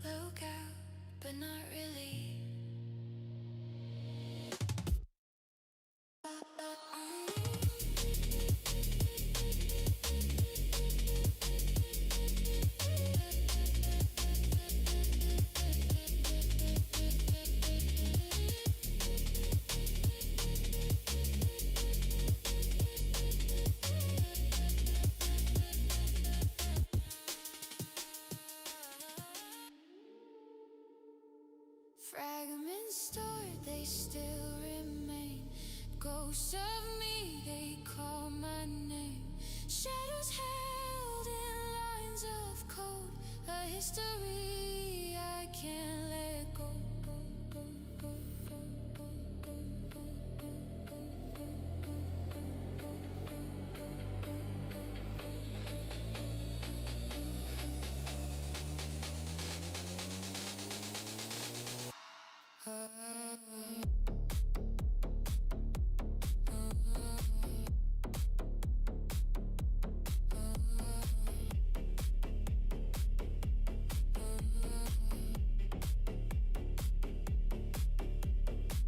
Look out, but not really. Fragments stored, they still remain. Ghosts of me, they call my name. Shadows held in lines of code. A history I can't let go.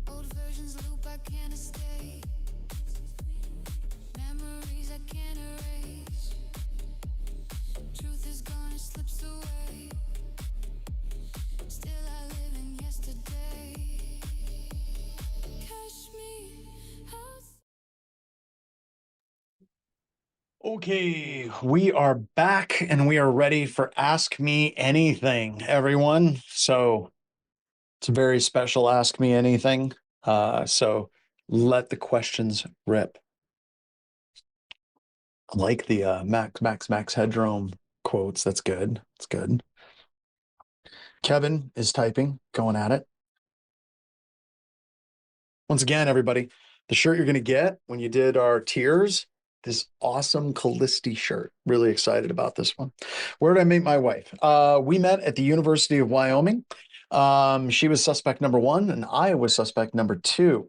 Old versions loop, I can't escape. Memories I can't erase. Truth is gone, it slips away. Still I live in yesterday. Catch me out. Okay, we are back and we are ready for Ask Me Anything, everyone. So it's a very special Ask Me Anything. So let the questions rip. I like the Max Headroom quotes. That's good. That's good. Kevin is typing, going at it. Once again, everybody, the shirt you're going to get when you did our tiers, this awesome Callisti shirt. Really excited about this one. Where did I meet my wife? We met at the University of Wyoming. She was suspect number 1 and I was suspect number 2.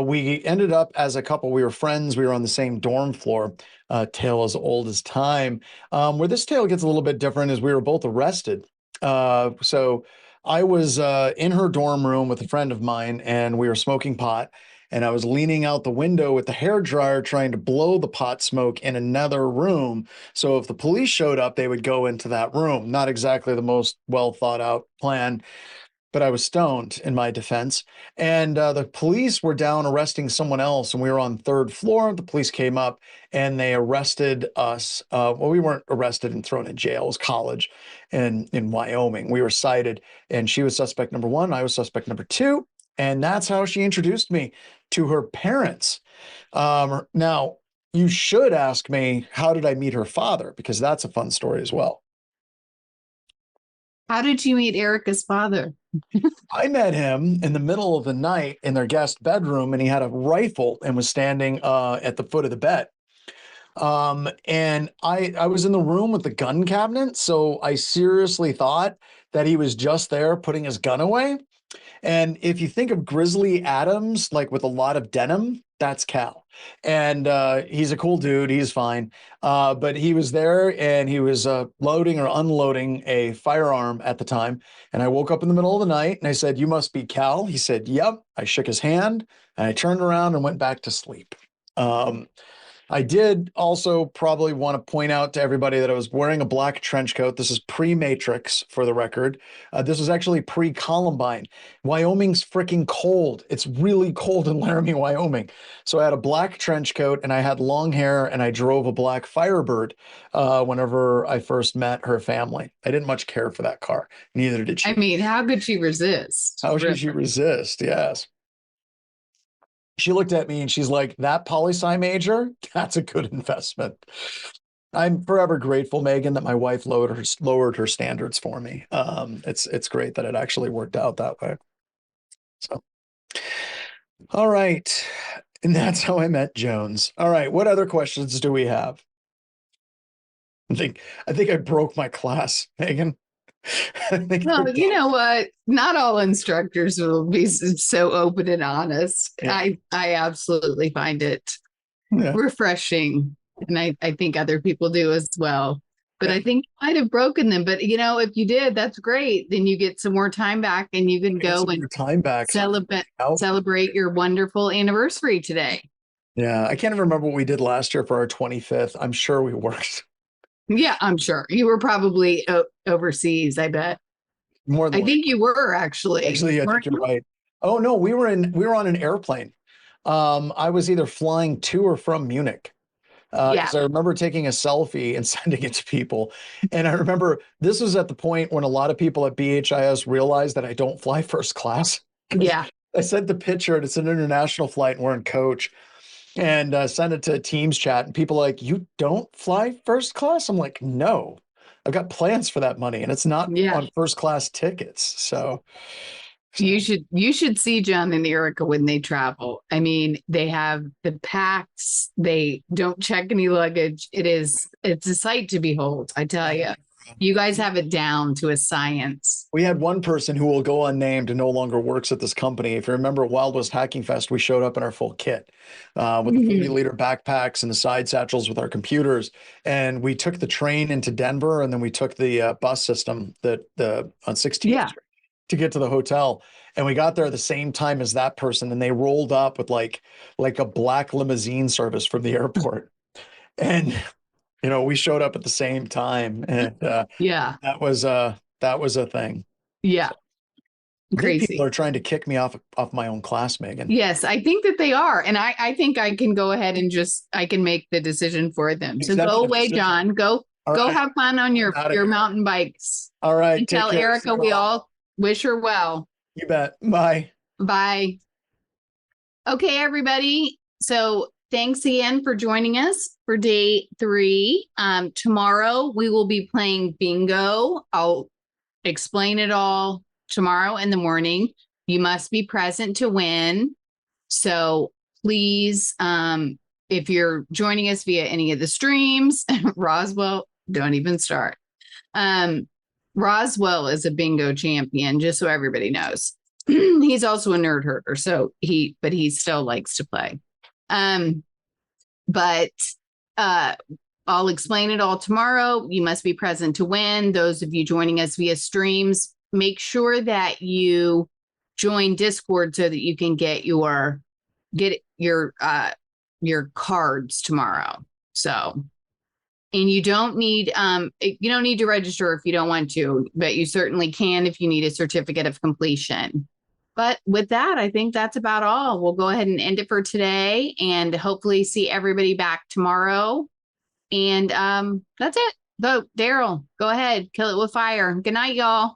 We ended up as a couple. We were friends. We were on the same dorm floor. Tale as old as time. Where this tale gets a little bit different is we were both arrested. So I was in her dorm room with a friend of mine and we were smoking pot. And I was leaning out the window with the hairdryer trying to blow the pot smoke in another room. So if the police showed up, they would go into that room. Not exactly the most well thought out plan, but I was stoned in my defense. And the police were down arresting someone else. And we were on 3rd floor. The police came up and they arrested us. Well, we weren't arrested and thrown in jail. It was college in Wyoming. We were cited and she was suspect number 1. I was suspect number 2. And that's how she introduced me to her parents. Now, you should ask me, how did I meet her father? Because that's a fun story as well. How did you meet Erica's father? I met him in the middle of the night in their guest bedroom, and he had a rifle and was standing at the foot of the bed. And I was in the room with the gun cabinet, so I seriously thought that he was just there putting his gun away. And if you think of Grizzly Adams, like with a lot of denim, that's Cal. And he's a cool dude. He's fine. But he was there and he was loading or unloading a firearm at the time. And I woke up in the middle of the night and I said, "You must be Cal." He said, "Yep." I shook his hand and I turned around and went back to sleep. I did also probably want to point out to everybody that I was wearing a black trench coat. This is pre-Matrix for the record. This was actually pre-Columbine. Wyoming's freaking cold. It's really cold in Laramie, Wyoming. So I had a black trench coat and I had long hair and I drove a black Firebird whenever I first met her family. I didn't much care for that car. Neither did she. I mean, how could she resist? How could she resist? Yes. She looked at me and she's like, "That poli-sci major, that's a good investment." I'm forever grateful, Megan, that my wife lowered her standards for me. It's great that it actually worked out that way. So, all right. And that's how I met Jones. All right. What other questions do we have? I think I broke my class, Megan. Well, you know what? Not all instructors will be so open and honest. Yeah. I absolutely find it refreshing And I think other people do as well. But I think you might have broken them. But if you did, that's great. Then you get some more time back and you can go and Your time back. celebrate your wonderful anniversary today. Yeah, I can't even remember what we did last year for our 25th. I'm sure we worked Yeah, I'm sure you were probably overseas. I bet. more than I think you were actually. Actually, I think you're right. Oh no, we were on an airplane. I was either flying to or from Munich. Yeah. Because I remember taking a selfie and sending it to people. And I remember this was at the point when a lot of people at BHIS realized that I don't fly first class. Yeah. I sent the picture, and it's an international flight, and we're in coach, and sent it to a Teams chat. And people are like, "You don't fly first class?" I'm like, "No, I've got plans for that money, and it's not on first class tickets." So you should see John and Erica when they travel. I mean, they have the packs. They don't check any luggage. It's a sight to behold. I tell you, you guys have it down to a science. we had one person who will go unnamed and no longer works at this company. If you remember Wild West Hacking Fest, we showed up in our full kit with the 40-liter backpacks and the side satchels with our computers. And we took the train into Denver, and then we took the bus system on 16th Street to get to the hotel. And we got there at the same time as that person, and they rolled up with like a black limousine service from the airport. And we showed up at the same time, and that was a thing. Yeah. Crazy. People are trying to kick me off my own class, Megan. Yes, I think that they are. And I think I can go ahead and I can make the decision for them. So go away, John. Go have fun on your mountain bikes. All right. And tell Erica we all wish her well. You bet. Bye. Bye. Okay, everybody. So thanks again for joining us for day 3. Tomorrow we will be playing bingo. I'll explain it all tomorrow in the morning. You must be present to win. So please, if you're joining us via any of the streams, Roswell, don't even start. Roswell is a bingo champion, just so everybody knows. He's also a nerd herder, but he still likes to play. But I'll explain it all tomorrow. You must be present to win. Those of you joining us via streams, make sure that you join Discord so that you can get your cards tomorrow. So, and you don't need to register if you don't want to, but you certainly can if you need a certificate of completion. But with that, I think that's about all. We'll go ahead and end it for today, and hopefully see everybody back tomorrow. And that's it. Daryl, go ahead, kill it with fire. Good night, y'all.